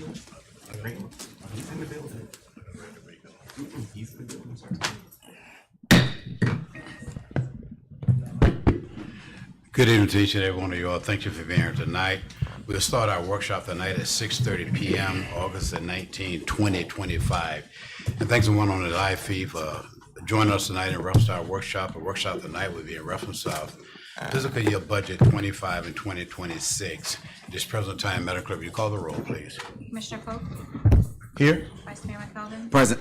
He's in the building. He's in the building, sir. Good evening to each and every one of you all. Thank you for being here tonight. We'll start our workshop tonight at 6:30 p.m., August the 19th, 2025. And thanks to one on the live feed for joining us tonight in reference to our workshop. Our workshop tonight will be in reference to fiscal year budget 25 and 2026. At this present time, Madam Clerk, will you call the roll, please? Commissioner Polk, Here. Vice Mayor McKelvin, Present.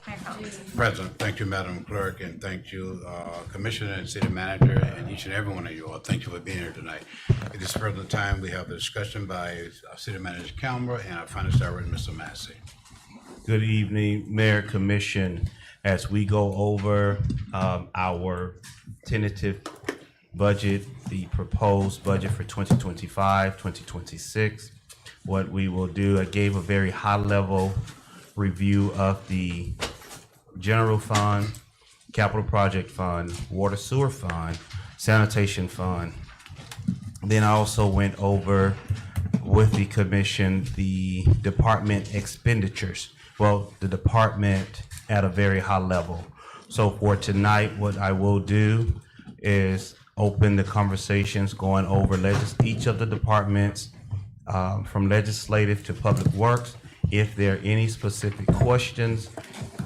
Mayor Collins. President, thank you, Madam Clerk, and thank you, Commissioner and City Manager, and each and every one of you all. Thank you for being here tonight. At this present time, we have a discussion by our City Manager Calmer and our Finance Director, Mr. Massey. Good evening, Mayor, Commission. As we go over our tentative budget, the proposed budget for 2025, 2026, what we will do, I gave a very high-level review of the general fund, capital project fund, water sewer fund, sanitation fund. Then I also went over with the commission the department expenditures. Well, the department at a very high level. So for tonight, what I will do is open the conversations going over each of the departments, from legislative to public works. If there are any specific questions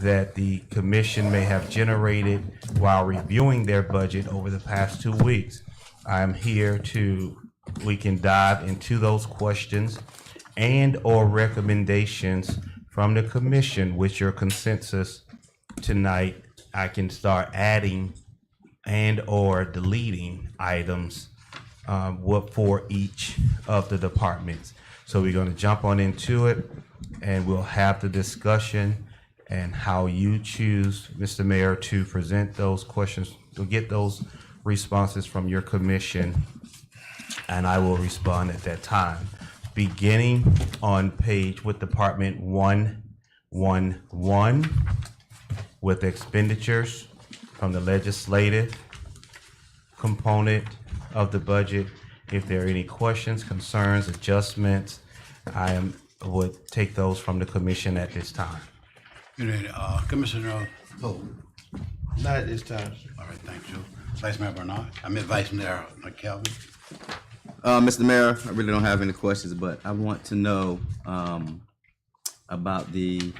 that the commission may have generated while reviewing their budget over the past 2 weeks, I'm here we can dive into those questions and or recommendations from the commission with your consensus tonight. I can start adding and or deleting items for each of the departments. So we're going to jump on into it, and we'll have the discussion and how you choose, Mr. Mayor, to present those questions, to get those responses from your commission, and I will respond at that time. Beginning on page with Department 111 with expenditures from the legislative component of the budget. If there are any questions, concerns, adjustments, I would take those from the commission at this time. Commissioner Pope. Not at this time. All right, thank you. Vice Mayor Bernard. Vice Mayor McKelvin. Mr. Mayor, I really don't have any questions, but I want to know about the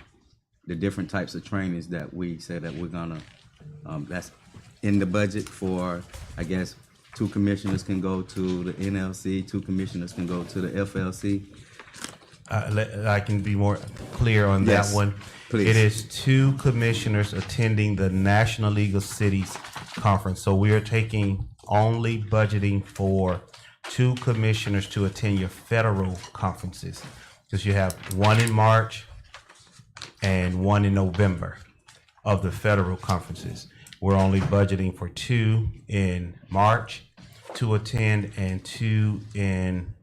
different types of trainings that we say that we're gonna, that's in the budget for, I guess, 2 commissioners can go to the NLC, 2 commissioners can go to the FLC. I can be more clear on Yes, that one. please. It is 2 commissioners attending the National League of Cities Conference. So we are taking only budgeting for 2 commissioners to attend your federal conferences. Because you have one in March and one in November of the federal conferences. We're only budgeting for 2 in March to attend and 2 in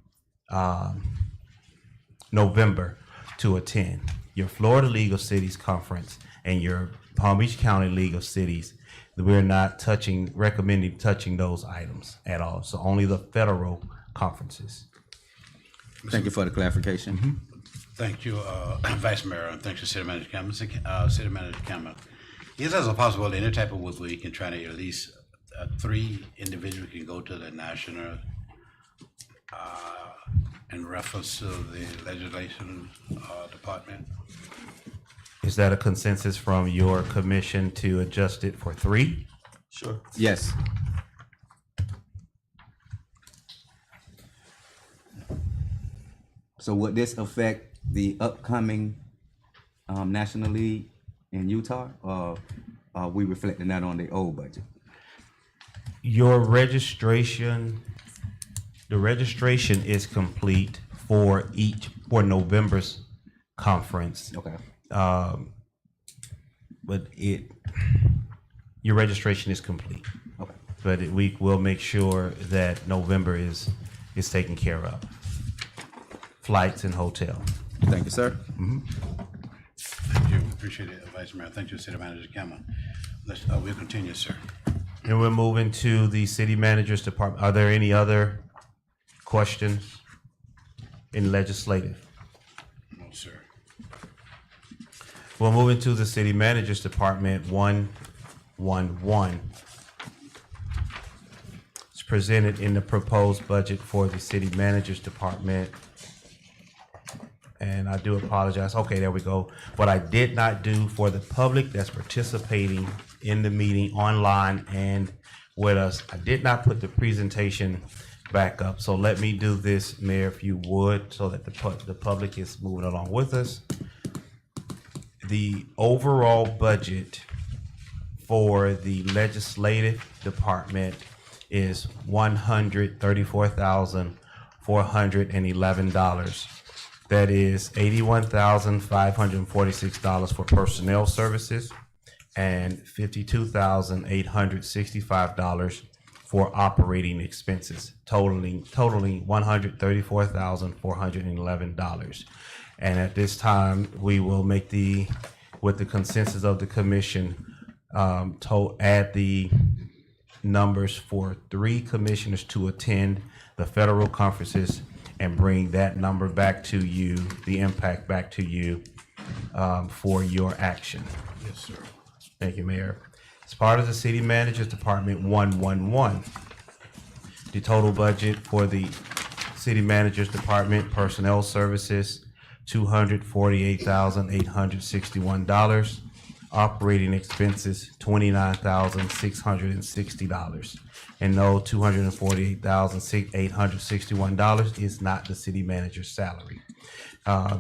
November to attend. Your Florida League of Cities Conference and your Palm Beach County League of Cities, we're not recommending touching those items at all. So only the federal conferences. Thank you for the clarification. Thank you, Vice Mayor, and thanks to City Manager Cameron. City Manager Cameron, is there a possibility any type of way where you can try to at least 3 individuals can go to the national in reference to the legislation department? Is that a consensus from your commission to adjust it for 3? Sure. Yes. So would this affect the upcoming National League in Utah, or are we reflecting that on the old budget? Your registration, the registration is complete for November's conference. Okay. But your registration is complete. Okay. But we will make sure that November is taken care of. Flights and hotel. Thank you, sir. Thank you. Appreciate it, Vice Mayor. Thank you, City Manager Cameron. We'll continue, sir. And we're moving to the city manager's department. Are there any other questions in legislative? No, sir. We'll move into the city manager's department, 111. It's presented in the proposed budget for the city manager's department. And I do apologize. Okay, there we go. What I did not do for the public that's participating in the meeting online and with us, I did not put the presentation back up. So let me do this, Mayor, if you would, so that the public is moving along with us. The overall budget for the legislative department is $134,411. That is $81,546 for personnel services and $52,865 for operating expenses, totaling $134,411. And at this time, we will make with the consensus of the commission, add the numbers for 3 commissioners to attend the federal conferences and bring that number back to you, the impact back to you for your action. Yes, sir. Thank you, Mayor. As part of the city manager's department, 111, the total budget for the city manager's department, personnel services, $248,861. Operating expenses, $29,660. And no, $248,861 is not the city manager's salary.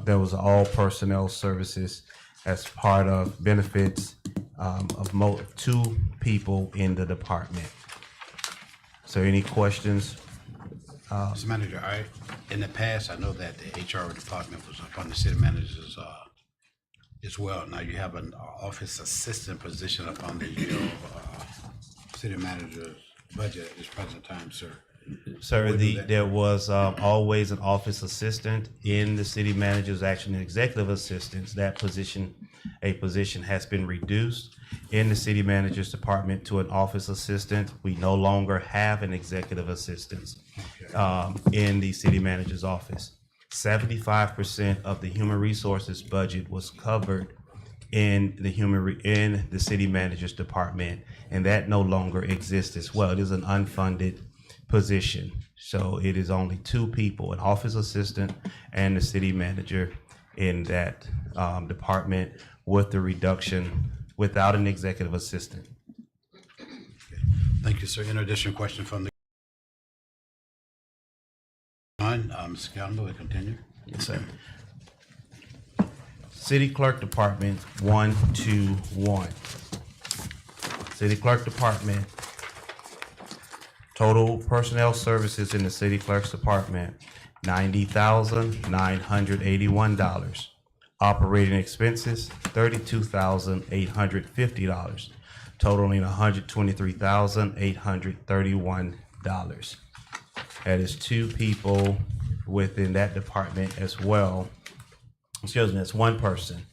There was all personnel services as part of benefits of 2 people in the department. So any questions? Mr. Manager, in the past, I know that the HR department was up on the city manager's as well. Now you have an office assistant position up on the city manager's budget at this present time, sir. Sir, there was always an office assistant in the city manager's action, and executive assistants. That position has been reduced in the city manager's department to an office assistant. We no longer have an executive assistant in the city manager's office. 75% of the human resources budget was covered in the city manager's department, and that no longer exists as well. It is an unfunded position. So it is only 2 people, an office assistant and the city manager in that department, with the reduction without an executive assistant. Thank you, sir. In addition, question from the Mr. Callen, we continue. Yes, sir. City Clerk Department, 121. City Clerk Department, total personnel services in the City Clerk's Department, $90,981. Operating expenses, $32,850, totaling $123,831. That is 2 people within that department as well. Excuse me, that's 1 person,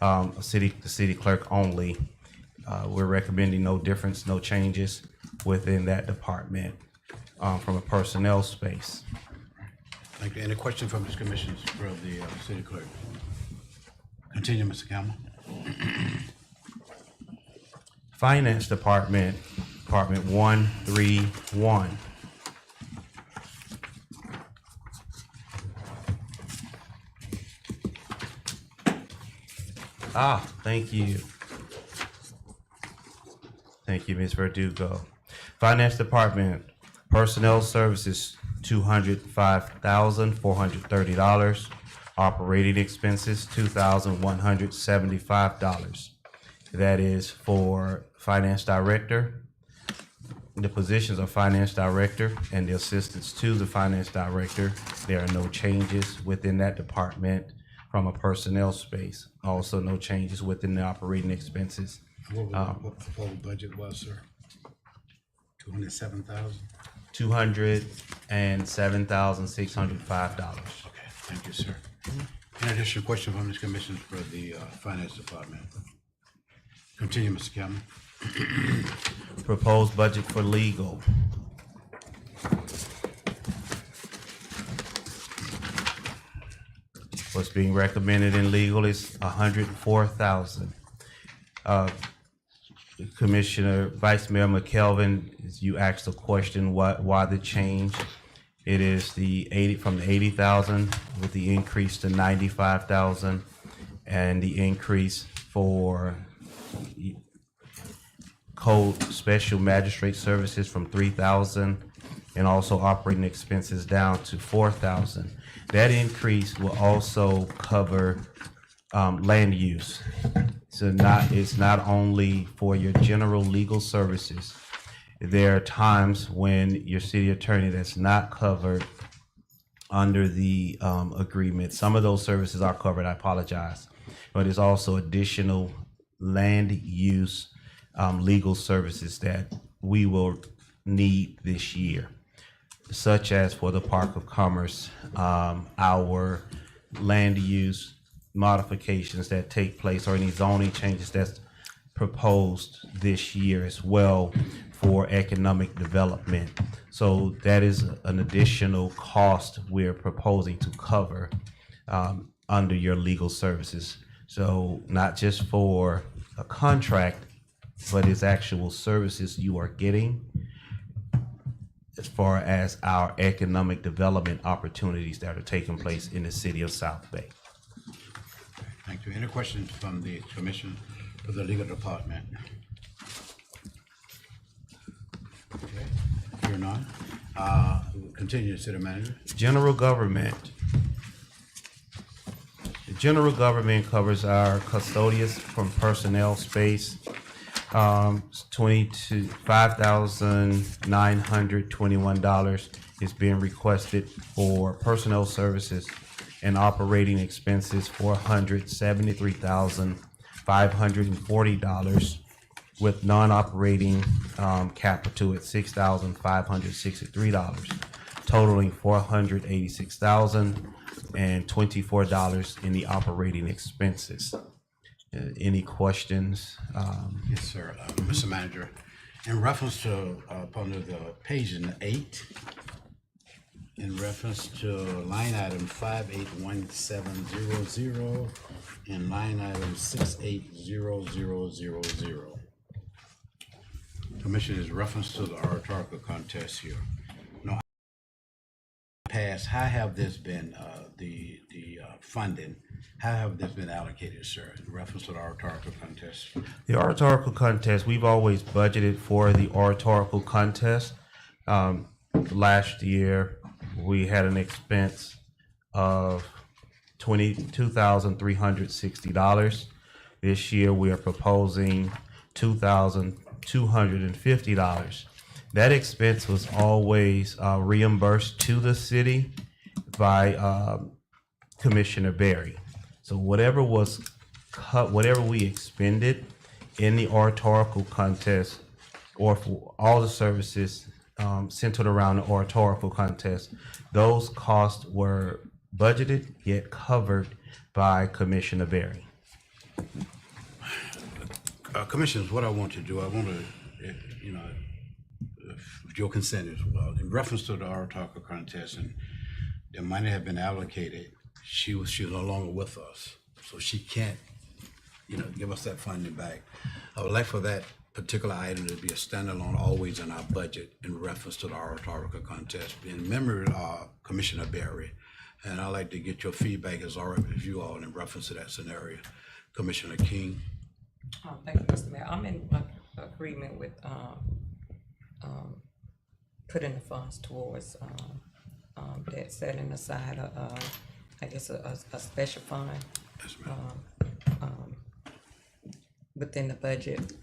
the city clerk only. We're recommending no difference, no changes within that department from a personnel space. Thank you. Any question from this commission for the city clerk? Continue, Mr. Campbell. Finance Department, Department 131. Thank you. Thank you, Ms. Verdugo. Finance Department, Personnel Services, $205,430. Operating expenses, $2,175. That is for Finance Director. The positions of Finance Director and the assistants to the Finance Director. There are no changes within that department from a personnel space. Also, no changes within the operating expenses. What the whole budget was, sir? 207,000? $207,605. Okay, thank you, sir. In addition, question from this commission for the finance department. Continue, Mr. Campbell. Proposed budget for legal. What's being recommended in legal is $104,000. Commissioner Vice Mayor McKelvin, you asked a question, why the change? It is from the 80,000 with the increase to 95,000, and the increase for code special magistrate services from 3,000, and also operating expenses down to 4,000. That increase will also cover land use. So it's not only for your general legal services. There are times when your city attorney that's not covered under the agreement. Some of those services are covered, I apologize. But there's also additional land use legal services that we will need this year, such as for the Park of Commerce, our land use modifications that take place, or any zoning changes that's proposed this year as well for economic development. So that is an additional cost we're proposing to cover under your legal services. So not just for a contract, but it's actual services you are getting as far as our economic development opportunities that are taking place in the city of South Bay. Thank you. Any questions from the commission or the legal department? Okay, hear none. We'll continue, City Manager. General government. The general government covers our custodians from personnel space. $5,921 is being requested for personnel services, and operating expenses $473,540, with non-operating capital at $6,563, totaling $486,024 in the operating expenses. Any questions? Yes, sir. Mr. Manager, in reference to under the page 8, in reference to line item 581700 and line item 680000. Commission is reference to the oratorical contest here. No, past, how have this been, the funding, how have this been allocated, sir, in reference to the oratorical contest? The oratorical contest, we've always budgeted for the oratorical contest. Last year, we had an expense of $22,360. This year, we are proposing $2,250. That expense was always reimbursed to the city by Commissioner Berry. So whatever was cut, whatever we expended in the oratorical contest, or for all the services centered around the oratorical contest, those costs were budgeted yet covered by Commissioner Berry. Commissioners, what I want to do, I want to, with your consent as well, in reference to the oratorical contest, and the money had been allocated, she's no longer with us, so she can't, give us that funding back. I would like for that particular item to be a standalone, always in our budget in reference to the oratorical contest. In memory of Commissioner Berry, and I'd like to get your feedback as already with you all in reference to that scenario. Commissioner King. Thank you, Mr. Mayor. I'm in agreement with putting the funds towards debt, setting aside I guess a special fund Yes, ma'am. within the budget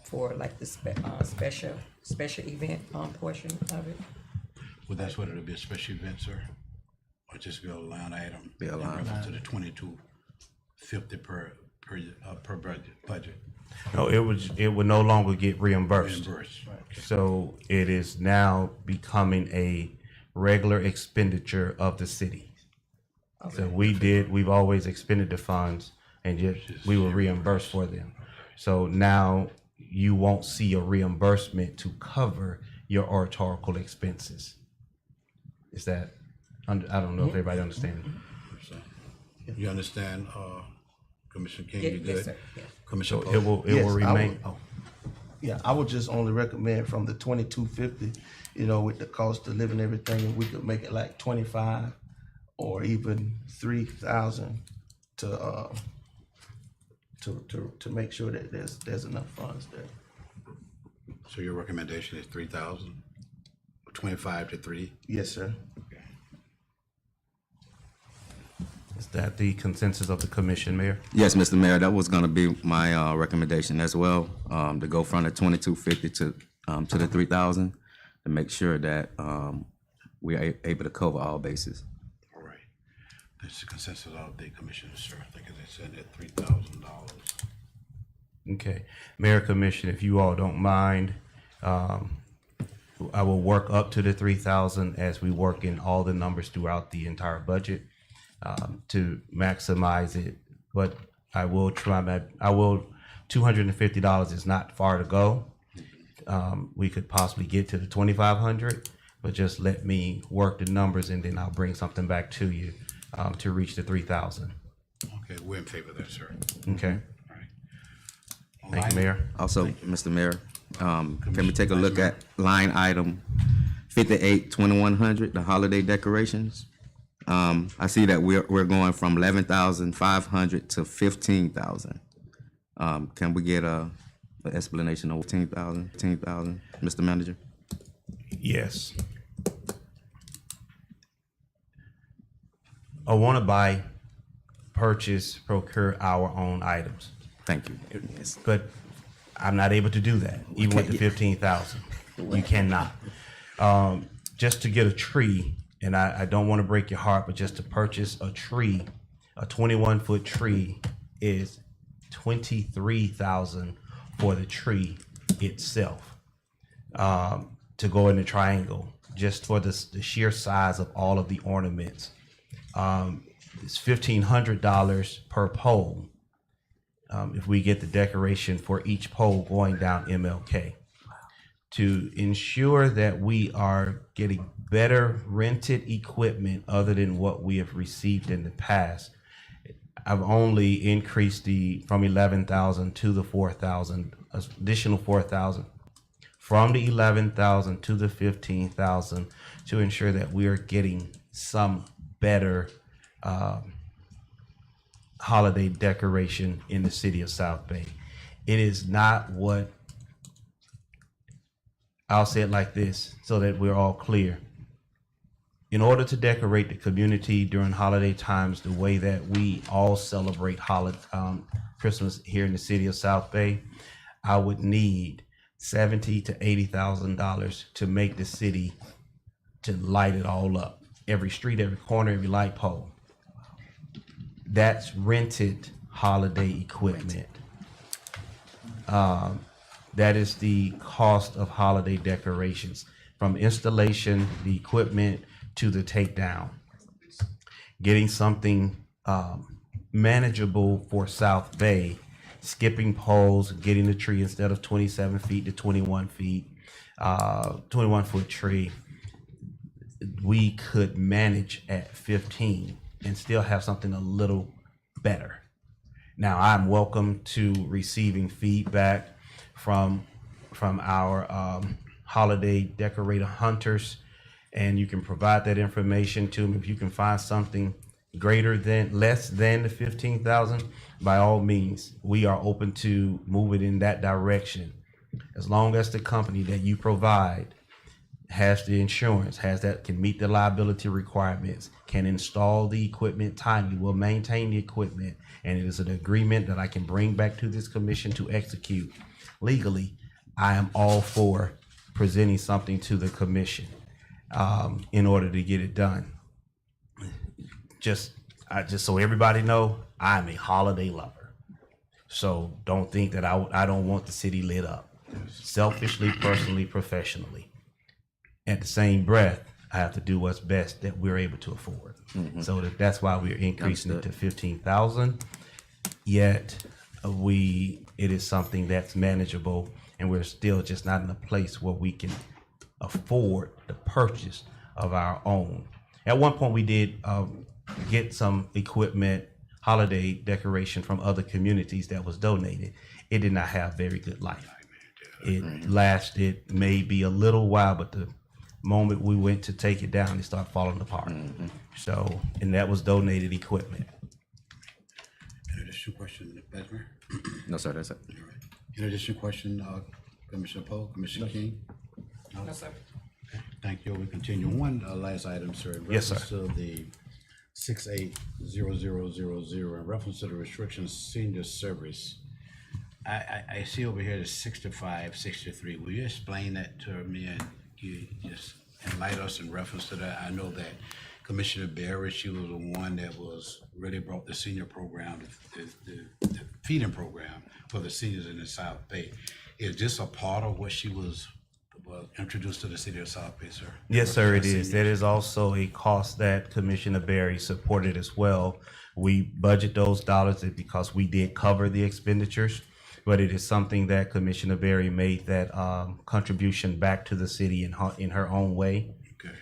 for like the special event portion of it. Well, that's what it'll be, a special event, sir? Or just be a line item? Be a line in reference to the $22.50 per budget. No, it would no longer get reimbursed. Reimbursed, okay. So it is now becoming a regular expenditure of the city. So we've always expended the funds and we were reimbursed for them. So now you won't see a reimbursement to cover your oratorical expenses. Is that, I don't know if everybody understands. You understand, Commissioner King, you Yes, good? sir. Yes. Commissioner So Polk? it will Yes, I remain, would. Yeah, I would just only recommend from the 2250, with the cost of living and everything, if we could make it like 25 or even 3,000 to make sure that there's enough funds there. So your recommendation is 3,000, 25 to 3? Yes, sir. is that the consensus of the commission, Mayor? Yes, Mr. Mayor, that was gonna be my recommendation as well, to go from the 2250 to the 3,000, to make sure that we are able to cover all bases. All right. That's the consensus of the commissioners, sir. I think it's in at $3,000. Okay, Mayor, Commission, if you all don't mind, I will work up to the 3,000 as we work in all the numbers throughout the entire budget to maximize it. But I will try $250 is not far to go. We could possibly get to the 2,500, but just let me work the numbers and then I'll bring something back to you to reach the 3,000. Okay, we're in favor of that, sir. Okay, All right. thank you, Mayor. Also, Mr. Mayor, can we take a look at line item 58-2100, the holiday decorations? I see that we're going from 11,500 to 15,000. Can we get an explanation of 15,000, Mr. Manager? Yes. I want to buy, purchase, procure our own items, Thank you. Yes. but I'm not able to do that, even with the 15,000. You cannot. Just to get a tree, and I don't want to break your heart, but just to purchase a tree, a 21-foot tree is 23,000 for the tree itself. To go in the triangle, just for the sheer size of all of the ornaments. It's $1,500 per pole. If we get the decoration for each pole going down MLK. To ensure that we are getting better rented equipment other than what we have received in the past, I've only increased from 11,000 to the 4,000, additional 4,000. From the 11,000 to the 15,000 to ensure that we are getting some better holiday decoration in the city of South Bay. It is not what, I'll say it like this so that we're all clear. In order to decorate the community during holiday times the way that we all celebrate Christmas here in the city of South Bay, I would need $70,000 to $80,000 to make the city, to light it all up. Every street, every corner, every light pole. That's rented holiday equipment. That is the cost of holiday decorations, from installation, the equipment, to the takedown. Getting something manageable for South Bay, skipping poles, getting the tree instead of 27 feet to 21 feet, 21-foot tree, we could manage at 15 and still have something a little better. Now, I'm welcome to receiving feedback from our holiday decorator hunters, and you can provide that information to them. If you can find something less than the 15,000, by all means, we are open to moving in that direction. As long as the company that you provide has the insurance, can meet the liability requirements, can install the equipment timely, will maintain the equipment, and it is an agreement that I can bring back to this commission to execute legally, I am all for presenting something to the commission in order to get it done. Just so everybody know, I'm a holiday lover. So don't think that I don't want the city lit up. Selfishly, personally, professionally. At the same breath, I have to do what's best that we're able to afford. So that's why we're increasing it to 15,000. Yet it is something that's manageable, and we're still just not in a place where we can afford the purchase of our own. At one point, we did get some equipment holiday decoration from other communities that was donated. It did not have very good life. It lasted maybe a little while, but the moment we went to take it down, it started falling apart. So, and that was donated equipment. Any additional question, Vice Mayor? No, sir, that's it. All right. Any additional question, Commissioner Poe, Commissioner King? No, sir. Thank you. We continue. One last item, sir. In Yes, sir. reference to the 680000, in reference to the restrictions senior service. I see over here the 65, 63. Will you explain that to me and you just enlighten us in reference to that? I know that Commissioner Barry, she was the one that was really brought the senior program, the feeding program for the seniors in the South Bay. Is this a part of what she was introduced to the city of South Bay, sir? Yes, sir, it is. Seniors. That is also a cost that Commissioner Barry supported as well. We budget those dollars because we did cover the expenditures, but it is something that Commissioner Barry made that contribution back to the city in her own way, Okay.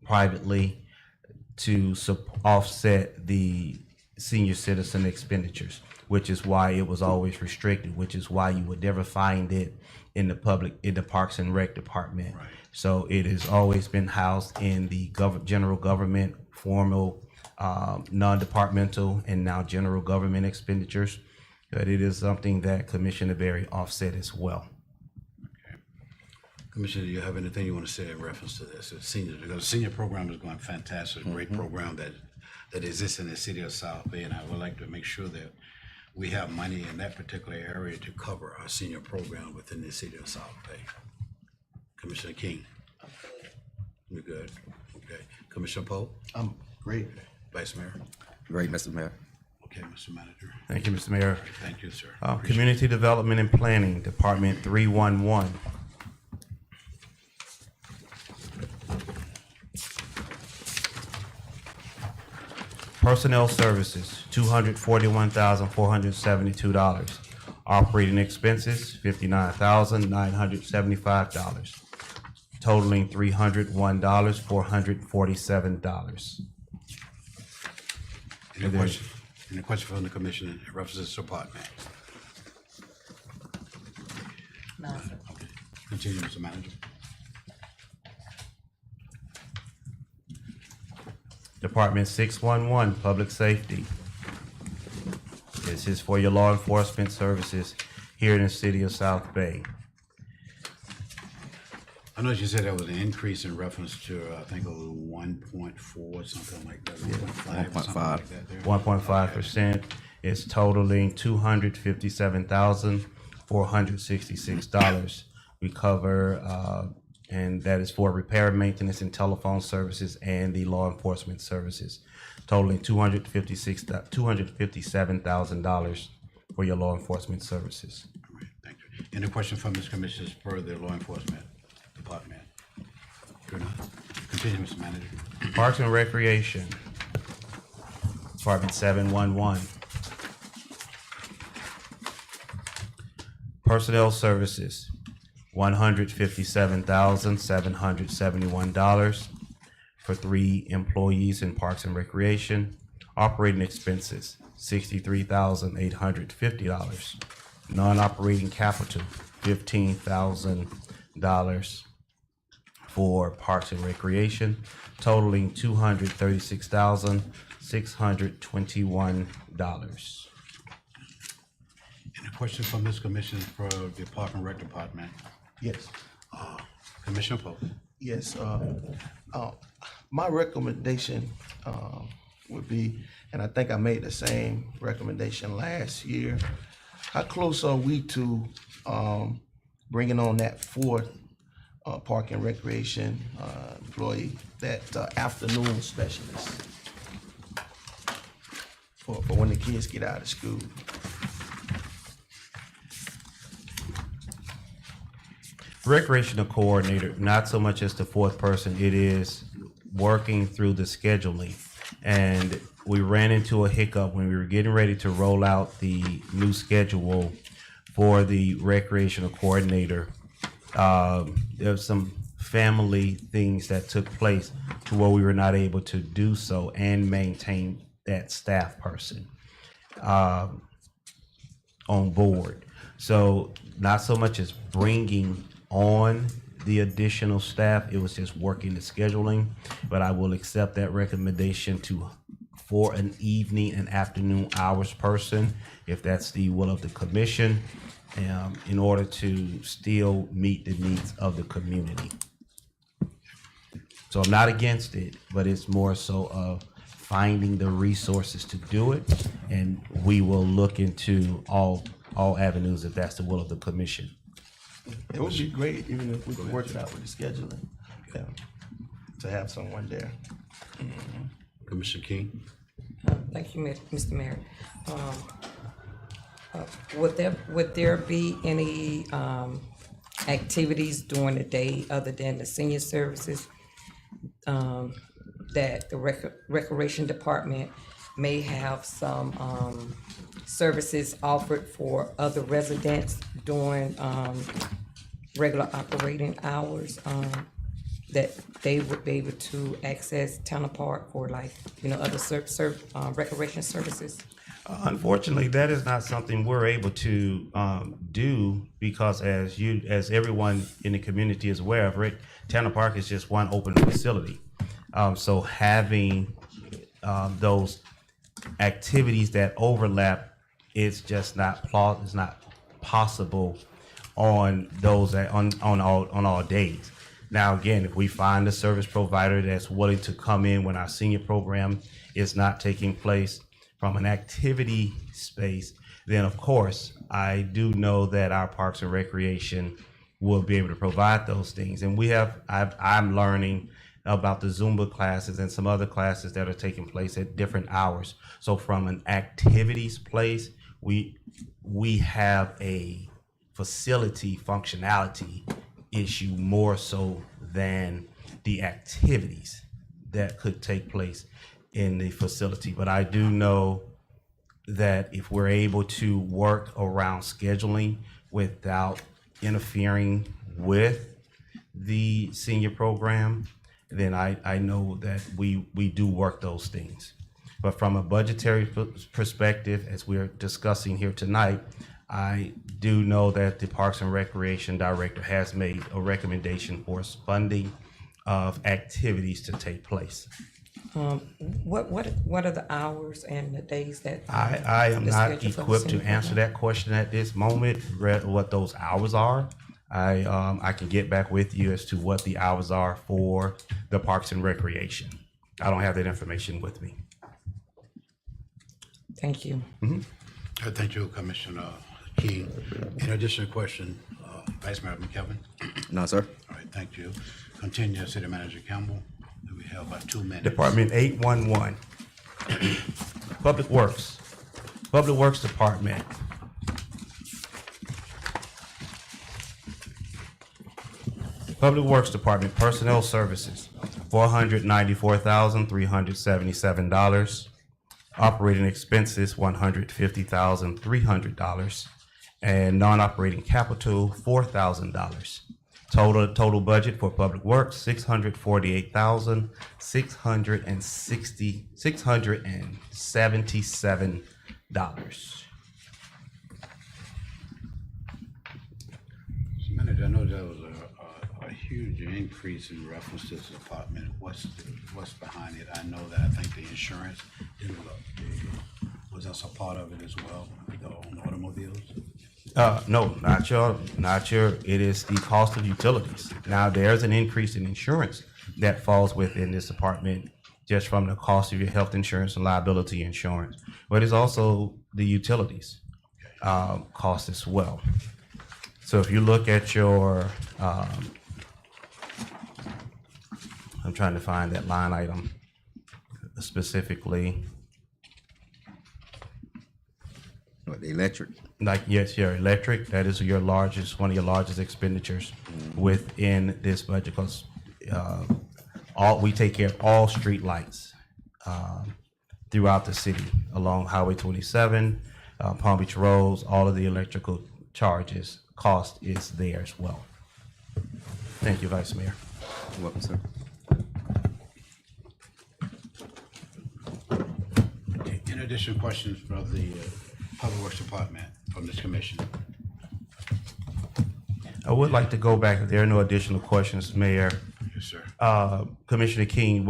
privately, to offset the senior citizen expenditures, which is why it was always restricted, which is why you would never find it in the Parks and Rec department. Right. So it has always been housed in the general government, formal, non-departmental, and now general government expenditures. But it is something that Commissioner Barry offset as well. Commissioner, do you have anything you want to say in reference to this? Senior, because the senior program is going fantastic, great program that exists in the city of South Bay, and I would like to make sure that we have money in that particular area to cover our senior program within the city of South Bay. Commissioner King? You're good. Okay. Commissioner Poe? I'm great. Vice Mayor? Great, Mr. Mayor. Okay, Mr. Manager. Thank you, Mr. Mayor. Thank you, sir. Community Development and Planning, Department 311. Personnel Services, $241,472. Operating expenses, $59,975. Totaling $301,447. Any question? Any question from the commission in reference to this department? No, sir. Okay. Continue, Mr. Manager. Department 611, Public Safety. This is for your law enforcement services here in the city of South Bay. I know you said there was an increase in reference to, I think it was 1.4, something like that, 1.5, something like that there. 1.5% is totaling $257,466. We cover, and that is for repair, maintenance, and telephone services and the law enforcement services, totaling $257,000 for your law enforcement services. All right, thank you. Any question from this commission for the law enforcement department? Sure not. Continue, Mr. Manager. Parks and Recreation, Department 711. Personnel Services, $157,771 for 3 employees in Parks and Recreation. Operating expenses, $63,850. Non-operating capital, $15,000 for Parks and Recreation, totaling $236,621. Any questions from this commission for the Park and Rec Department? Yes. Commissioner Pope? Yes, my recommendation, would be, and I think I made the same recommendation last year. How close are we to, bringing on that 4th, Park and Recreation, employee, that, afternoon specialist? For when the kids get out of school? Recreational coordinator, not so much as the 4th person, it is working through the scheduling. And we ran into a hiccup when we were getting ready to roll out the new schedule for the recreational coordinator. There was some family things that took place to where we were not able to do so and maintain that staff person. on board. So not so much as bringing on the additional staff, it was just working the scheduling. But I will accept that recommendation for an evening and afternoon hours person, if that's the will of the commission, in order to still meet the needs of the community. So I'm not against it, but it's more so of finding the resources to do it, and we will look into all avenues if that's the will of the commission. It would be great even if we could work it out with the scheduling, yeah, to have someone there. Commissioner King? Thank you, Mr. Mayor. Would there be any activities during the day other than the senior services that the recreation department may have some services offered for other residents during regular operating hours that they would be able to access Tanner Park or like, other recreation services? Unfortunately, that is not something we're able to do because as everyone in the community is aware of, Rick, Tanner Park is just one open facility. So having those activities that overlap, it's just not possible on those on all days. Now, again, if we find a service provider that's willing to come in when our senior program is not taking place from an activity space, then of course, I do know that our Parks and Recreation will be able to provide those things. And I'm learning about the Zumba classes and some other classes that are taking place at different hours. So from an activities place, we have a facility functionality issue more so than the activities that could take place in the facility. But I do know that if we're able to work around scheduling without interfering with the senior program, then I know that we do work those things. But from a budgetary perspective, as we're discussing here tonight, I do know that the Parks and Recreation Director has made a recommendation for funding of activities to take place. What are the hours and the days that? I am the not schedule for the equipped to senior answer program? that question at this moment, what those hours are. I can get back with you as to what the hours are for the Parks and Recreation. I don't have that information with me. Thank you. Thank you, Commissioner King. In additional question, Vice Mayor McKelvin? No, sir. All right, thank you. Continue, City Manager Campbell. We have about 2 minutes. Department 811, Public Works Department. Public Works Department Personnel Services, $494,377. Operating expenses, $150,300. And non-operating capital, $4,000. Total budget for Public Works, $677. Manager, I know there was a huge increase in reference to this department. What's behind it? I know that I think the insurance was also part of it as well, the automobiles. No, not your, it is the cost of utilities. Now, there's an increase in insurance that falls within this department just from the cost of your health insurance and liability insurance, but it's also the utilities cost as well. So if you look at your, I'm trying to find that line item specifically. What, the electric? Like, yes, your electric, that is one of your largest expenditures within this budget, because we take care of all street lights throughout the city, along Highway 27, Palm Beach Roads, all of the electrical charges, cost is there as well. Thank you, Vice Mayor. You're welcome, sir. Okay, In addition, questions from the Public Works Department from this commission? I would like to go back, if there are no additional questions, Mayor. Yes, sir. Commissioner King,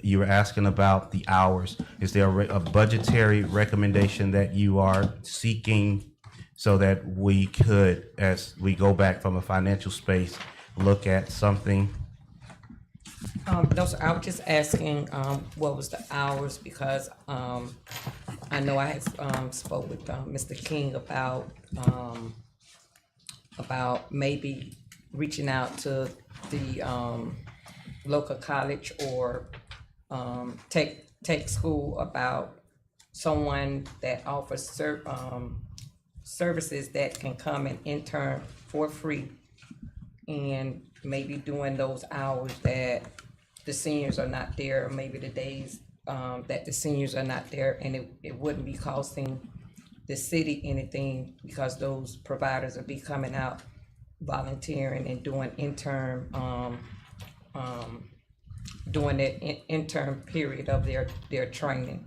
you were asking about the hours. Is there a budgetary recommendation that you are seeking so that we could, as we go back from a financial space, look at something? No, sir, I was just asking, what was the hours, because, I know I had, spoke with, Mr. King about maybe reaching out to the, local college or, tech school about someone that offers services that can come and intern for free, and maybe doing those hours that the seniors are not there, or maybe the days that the seniors are not there, and it wouldn't be costing the city anything, because those providers will be coming out volunteering and doing intern, during that intern period of their training.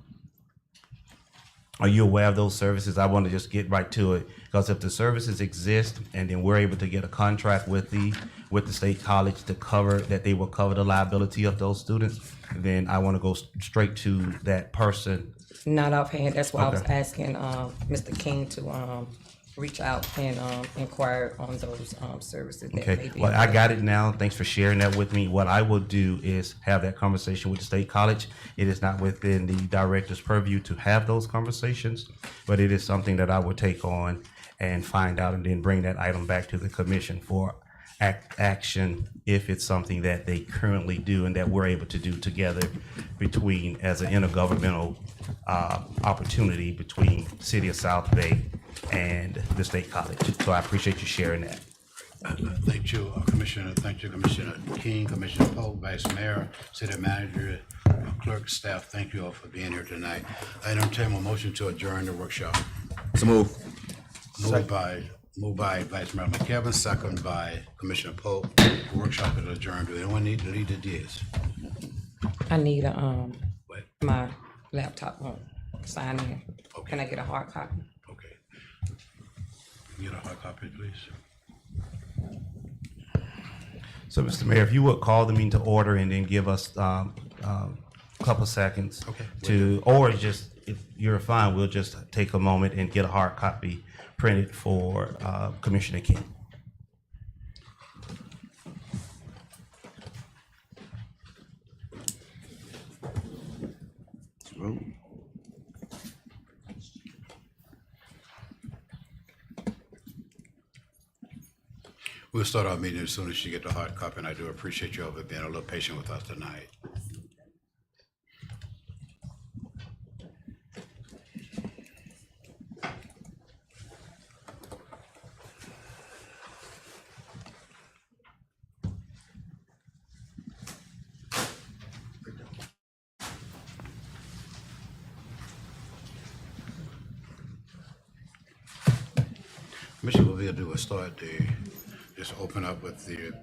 Are you aware of those services? I want to just get right to it, because if the services exist and then we're able to get a contract with the state college to cover, that they will cover the liability of those students, then I want to go straight to that person. Not offhand, that's why I was Okay. asking, Mr. King to, reach out and, inquire on those, services that may Okay, be. well, I got it now. Thanks for sharing that with me. What I will do is have that conversation with the state college. It is not within the director's purview to have those conversations, but it is something that I will take on and find out, and then bring that item back to the commission for action if it's something that they currently do and that we're able to do together between, as an intergovernmental opportunity between City of South Bay and the state college. So I appreciate you sharing that. Thank you, Commissioner. Thank you, Commissioner King, Commissioner Polk, Vice Mayor, City Manager, Clerk, staff. Thank you all for being here tonight. I entertain a motion to adjourn the workshop. So move. Moved by Vice Mayor McKevin, second by Commissioner Polk. The workshop is adjourned. Do anyone need to lead the dais? I need What? my laptop on, sign in. Okay. Can I get a hard copy? Okay. Get a hard copy, please. So, Mr. Mayor, if you would call the meeting to order and then give us a couple seconds Okay. or just, if you're fine, we'll just take a moment and get a hard copy printed for Commissioner King. We'll start our meeting as soon as you get the hard copy, and I do appreciate you all for being a little patient with us tonight. Commissioner, what we'll do is just open up with the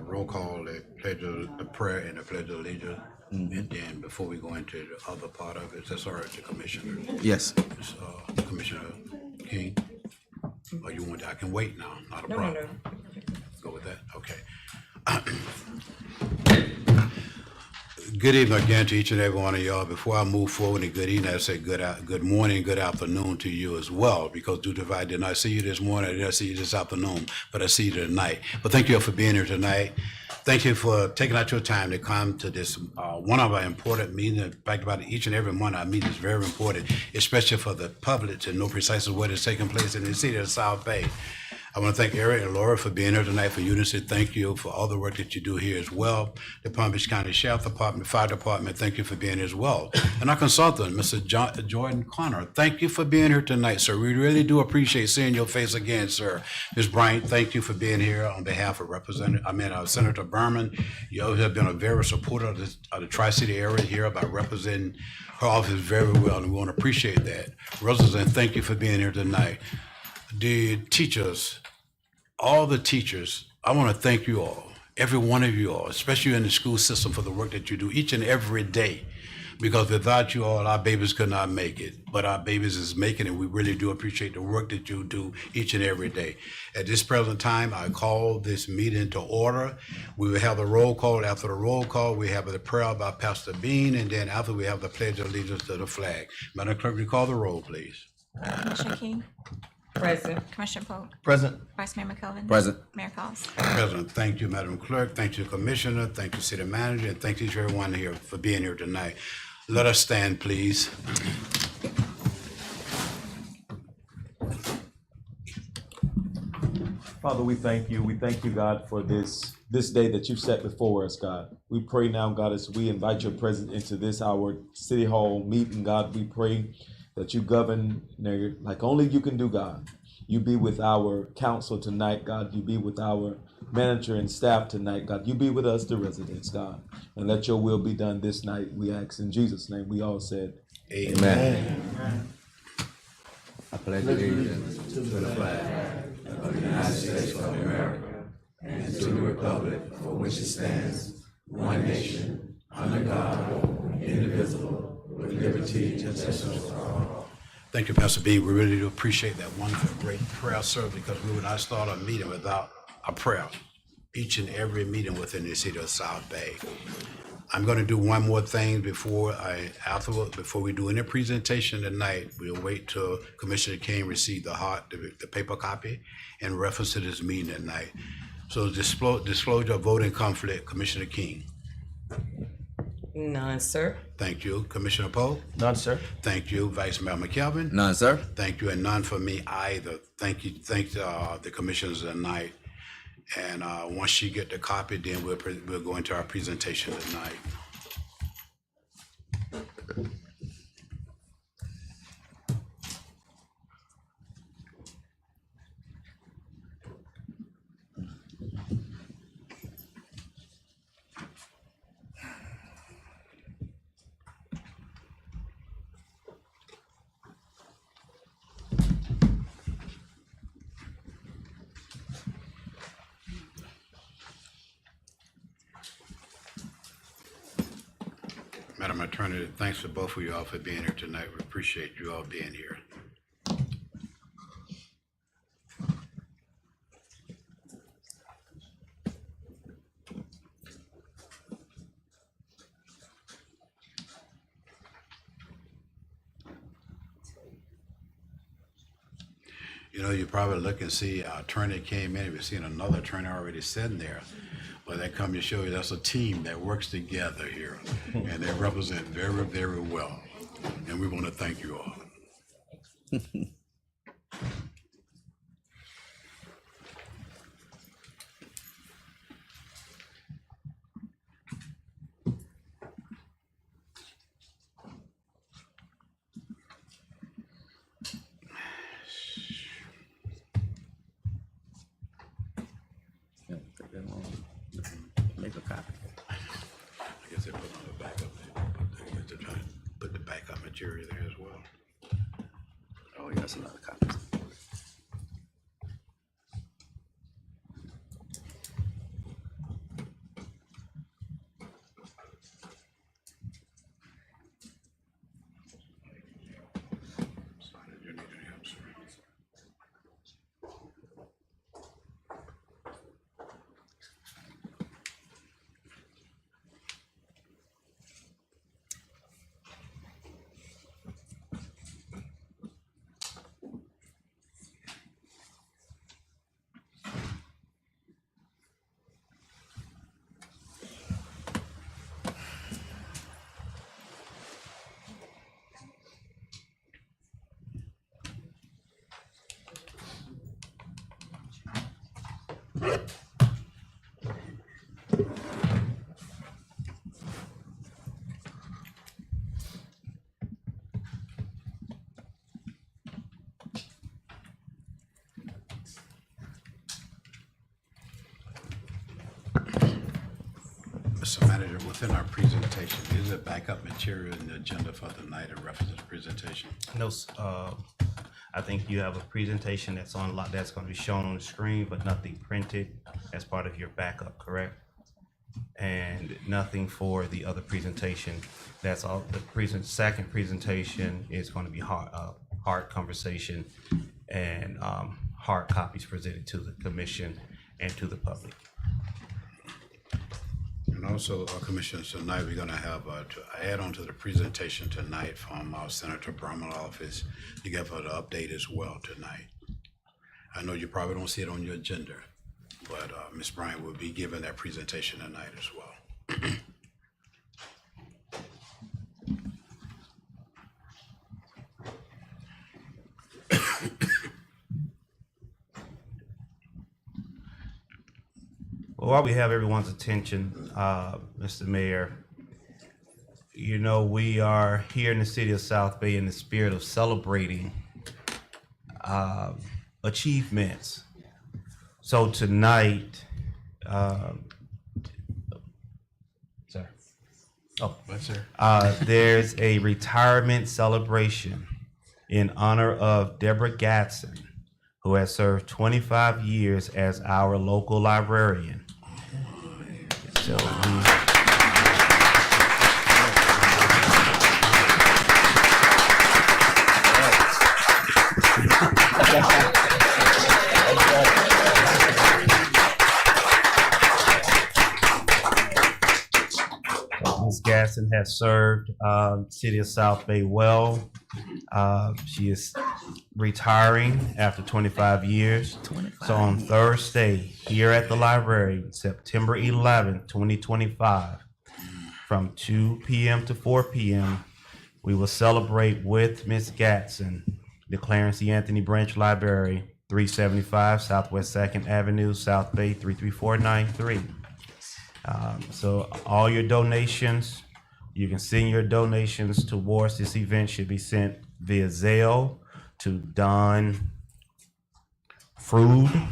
roll call, the prayer and the pledge of allegiance. And then before we go into the other part of it, that's all right, the Commissioner. Yes. Commissioner King, or you want, I can wait now, not a No, problem. no. Go with that, okay. Good evening again to each and every one of y'all. Before I move forward and good evening, I say good morning, good afternoon to you as well, because due to if I did not see you this morning, I did not see you this afternoon, but I see you tonight. But thank you all for being here tonight. Thank you for taking out your time to come to this, one of our important meetings. In fact, about each and every one of our meetings is very important, especially for the public to know precisely what is taking place in the city of South Bay. I want to thank Eric and Laura for being here tonight for Unity. Thank you for all the work that you do here as well. The Palm Beach County Sheriff Department, Fire Department, thank you for being here as well. And our consultant, Mr. Jordan Connor, thank you for being here tonight, sir. We really do appreciate seeing your face again, sir. Ms. Bryant, thank you for being here on behalf of Senator Berman. You always have been a very supporter of the Tri-City area here by representing her office very well, and we want to appreciate that. Resident, thank you for being here tonight. The teachers, all the teachers, I want to thank you all, every one of you all, especially in the school system, for the work that you do each and every day. because without you all, our babies could not make it. But our babies is making it. We really do appreciate the work that you do each and every day. At this present time, I call this meeting to order. We will have the roll call. After the roll call, we have the prayer by Pastor Bean, and then after we have the pledge of allegiance to the flag. Madam Clerk, recall the roll, please. Commissioner King, Present. Commissioner Polk, Present. Vice Mayor McKelvin. Present. Mayor Collins. President, thank you, Madam Clerk. Thank you, Commissioner. Thank you, City Manager, and thank you to everyone here for being here tonight. Let us stand, please. Father, we thank you. We thank you, God, for this day that you've set before us, God. We pray now, God, as we invite your presence into this, our City Hall meeting, God, we pray that you govern like only you can do, God. You be with our council tonight, God. You be with our manager and staff tonight, God. You be with us, the residents, God. And let your will be done this night, we ask in Jesus' name. We all said, Amen. I pledge allegiance to the flag of the United States of America and to the republic for which it stands, one nation, under God, indivisible, with liberty and justice for all. Thank you, Pastor B. We really do appreciate that wonderful, great prayer service, because we would not start a meeting without a prayer. Each and every meeting within the city of South Bay. I'm going to do one more thing before we do any presentation tonight. We'll wait till Commissioner King receive the paper copy in reference to this meeting tonight. So disclosure of voting conflict, Commissioner King. None, sir. Thank you. Commissioner Poe? None, sir. Thank you. Vice Mayor McKelvin? None, sir. Thank you, and none for me either. Thank you. Thank the commissioners tonight. And once she get the copy, then we'll go into our presentation tonight. Madam Attorney, thanks to both of you all for being here tonight. We appreciate you all being here. You know, you probably look and see our attorney came in. We've seen another attorney already sitting there. But that come to show you that's a team that works together here, and they represent very, very well. And we want to thank you all. Make a copy. I guess they put on the backup. They're trying to put the backup material there as well. Oh, yeah, that's another copy. You need any help, sir? Mr. Manager, within our presentation, is there backup material in the agenda for the night in reference to the presentation? No, I think you have a presentation that's that's going to be shown on the screen, but nothing printed as part of your backup, correct? and nothing for the other presentation. That's all. The second presentation is going to be hard conversation and hard copies presented to the commission and to the public. And also, Commissioners, tonight we're going to have, to add on to the presentation tonight from our Senator Berman office, to give an update as well tonight. I know you probably don't see it on your agenda, but Ms. Bryant will be giving that presentation tonight as well. Well, while we have everyone's attention, Mr. Mayor, you know, we are here in the city of South Bay in the spirit of celebrating achievements. So tonight, sir. Oh, Yes, sir. there's a retirement celebration in honor of Deborah Gatson, who has served 25 years as our local librarian. So Ms. Gaston has served City of South Bay well. She is retiring after 25 years. So on Thursday, here at the library, September 11th, 2025, from 2 p.m. to 4 p.m., we will celebrate with Ms. Gatson, the Clarence E. Anthony Branch Library, 375 Southwest 2nd Avenue, South Bay 33493. So all your donations, you can send your donations towards this event, should be sent via Zelle to Don Frood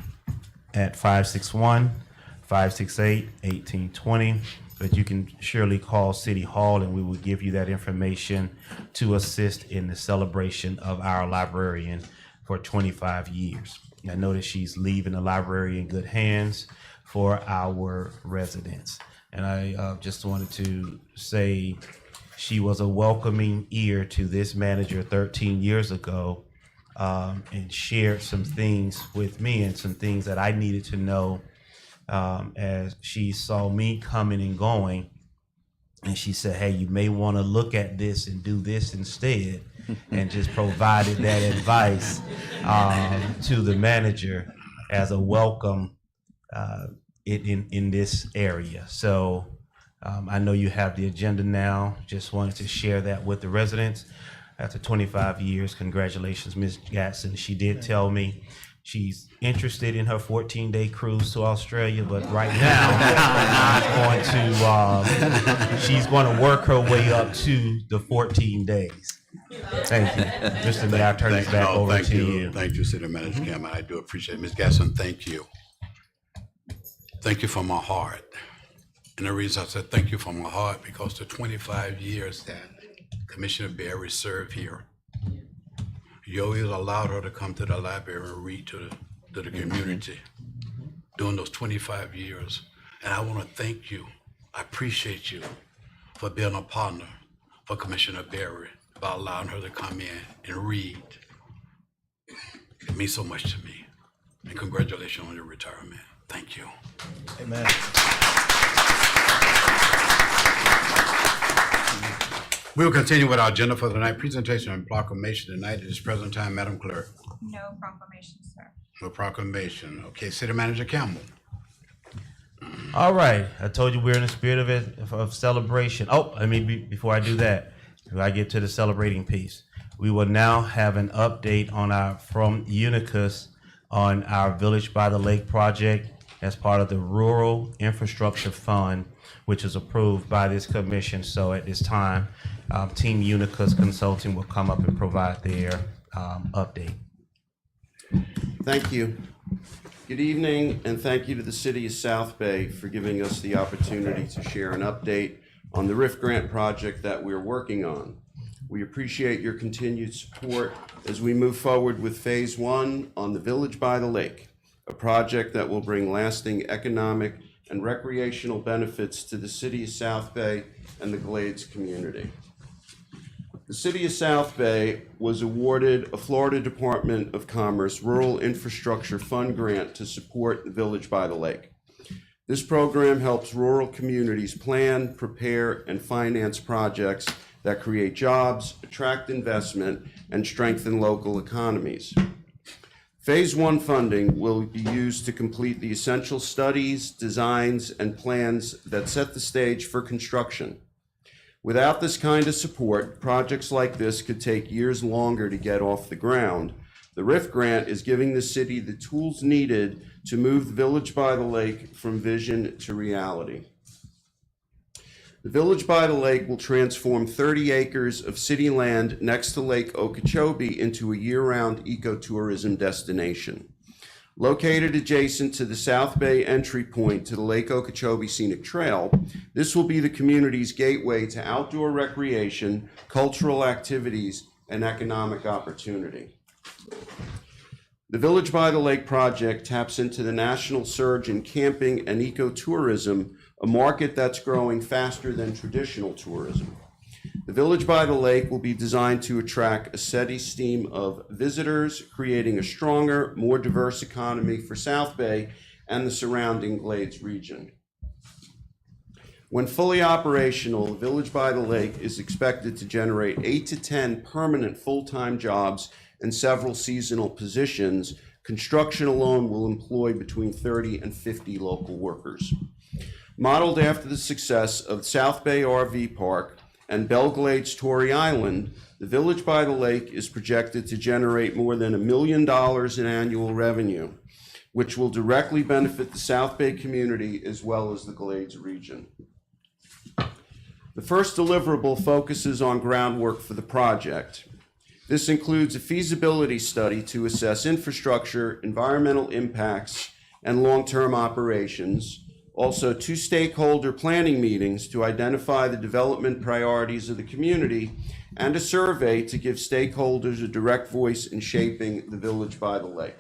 at 561-568-1820. But you can surely call City Hall and we will give you that information to assist in the celebration of our librarian for 25 years. I know that she's leaving the library in good hands for our residents. And I just wanted to say she was a welcoming ear to this manager 13 years ago, and shared some things with me and some things that I needed to know as she saw me coming and going. And she said, hey, you may want to look at this and do this instead, and just provided that advice to the manager as a welcome in this area. So I know you have the agenda now. Just wanted to share that with the residents. After 25 years, congratulations, Ms. Gatson. She did tell me she's interested in her 14-day cruise to Australia, but right now she's going to work her way up to the 14 days. Thank you. Mr. Mayor, I turn this back over to you. Thank you, City Manager Cameron. I do appreciate it. Ms. Gasson, thank you. Thank you from my heart. And the reason I said thank you from my heart, because the 25 years that Commissioner Berry served here, you always allowed her to come to the library and read to the community during those 25 years. And I want to thank you. I appreciate you for being a partner for Commissioner Berry, by allowing her to come in and read. It means so much to me. And congratulations on your retirement. Thank you. Amen. We will continue with our agenda for tonight. Presentation and proclamation tonight at this present time, Madam Clerk. No proclamation, sir. No proclamation. Okay, City Manager Campbell. All right, I told you we're in the spirit of celebration. Oh, before I do that, before I get to the celebrating piece, we will now have an update on from Unicus on our Village by the Lake project as part of the Rural Infrastructure Fund, which is approved by this commission. So at this time, Team Unicus Consulting will come up and provide their update. Thank you. Good evening, and thank you to the City of South Bay for giving us the opportunity to share an update on the RIF grant project that we're working on. We appreciate your continued support as we move forward with Phase 1 on the Village by the Lake, a project that will bring lasting economic and recreational benefits to the city of South Bay and the Glades community. The city of South Bay was awarded a Florida Department of Commerce Rural Infrastructure Fund grant to support the Village by the Lake. This program helps rural communities plan, prepare, and finance projects that create jobs, attract investment, and strengthen local economies. Phase 1 funding will be used to complete the essential studies, designs, and plans that set the stage for construction. Without this kind of support, projects like this could take years longer to get off the ground. The RIF grant is giving the city the tools needed to move the Village by the Lake from vision to reality. The Village by the Lake will transform 30 acres of city land next to Lake Okeechobee into a year-round ecotourism destination. Located adjacent to the South Bay entry point to the Lake Okeechobee Scenic Trail, this will be the community's gateway to outdoor recreation, cultural activities, and economic opportunity. The Village by the Lake project taps into the national surge in camping and ecotourism, a market that's growing faster than traditional tourism. The Village by the Lake will be designed to attract a steady stream of visitors, creating a stronger, more diverse economy for South Bay and the surrounding Glades region. When fully operational, the Village by the Lake is expected to generate 8 to 10 permanent full-time jobs and several seasonal positions. Construction alone will employ between 30 and 50 local workers. Modeled after the success of South Bay RV Park and Belglades Torrey Island, the Village by the Lake is projected to generate more than $1 million in annual revenue, which will directly benefit the South Bay community as well as the Glades region. The first deliverable focuses on groundwork for the project. This includes a feasibility study to assess infrastructure, environmental impacts, and long-term operations. Also, 2 stakeholder planning meetings to identify the development priorities of the community, and a survey to give stakeholders a direct voice in shaping the Village by the Lake.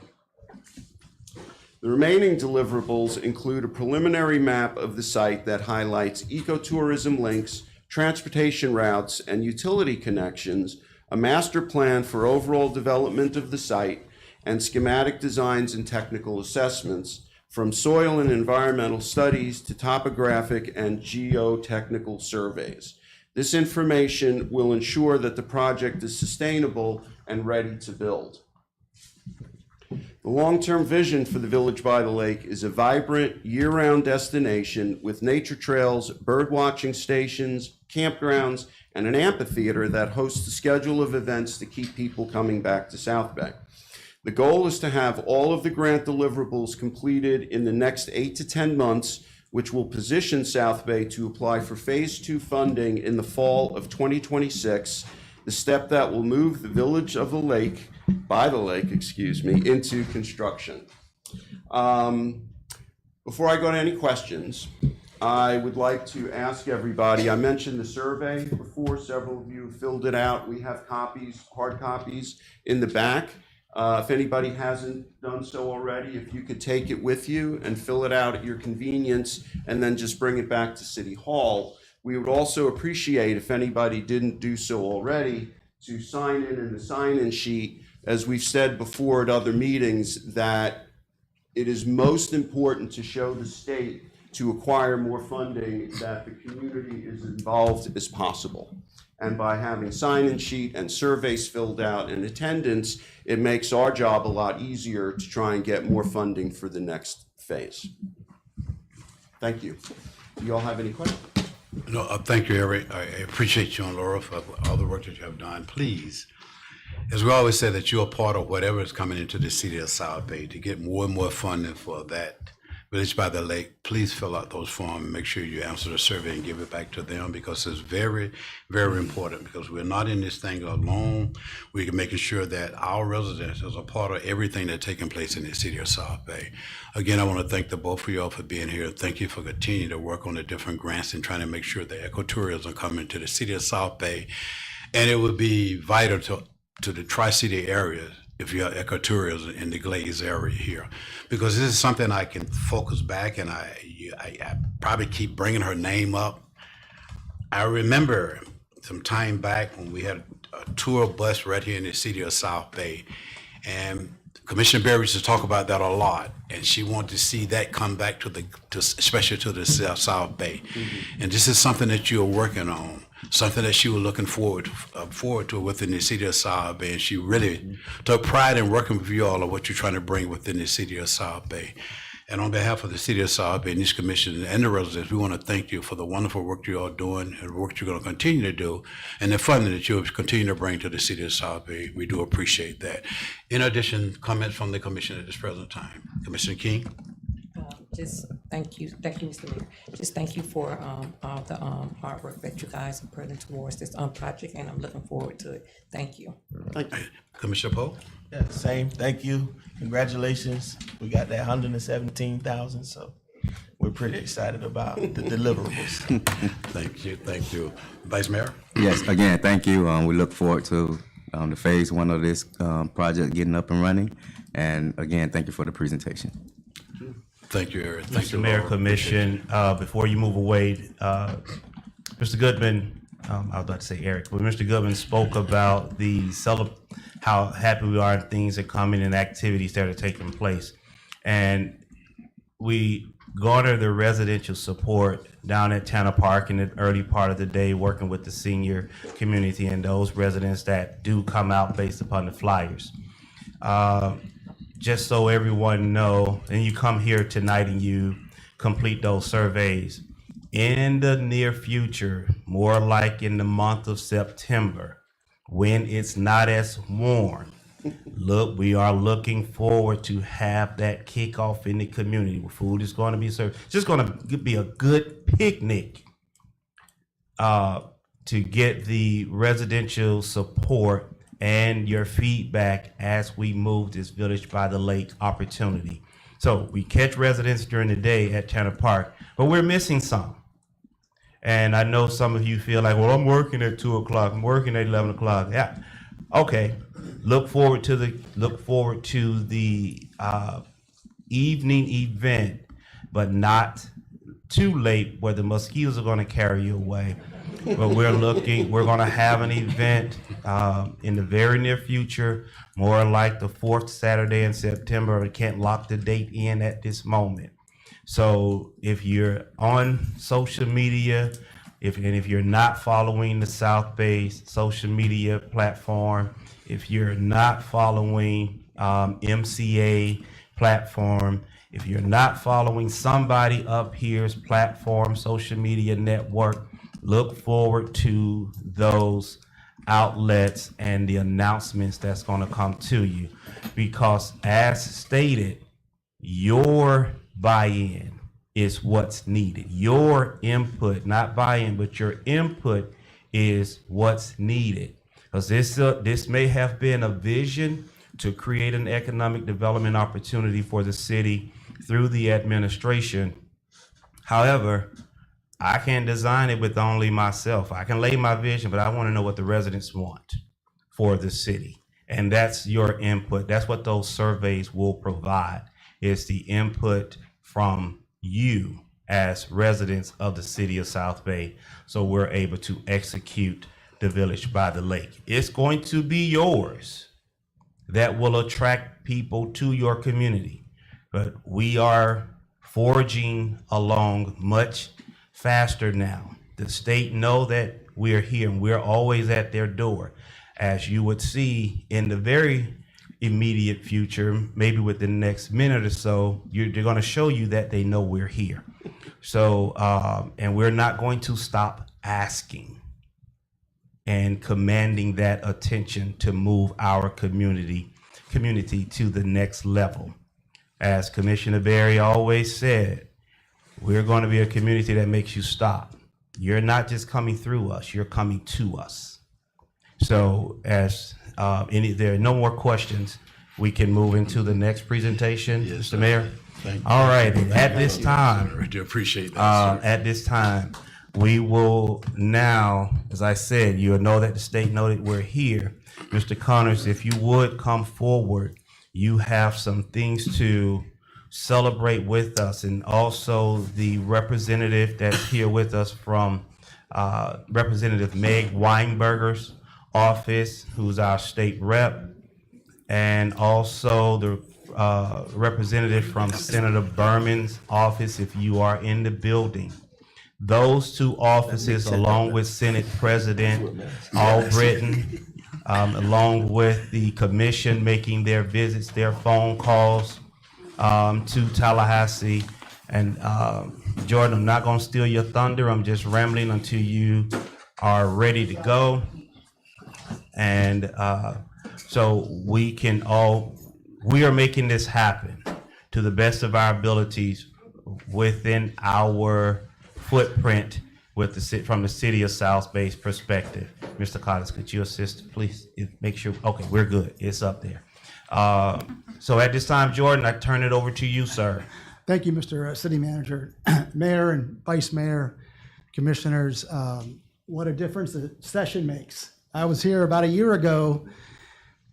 The remaining deliverables include a preliminary map of the site that highlights ecotourism links, transportation routes, and utility connections, a master plan for overall development of the site, and schematic designs and technical assessments, from soil and environmental studies to topographic and geotechnical surveys. This information will ensure that the project is sustainable and ready to build. The long-term vision for the Village by the Lake is a vibrant, year-round destination with nature trails, bird-watching stations, campgrounds, and an amphitheater that hosts a schedule of events to keep people coming back to South Bay. The goal is to have all of the grant deliverables completed in the next 8 to 10 months, which will position South Bay to apply for Phase 2 funding in the fall of 2026, the step that will move the Village of the Lake, by the Lake, into construction. Before I go to any questions, I would like to ask everybody, I mentioned the survey before, several of you filled it out. We have copies, hard copies in the back. If anybody hasn't done so already, if you could take it with you and fill it out at your convenience and then just bring it back to City Hall. We would also appreciate, if anybody didn't do so already, to sign in the sign-in sheet. As we've said before at other meetings, that it is most important to show the state to acquire more funding that the community is involved as possible. And by having sign-in sheet and surveys filled out and attendance, it makes our job a lot easier to try and get more funding for the next phase. Thank you. Do you all have any questions? No, thank you, Eric. I appreciate you and Laura for all the work that you have done. Please, as we always say, that you're a part of whatever is coming into the city of South Bay to get more and more funding for that Village by the Lake. Please fill out those forms and make sure you answer the survey and give it back to them, because it's very, very important, because we're not in this thing alone. We're making sure that our residents is a part of everything that's taking place in the city of South Bay. Again, I want to thank the both of y'all for being here. Thank you for continuing to work on the different grants and trying to make sure that ecotourism coming to the city of South Bay. And it would be vital to the Tri-City area if you're ecotourism in the Glaze area here, because this is something I can focus back, and I probably keep bringing her name up. I remember some time back when we had a tour bus right here in the city of South Bay, and Commissioner Berry used to talk about that a lot, and she wanted to see that come back especially to the South Bay. And this is something that you're working on, something that she was looking forward to within the city of South Bay, and she really took pride in working with you all of what you're trying to bring within the city of South Bay. And on behalf of the city of South Bay and this commission and the residents, we want to thank you for the wonderful work you are doing and the work you're going to continue to do, and the funding that you'll continue to bring to the city of South Bay. We do appreciate that. In addition, comments from the commission at this present time. Commissioner King? Just thank you, Mr. Mayor. Just thank you for all the hard work that you guys are putting towards this project, and I'm looking forward to it. Thank you. Commissioner Poe? Yeah, same. Thank you. Congratulations. We got that 117,000, so we're pretty excited about the deliverables. Thank you. Vice Mayor? Yes, again, thank you. We look forward to the phase 1 of this project getting up and running. And again, thank you for the presentation. Thank you, Eric. Thank Mr. you, Mayor, Laura. Commission, before you move away, Mr. Goodman, I was about to say Eric, but Mr. Goodman spoke about how happy we are and things are coming and activities that are taking place. And we garner the residential support down at Tanner Park in the early part of the day, working with the senior community and those residents that do come out based upon the flyers. Just so everyone know, and you come here tonight and you complete those surveys. In the near future, more like in the month of September, when it's not as warm, we are looking forward to have that kickoff in the community where food is going to be served. It's just going to be a good picnic to get the residential support and your feedback as we move this Village by the Lake opportunity. So we catch residents during the day at Tanner Park, but we're missing some. And I know some of you feel like, well, I'm working at 2 o'clock, I'm working at 11 o'clock. Yeah, okay. Look forward to the evening event, but not too late where the mosquitoes are going to carry you away. But we're going to have an event in the very near future, more like the 4th Saturday in September. We can't lock the date in at this moment. So if you're on social media, if you're not following the South Bay social media platform, if you're not following MCA platform, if you're not following somebody up here's platform, social media network, look forward to those outlets and the announcements that's going to come to you. Because as stated, your buy-in is what's needed. Your input, not buy-in, but your input is what's needed. Because this may have been a vision to create an economic development opportunity for the city through the administration. However, I can't design it with only myself. I can lay my vision, but I want to know what the residents want for the city. And that's your input. That's what those surveys will provide, is the input from you as residents of the city of South Bay, so we're able to execute the Village by the Lake. It's going to be yours. That will attract people to your community. But we are forging along much faster now. The state know that we're here and we're always at their door. As you would see in the very immediate future, maybe within the next minute or so, they're going to show you that they know we're here. So, and we're not going to stop asking and commanding that attention to move our community to the next level. As Commissioner Berry always said, we're going to be a community that makes you stop. You're not just coming through us, you're coming to us. So as there are no more questions, we can move into the next presentation, Yes, Mr. Mayor. Thank you. All right, at this time, I do appreciate that, sir. at this time, We will now, as I said, you'll know that the state know that we're here. Mr. Connors, if you would come forward, you have some things to celebrate with us, and also the representative that's here with us from Representative Meg Weinberger's office, who's our state rep, and also the representative from Senator Berman's office, if you are in the building. Those two offices, along with Senate President Albritton, along with the commission making their visits, their phone calls to Tallahassee. And Jordan, I'm not gonna steal your thunder. I'm just rambling until you are ready to go. And so we are making this happen to the best of our abilities within our footprint with from the city of South Bay's perspective. Mr. Collins, could you assist, please? Make sure, okay, we're good. It's up there. So at this time, Jordan, I turn it over to you, sir. Thank you, Mr. City Manager, Mayor and Vice Mayor, Commissioners. What a difference the session makes. I was here about a year ago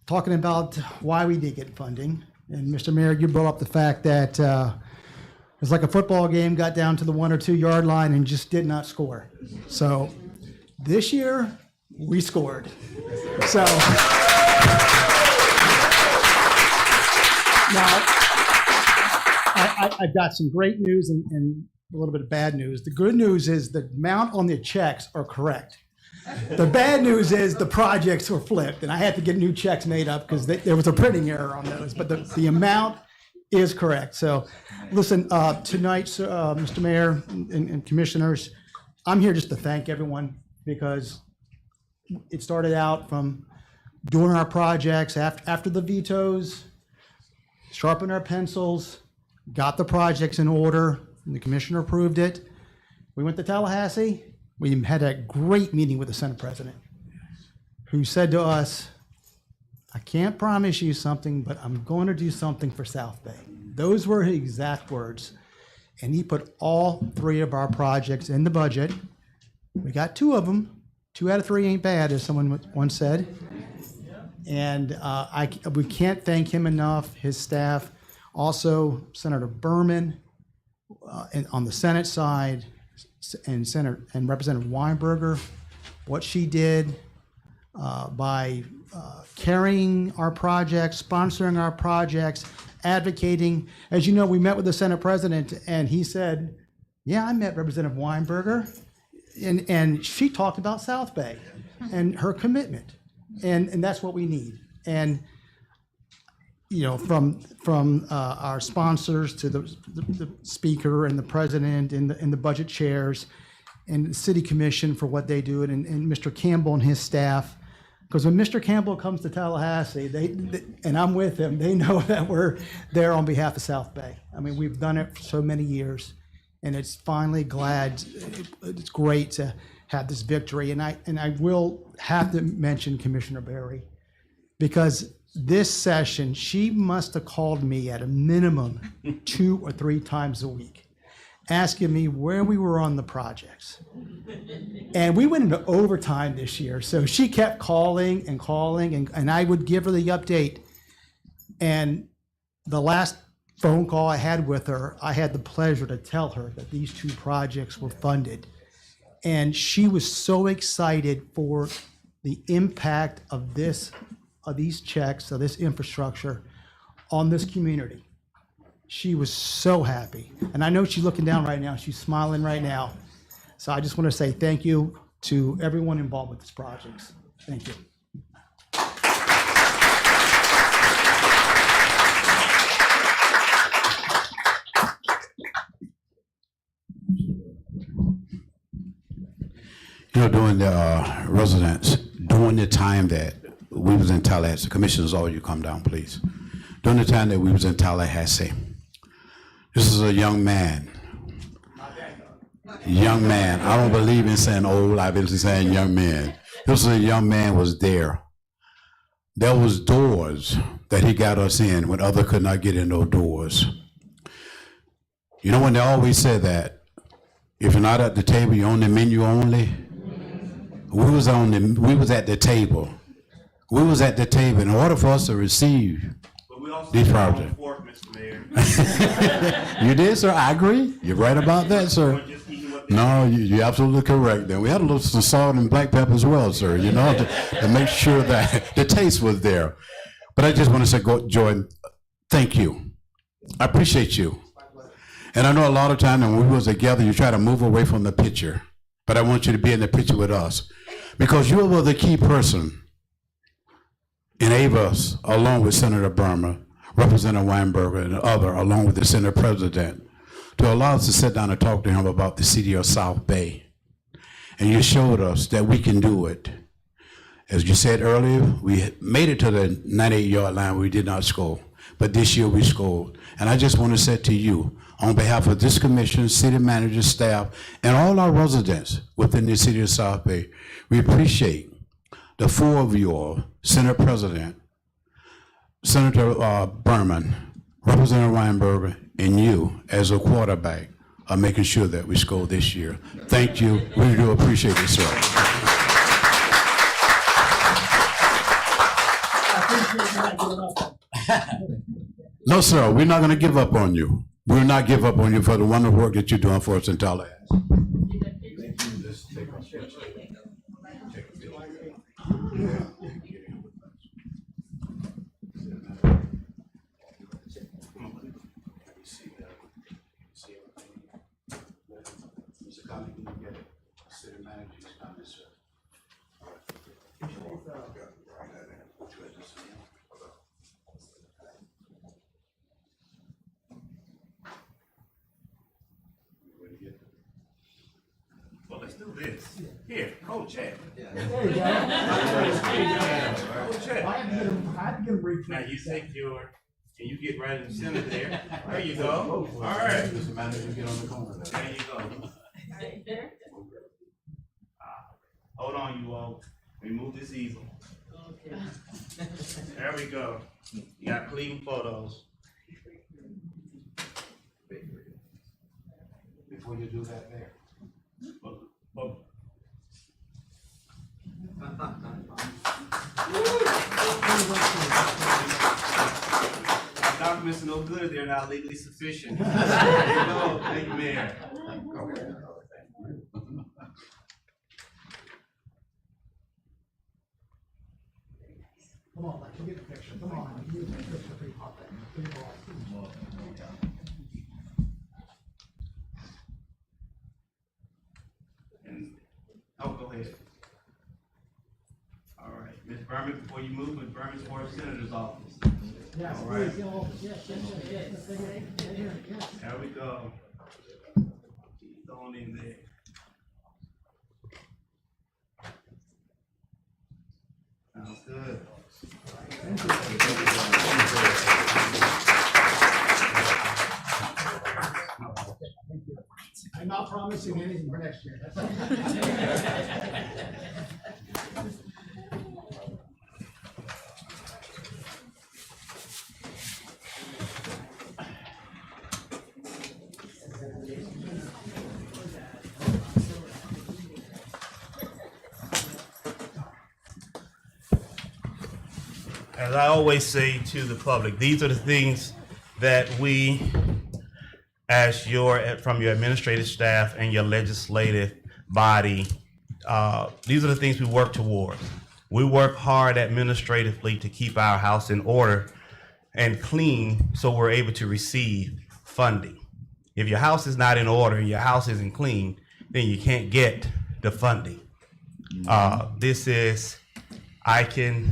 talking about why we did get funding. And Mr. Mayor, you brought up the fact that it was like a football game, got down to the 1 or 2 yard line and just did not score. So this year, we scored. So now, I've got some great news and a little bit of bad news. The good news is the amount on the checks are correct. The bad news is the projects were flipped, and I had to get new checks made up because there was a printing error on those, but the amount is correct. So listen, tonight, Mr. Mayor and Commissioners, I'm here just to thank everyone because it started out from doing our projects after the vetoes, sharpened our pencils, got the projects in order, and the commissioner approved it. We went to Tallahassee. We had a great meeting with the Senate President, who said to us, I can't promise you something, but I'm going to do something for South Bay. Those were his exact words. And he put all 3 of our projects in the budget. We got 2 of them. 2 out of 3 ain't bad, as someone once said. And we can't thank him enough, his staff. Also, Senator Berman on the Senate side, and Representative Weinberger, what she did by carrying our projects, sponsoring our projects, advocating. As you know, we met with the Senate President, and he said, yeah, I met Representative Weinberger, and she talked about South Bay and her commitment, and that's what we need. And you know, from our sponsors to the speaker and the president and the budget chairs and the city commission for what they do, and Mr. Campbell and his staff. Because when Mr. Campbell comes to Tallahassee, they and I'm with him, they know that we're there on behalf of South Bay. I mean, we've done it for so many years, and it's finally it's great to have this victory. And I will have to mention Commissioner Berry, because this session, she must have called me at a minimum 2 or 3 times a week, asking me where we were on the projects. And we went into overtime this year, so she kept calling, and I would give her the update. And the last phone call I had with her, I had the pleasure to tell her that these 2 projects were funded. And she was so excited for the impact of these checks, of this infrastructure on this community. She was so happy. And I know she's looking down right now. She's smiling right now. So I just want to say thank you to everyone involved with this project. Thank you. You know, during the residents, during the time that we was in Tallahassee, commissioners, all you come down, please. During the time that we was in Tallahassee, this is a young man. Young man. I don't believe in saying old, I've been saying young man. This is a young man was there. There was doors that he got us in when other could not get in those doors. You know, when they always said that If you're not at the table, you're on the menu only. We was at the table. We was at the table in order for us to receive But we also these have our projects. own fork, Mr. Mayor. You did, sir. I agree. You're right about that, sir. We're just eating what they- No, you're absolutely correct. Then we had a little some salt and black pepper as well, sir. You know, to make sure that the taste was there. But I just want to say, Jordan, thank you. I appreciate you. And I know a lot of times when we was together, you try to move away from the picture. But I want you to be in the picture with us because you were the key person in Avos, along with Senator Burma, Representative Weinberger, and other, along with the Senate President, to allow us to sit down and talk to him about the city of South Bay. And you showed us that we can do it. As you said earlier, we made it to the 98-yard line. We did not score. But this year we scored. And I just want to say to you, on behalf of this commission, city manager, staff, and all our residents within the city of South Bay, we appreciate the four of you all, Senate President, Senator Berman, Representative Weinberger, and you as a quarterback are making sure that we score this year. Thank you. We do appreciate it, sir. No, sir, we're not going to give up on you. We'll not give up on you for the wonderful work that you're doing for us in Tallahassee. Well, let's do this. Here, co-chair. There you go. Co-chair. I had to get him read. Now you take your, and you get right in the center there. There you go. All right. Mr. Manager, get on the corner there. There you go. Hold on, you all. Remove this easel. There we go. You got clean photos. Before you do that there. Oh. Documents are no good if they're not legally sufficient. There you go. Thank you, Mayor. Come on, let's get the picture. Come on. Get the picture pretty hot there. Pretty hot. And, oh, go ahead. All right, Ms. Berman, before you move, Ms. Berman's for the Senator's office. Yes, All right. please, yes, yes. There we go. Keep going in there. Sounds good. I'm not promising anything for next year. That's all. As I always say to the public, these are the things that we, as from your administrative staff and your legislative body, these are the things we work towards. We work hard administratively to keep our house in order and clean so we're able to receive funding. If your house is not in order and your house isn't clean, then you can't get the funding. I can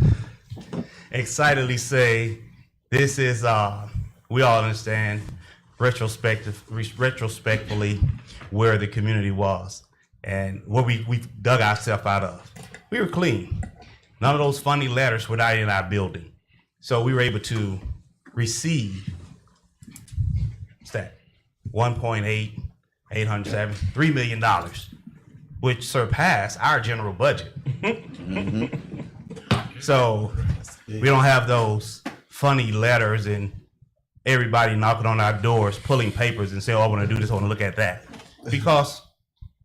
excitedly say, this is, we all understand retrospectively where the community was and what we dug ourselves out of. We were clean. None of those funny letters were not in our building. So we were able to receive, what's that, $3 million, which surpassed our general budget. So we don't have those funny letters and everybody knocking on our doors, pulling papers and saying, oh, I want to do this, I want to look at that. Because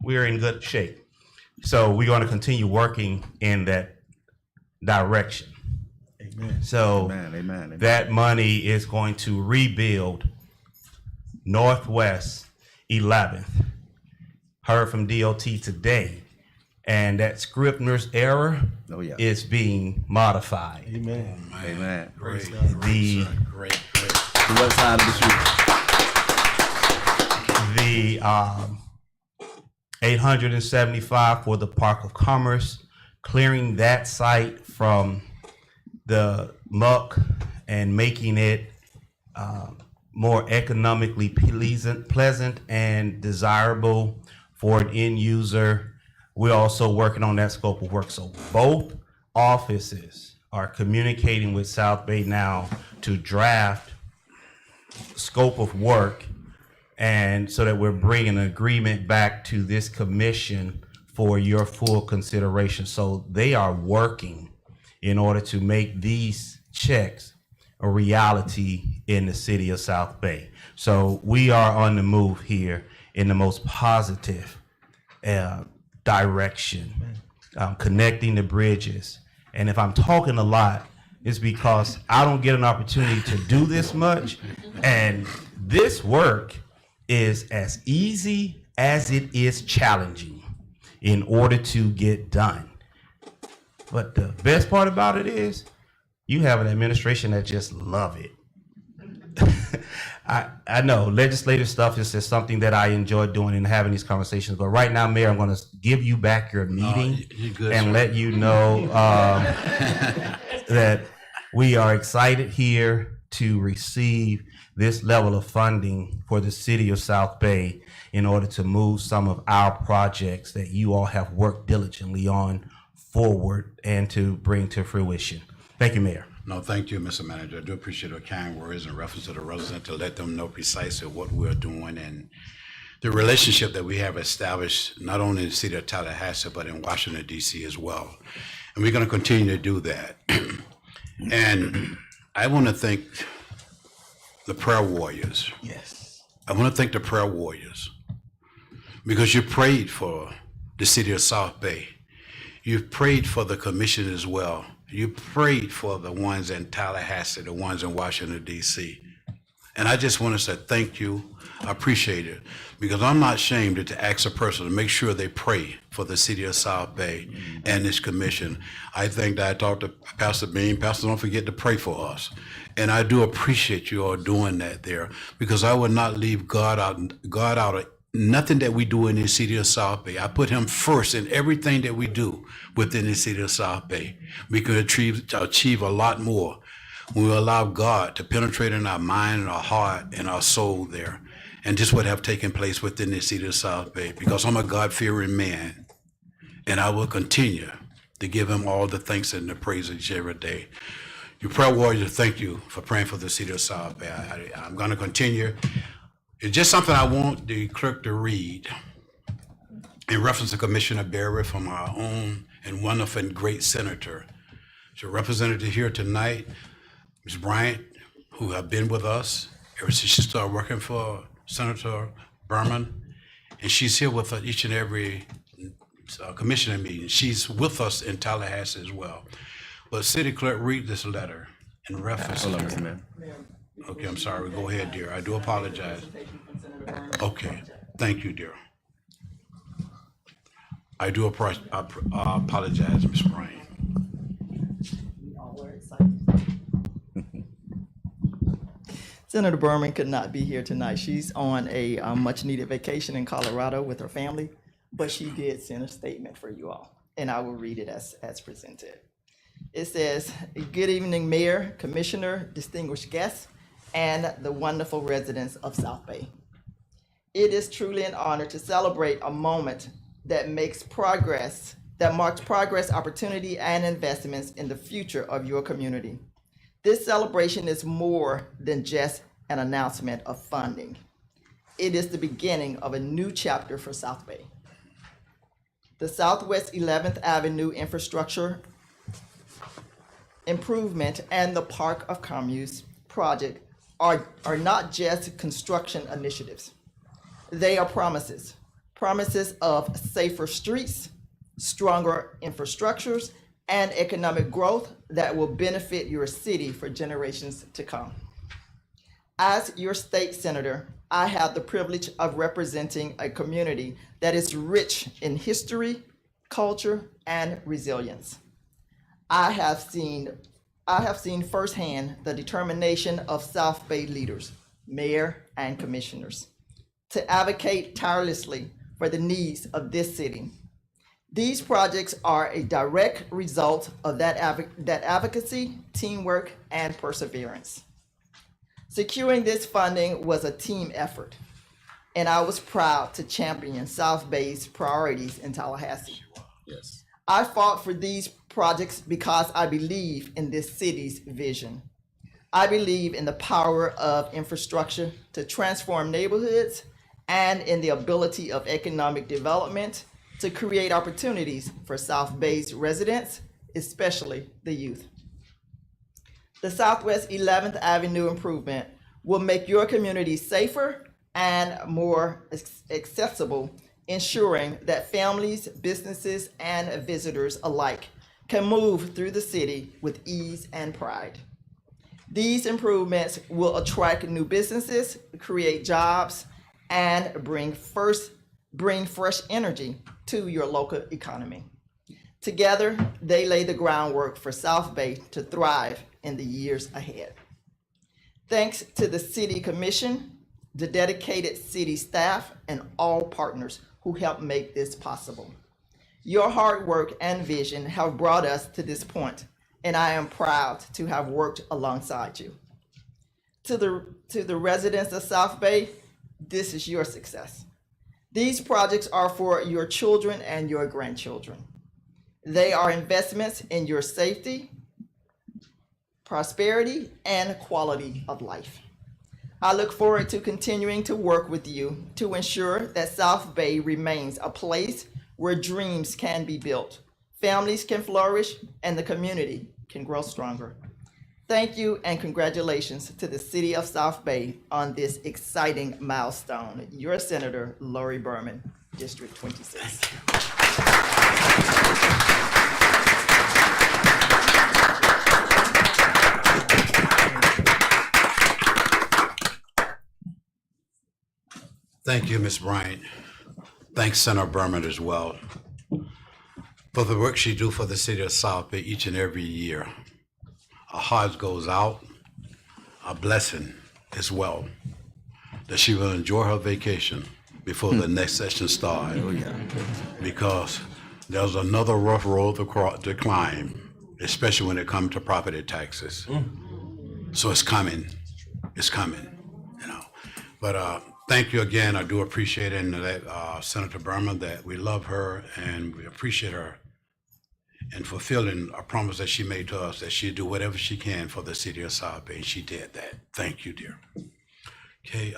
we're in good shape. So we're going to continue working in that direction. So Amen. that money is going to rebuild Northwest 11th. Heard from DOT today, and that Scribner's error is being modified. Amen. Great, The great. To what side of the street? the 875 for the Park of Commerce, clearing that site from the muck and making it more economically pleasant and desirable for an end user. We're also working on that scope of work. So both offices are communicating with South Bay now to draft scope of work, and so that we're bringing an agreement back to this commission for your full consideration. So they are working in order to make these checks a reality in the city of South Bay. So we are on the move here in the most positive direction, connecting the bridges. And if I'm talking a lot, it's because I don't get an opportunity to do this much. And this work is as easy as it is challenging in order to get done. But the best part about it is you have an administration that just love it. I know legislative stuff is just something that I enjoy doing and having these conversations. But right now, Mayor, I'm going to give you back your meeting you're good, and sir. let you know that we are excited here to receive this level of funding for the city of South Bay in order to move some of our projects that you all have worked diligently on forward and to bring to fruition. Thank you, Mayor. No, thank you, Mr. Manager. I do appreciate your kind words in reference to the residents to let them know precisely what we're doing and the relationship that we have established not only in the city of Tallahassee, but in Washington, D.C. as well. And we're going to continue to do that. And I want to thank the prayer warriors. Yes. I want to thank the prayer warriors because you prayed for the city of South Bay. You prayed for the commission as well. You prayed for the ones in Tallahassee, the ones in Washington, D.C. And I just want to say thank you. I appreciate it because I'm not ashamed to ask a person to make sure they pray for the city of South Bay and this commission. I think that I talked to Pastor Bean. Pastor, don't forget to pray for us. And I do appreciate you all doing that there because I would not leave God out of nothing that we do in the city of South Bay. I put him first in everything that we do within the city of South Bay. We could achieve a lot more when we allow God to penetrate in our mind and our heart and our soul there. And this would have taken place within the city of South Bay because I'm a God-fearing man and I will continue to give him all the thanks and the praise each every day. Your prayer warriors, thank you for praying for the city of South Bay. I'm going to continue. It's just something I want the clerk to read in reference to Commissioner Berry from our own and wonderful and great senator. She's a representative here tonight, Ms. Bryant, who have been with us ever since she started working for Senator Berman. And she's here with us each and every commissioner meeting. She's with us in Tallahassee as well. But City Clerk, read this letter in reference Hold on, to. Mr. Mayor. Okay, I'm sorry. Go ahead, dear. I do apologize. Okay, thank you, dear. I do apologize, Ms. Bryant. Senator Berman could not be here tonight. She's on a much-needed vacation in Colorado with her family, but she did send a statement for you all, and I will read it as presented. It says, "Good evening, Mayor, Commissioner, distinguished guests, and the wonderful residents of South Bay. It is truly an honor to celebrate a moment that marks progress, opportunity, and investments in the future of your community. This celebration is more than just an announcement of funding. It is the beginning of a new chapter for South Bay. The Southwest 11th Avenue infrastructure improvement and the Park of Commerce project are not just construction initiatives. They are promises promises of safer streets, stronger infrastructures, and economic growth that will benefit your city for generations to come. As your state senator, I have the privilege of representing a community that is rich in history, culture, and resilience. I have seen firsthand the determination of South Bay leaders, mayor, and commissioners to advocate tirelessly for the needs of this city. These projects are a direct result of that advocacy, teamwork, and perseverance. Securing this funding was a team effort, and I was proud to champion South Bay's priorities in Tallahassee. Yes. I fought for these projects because I believe in this city's vision. I believe in the power of infrastructure to transform neighborhoods and in the ability of economic development to create opportunities for South Bay's residents, especially the youth. The Southwest 11th Avenue improvement will make your community safer and more accessible, ensuring that families, businesses, and visitors alike can move through the city with ease and pride. These improvements will attract new businesses, create jobs, and bring fresh energy to your local economy. Together, they lay the groundwork for South Bay to thrive in the years ahead. Thanks to the City Commission, the dedicated city staff, and all partners who helped make this possible. Your hard work and vision have brought us to this point, and I am proud to have worked alongside you. To the residents of South Bay, this is your success. These projects are for your children and your grandchildren. They are investments in your safety, prosperity, and quality of life. I look forward to continuing to work with you to ensure that South Bay remains a place where dreams can be built, families can flourish, and the community can grow stronger. Thank you and congratulations to the City of South Bay on this exciting milestone. Your Senator, Lori Berman, District 26. Thank you, Ms. Bryant. Thanks, Senator Berman, as well, for the work she do for the city of South Bay each and every year. Our heart goes out, a blessing as well, that she will enjoy her vacation before the next session starts. Oh, yeah. Because there's another rough road to climb, especially when it comes to property taxes. So it's coming, you know. But thank you again. I do appreciate it, and that Senator Berman, that we love her and we appreciate her and fulfilling a promise that she made to us, that she'd do whatever she can for the city of South Bay, and she did that. Thank you, dear. Okay,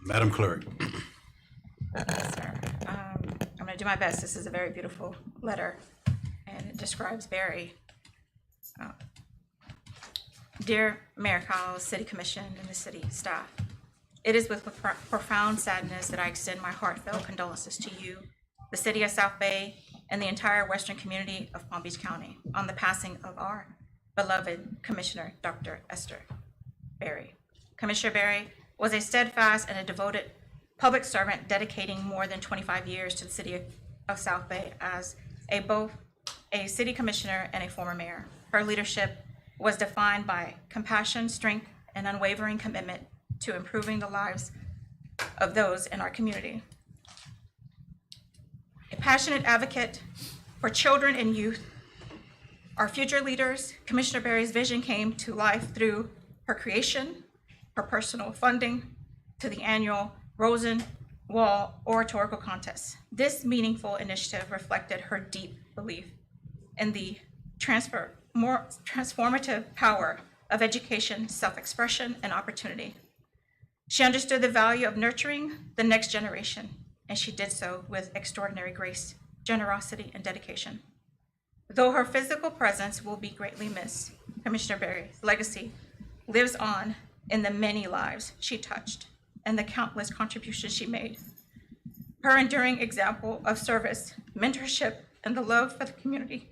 Madam Clerk. Yes, sir. I'm gonna do my best. This is a very beautiful letter, and it describes Barry. Dear Mayor Cowles, City Commission, and the city staff, it is with profound sadness that I extend my heartfelt condolences to you, the city of South Bay, and the entire western community of Palm Beach County on the passing of our beloved Commissioner, Dr. Esther Berry. Commissioner Berry was a steadfast and a devoted public servant, dedicating more than 25 years to the city of South Bay as both a city commissioner and a former mayor. Her leadership was defined by compassion, strength, and unwavering commitment to improving the lives of those in our community. A passionate advocate for children and youth, our future leaders, Commissioner Berry's vision came to life through her creation, her personal funding, to the annual Rosenwald Oratorical Contest. This meaningful initiative reflected her deep belief in the transformative power of education, self-expression, and opportunity. She understood the value of nurturing the next generation, and she did so with extraordinary grace, generosity, and dedication. Though her physical presence will be greatly missed, Commissioner Berry's legacy lives on in the many lives she touched and the countless contributions she made. Her enduring example of service, mentorship, and the love for the community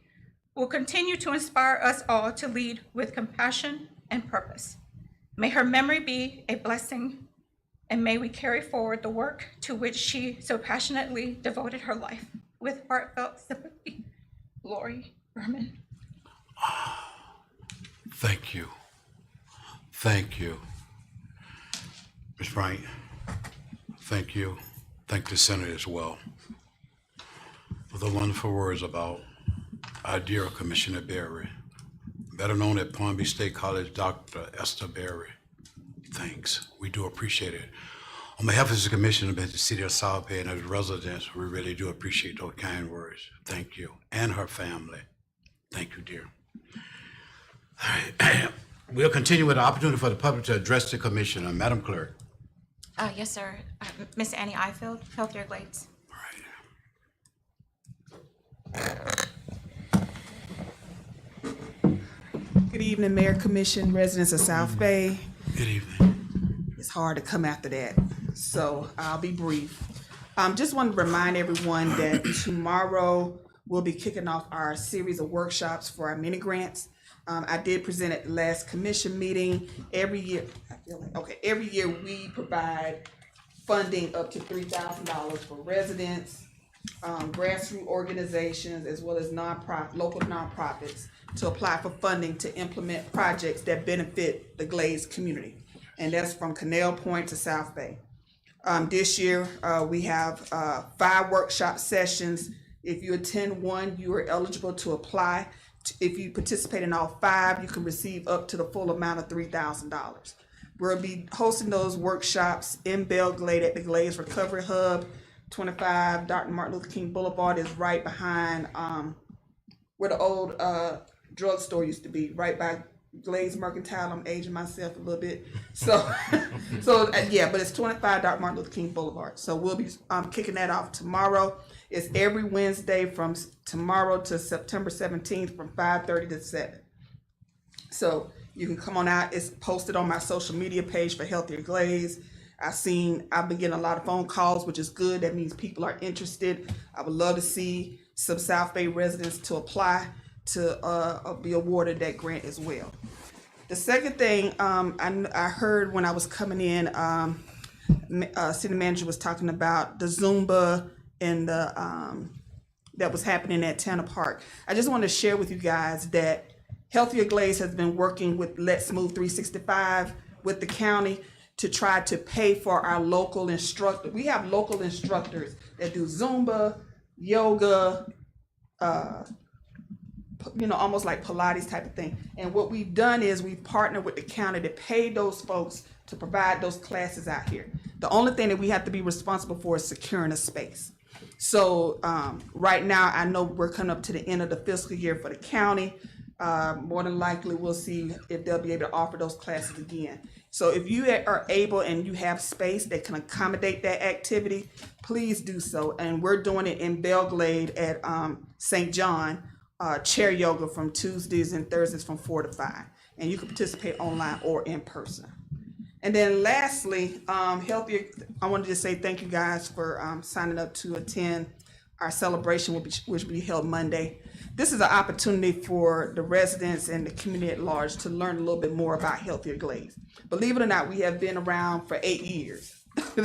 will continue to inspire us all to lead with compassion and purpose. May her memory be a blessing, and may we carry forward the work to which she so passionately devoted her life. With heartfelt sympathy, Lori Berman. Thank you. Thank you. Ms. Bryant, thank you. Thank the Senator as well for the wonderful words about our dear Commissioner Berry, better known at Palm Beach State College, Dr. Esther Berry. Thanks. We do appreciate it. On behalf of the Commission of the City of South Bay and its residents, we really do appreciate those kind words. Thank you. And her family. Thank you, dear. All right. We'll continue with the opportunity for the public to address the Commissioner. Madam Clerk. Yes, sir. Miss Annie Ifield, Healthier Glades. All right. Good evening, Mayor, Commission, residents of South Bay. Good evening. It's hard to come after that, so I'll be brief. Just want to remind everyone that tomorrow we'll be kicking off our series of workshops for our mini grants. I did present at the last commission meeting. Every year we provide funding up to $3,000 for residents, grassroots organizations, as well as local nonprofits to apply for funding to implement projects that benefit the Glades community. And that's from Canal Point to South Bay. This year, we have 5 workshop sessions. If you attend one, you are eligible to apply. If you participate in all 5, you can receive up to the full amount of $3,000. We'll be hosting those workshops in Belle Glade at the Glades Recovery Hub. 25 Dr. Martin Luther King Boulevard is right behind where the old drugstore used to be, right by Glades Mercantile. I'm aging myself a little bit. So, yeah, but it's 25 Dr. Martin Luther King Boulevard. So we'll be kicking that off tomorrow. It's every Wednesday from tomorrow to September 17th from 5:30 to 7. So you can come on out. It's posted on my social media page for Healthier Glades. I've been getting a lot of phone calls, which is good. That means people are interested. I would love to see some South Bay residents to apply to be awarded that grant as well. The second thing I heard when I was coming in, city manager was talking about the Zumba and that was happening at Tanner Park. I just want to share with you guys that Healthier Glades has been working with Let's Move 365 with the county to try to pay for our local instructor. We have local instructors that do Zumba, yoga, almost like Pilates type of thing. And what we've done is we've partnered with the county to pay those folks to provide those classes out here. The only thing that we have to be responsible for is securing a space. So right now, I know we're coming up to the end of the fiscal year for the county. More than likely, we'll see if they'll be able to offer those classes again. So if you are able and you have space that can accommodate that activity, please do so. And we're doing it in Belle Glade at St. John, chair yoga from Tuesdays and Thursdays from 4 to 5. And you can participate online or in person. And then lastly, Healthier, I wanted to say thank you guys for signing up to attend our celebration, which will be held Monday. This is an opportunity for the residents and the community at large to learn a little bit more about Healthier Glades. Believe it or not, we have been around for 8 years.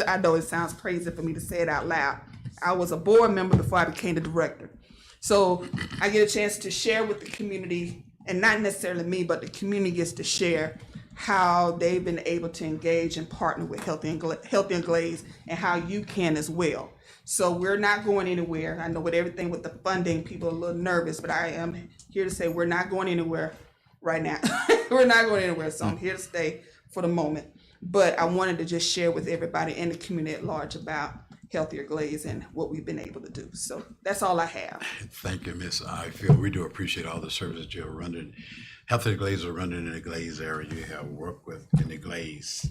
I know it sounds crazy for me to say it out loud. I was a board member before I became the director. So I get a chance to share with the community, and not necessarily me, but the community gets to share how they've been able to engage and partner with Healthier Glades and how you can as well. So we're not going anywhere. I know with everything with the funding, people are a little nervous, but I am here to say we're not going anywhere right now. We're not going anywhere, so I'm here to stay for the moment. But I wanted to just share with everybody in the community at large about Healthier Glades and what we've been able to do. So that's all I have. Thank you, Ms. Ifield. We do appreciate all the services you have rendered. Healthier Glades are rendered in the Glades area. You have worked with in the Glades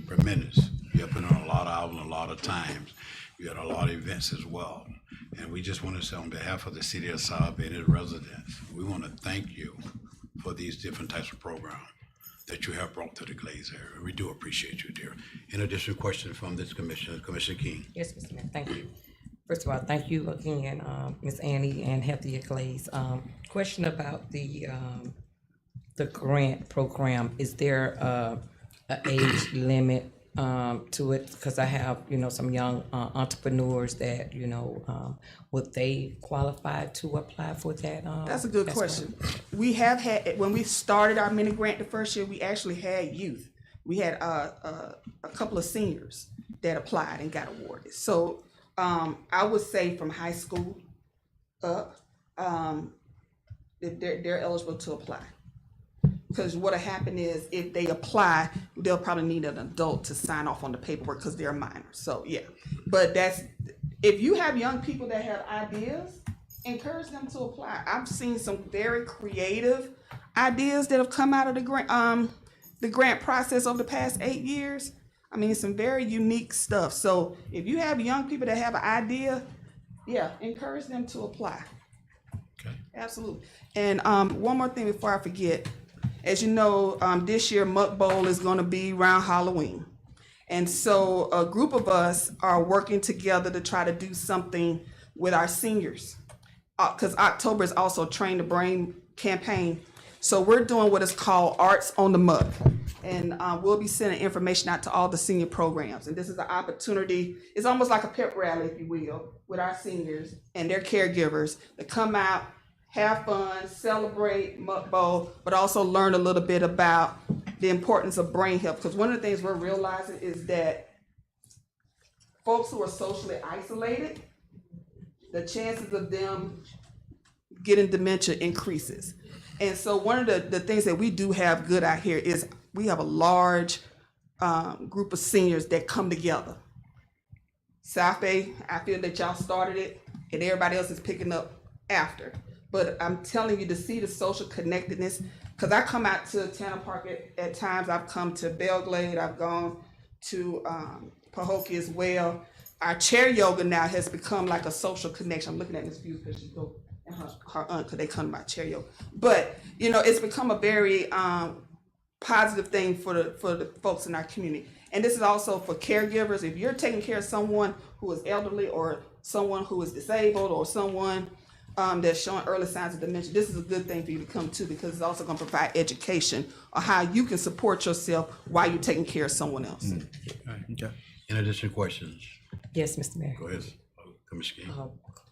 for minutes. You have been on a lot of albums, a lot of times. You had a lot of events as well. And we just want to say on behalf of the city of South Bay and its residents, we want to thank you for these different types of programs that you have brought to the Glades area. We do appreciate you, dear. In addition, question from this commissioner, Commissioner King. Yes, Mr. Mayor, thank you. First of all, thank you again, Ms. Annie and Heather Glaze. Question about the grant program. Is there a age limit to it? Because I have, some young entrepreneurs that, would they qualify to apply for that? That's a good question. We have had, when we started our mini grant the first year, we actually had youth. We had a couple of seniors that applied and got awarded. So I would say from high school up, they're eligible to apply. Because what'll happen is if they apply, they'll probably need an adult to sign off on the paperwork because they're minors. So yeah, but if you have young people that have ideas, encourage them to apply. I've seen some very creative ideas that have come out of the grant process over the past 8 years. I mean, some very unique stuff. So if you have young people that have an idea, yeah, encourage them to apply. Okay. Absolutely. And one more thing before I forget. As you know, this year Muck Bowl is going to be around Halloween. And so a group of us are working together to try to do something with our seniors. Because October is also Train the Brain campaign. So we're doing what is called Arts on the Muck. And we'll be sending information out to all the senior programs. And this is an opportunity, it's almost like a pep rally, if you will, with our seniors and their caregivers to come out, have fun, celebrate Muck Bowl, but also learn a little bit about the importance of brain health. Because one of the things we're realizing is that folks who are socially isolated, the chances of them getting dementia increases. And so one of the things that we do have good out here is we have a large group of seniors that come together. South Bay, I feel that y'all started it and everybody else is picking up after. But I'm telling you, to see the social connectedness, because I come out to Tanner Park at times. I've come to Belglade. I've gone to Pahokee as well. Our chair yoga now has become like a social connection. I'm looking at Miss Fuse because she goes and her aunt, because they come to my chair yoga. But it's become a very positive thing for the folks in our community. And this is also for caregivers. If you're taking care of someone who is elderly or someone who is disabled or someone that's showing early signs of dementia, this is a good thing for you to come to, because it's also going to provide education on how you can support yourself while you're taking care of someone else. Okay. In addition, questions? Yes, Mr. Mayor. Go ahead, Commissioner King.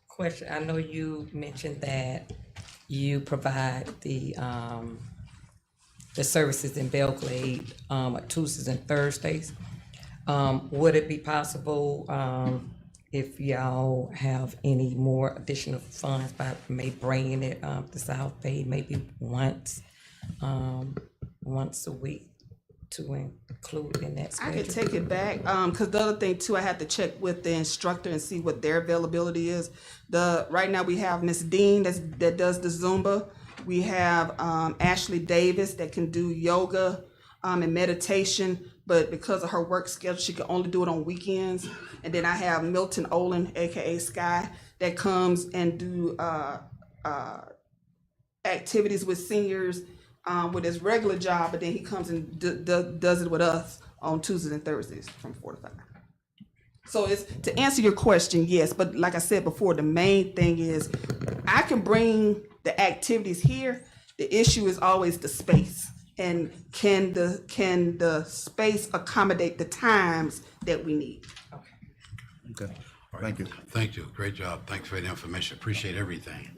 Question, I know you mentioned that you provide the services in Belglade Tuesdays and Thursdays. Would it be possible if y'all have any more additional funds by maybe bringing it to South Bay maybe once a week to include in that I schedule? could take it back, because the other thing too, I have to check with the instructor and see what their availability is. Right now we have Miss Dean that does the Zumba. We have Ashley Davis that can do yoga and meditation, but because of her work schedule, she can only do it on weekends. And then I have Milton Olin, aka Sky, that comes and do activities with seniors with his regular job, but then he comes and does it with us on Tuesdays and Thursdays from 4 to 5. So it's to answer your question, yes, but like I said before, the main thing is I can bring the activities here. The issue is always the space, and can the space accommodate the times that we need? Okay. Thank you. Thank you. Great job. Thanks for the information. Appreciate everything.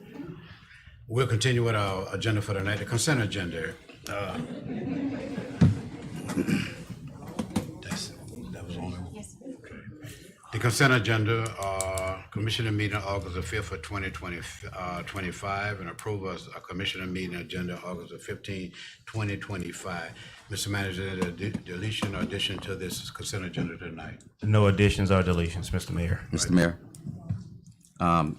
We'll continue with our agenda for tonight, the consent agenda. That was on. Yes. The consent agenda, commissioner meeting August the 5th of 2025, and approve a commissioner meeting agenda August the 15th, 2025. Mr. Manager, deletion or addition to this consent agenda tonight? No additions or deletions, Mr. Mayor. Mr. Mayor,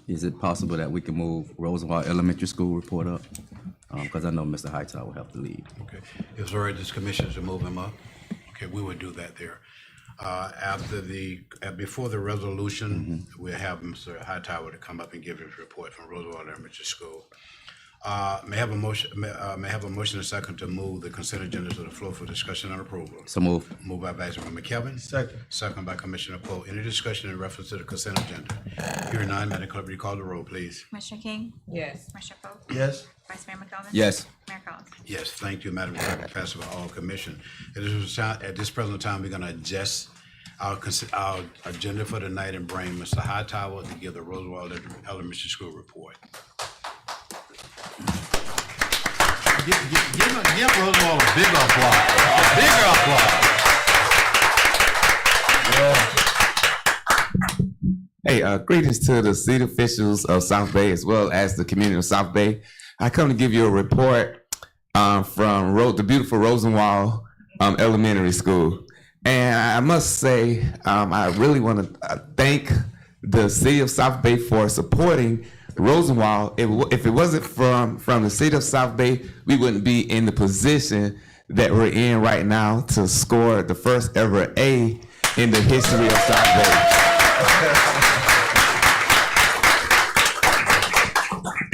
is it possible that we can move Roosevelt Elementary School report up? Because I know Mr. Hightower will have to leave. Okay. It's all right, this commission to move him up? Okay, we would do that there. Before the resolution, we'll have Mr. Hightower to come up and give his report from Roosevelt Elementary School. May I have a motion, may I have a motion and a second to move the consent agenda to the floor for discussion and approval? So move. Moved by Vice Mayor McKelvin. Second. Second by Commissioner Poe. Any discussion in reference to the consent agenda? Hearing none, Madam Clerk, will you call the roll, please? Commissioner King? Yes. Commissioner Poe? Yes. Vice Mayor McKelvin? Yes. Mayor Collins? Yes, thank you, Madam Clerk, pass by all commission. At this present time, we're gonna adjust our agenda for the night and bring Mr. Hightower to give the Roosevelt Elementary School report. Give Roosevelt a bigger applause, a bigger applause. Hey, greetings to the city officials of South Bay as well as the community of South Bay. I come to give you a report from the beautiful Rosenwald Elementary School. And I must say, I really want to thank the city of South Bay for supporting Rosenwald. If it wasn't from the city of South Bay, we wouldn't be in the position that we're in right now to score the first ever A in the history of South Bay.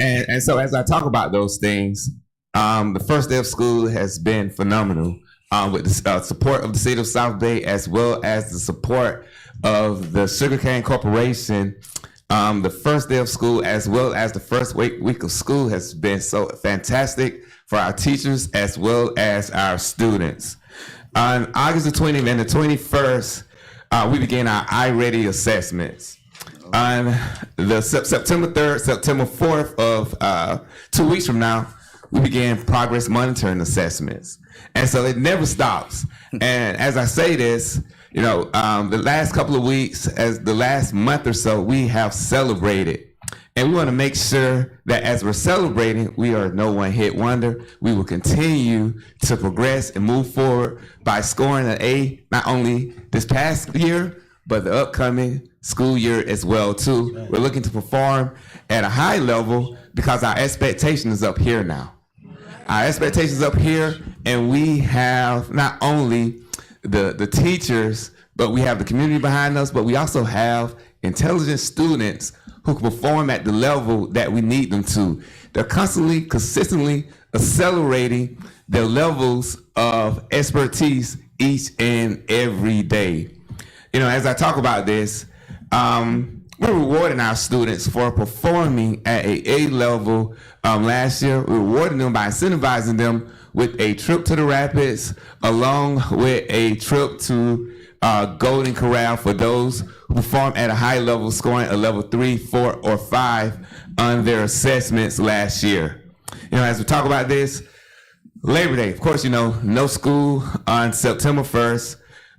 And so as I talk about those things, the first day of school has been phenomenal with the support of the city of South Bay as well as the support of the Sugarcane Corporation. The first day of school as well as the first week of school has been so fantastic for our teachers as well as our students. On August the 20th and the 21st, we began our iReady assessments. On the September 3rd, September 4th of 2 weeks from now, we began progress monitoring assessments. And so it never stops. And as I say this, you know, the last couple of weeks, as the last month or so, we have celebrated. And we want to make sure that as we're celebrating, we are no one-hit wonder. We will continue to progress and move forward by scoring an A, not only this past year, but the upcoming school year as well, too. We're looking to perform at a high level because our expectation is up here now. Our expectations up here, and we have not only the teachers, but we have the community behind us, but we also have intelligent students who can perform at the level that we need them to. They're constantly, consistently accelerating their levels of expertise each and every day. You know, as I talk about this, we're rewarding our students for performing at a A level last year. We're rewarding them by incentivizing them with a trip to the Rapids, along with a trip to Golden Corral for those who perform at a high level, scoring a level 3, 4, or 5 on their assessments last year. You know, as we talk about this, Labor Day, of course, you know, no school on September 1st,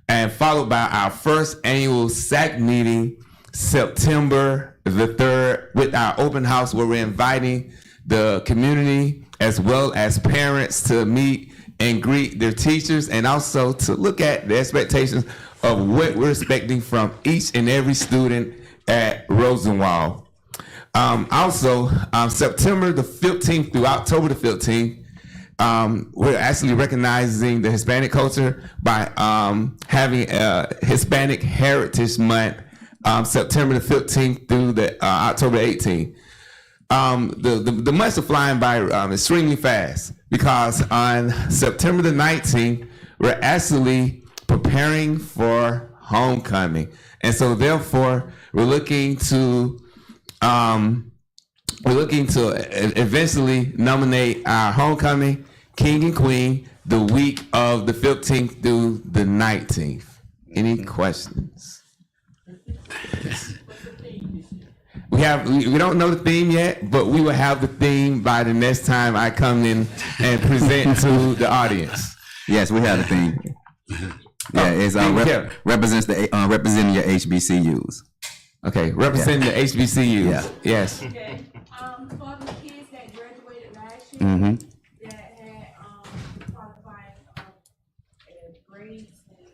and followed by our first annual SAC meeting September the 3rd with our open house where we're inviting the community as well as parents to meet and greet their teachers and also to look at the expectations of what we're expecting from each and every student at Rosenwald. Also, September the 15th through October the 15th, we're actually recognizing the Hispanic culture by having a Hispanic Heritage Month, September the 15th through the October 18th. The months are flying by extremely fast because on September the 19th, we're actually preparing for homecoming. And so therefore, we're looking to eventually nominate our homecoming king and queen the week of the 15th through the 19th. Any questions? We don't know the theme yet, but we will have the theme by the next time I come in and present to the audience. Yes, we have the theme. Yeah, it's represents the representing your HBCUs. Okay, representing the HBCUs. Yeah. Yes. Okay, for the kids that graduated last year, that had qualifying grades and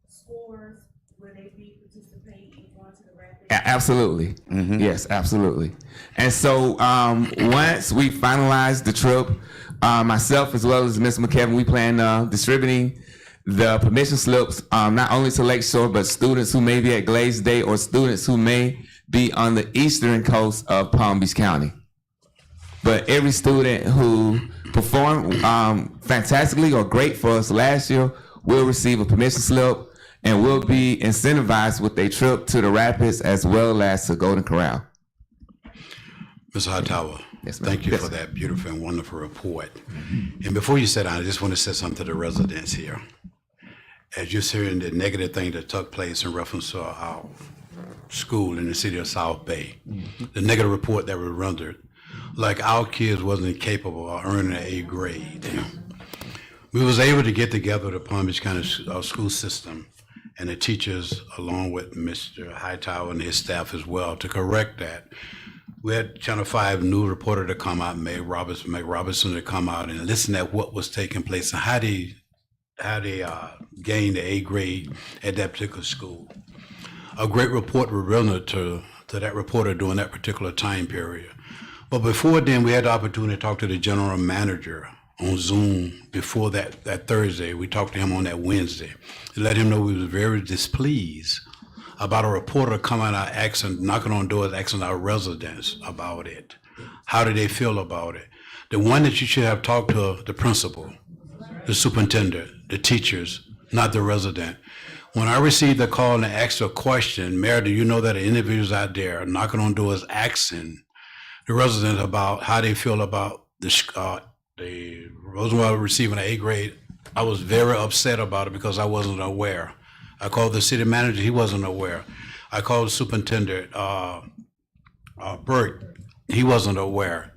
scores, will they be participating in going to the Rapids? Absolutely. Yes, absolutely. And so once we finalize the trip, myself as well as Ms. McKevin, we plan distributing the permission slips not only to Lakeshore, but students who may be at Glaze Day or students who may be on the eastern coast of Palm Beach County. but every student who performed fantastically or great for us last year will receive a permission slip and will be incentivized with a trip to the Rapids as well as to Golden Corral. Mr. Hightower, Yes, ma'am. thank you Yes. for that beautiful and wonderful report. And before you sit down, I just want to say something to the residents here. As you're hearing the negative thing that took place in reference to our school in the city of South Bay, the negative report that was rendered, like our kids wasn't capable of earning an A grade. We was able to get together the Palm Beach County school system and the teachers, along with Mr. Hightower and his staff as well, to correct that. We had Channel 5 news reporter to come out, Meg Robertson to come out and listen at what was taking place and how they gained the A grade at that particular school. A great report was rendered to that reporter during that particular time period. But before then, we had the opportunity to talk to the general manager on Zoom before that Thursday. We talked to him on that Wednesday to let him know we was very displeased about a reporter coming out asking, knocking on doors, asking our residents about it. How did they feel about it? The one that you should have talked to, the principal, the superintendent, the teachers, not the resident. When I received the call and asked a question, Mayor, do you know that individuals out there knocking on doors asking the residents about how they feel about the Rosenwald receiving an A grade? I was very upset about it because I wasn't aware. I called the city manager, he wasn't aware. I called the superintendent, Burt, he wasn't aware.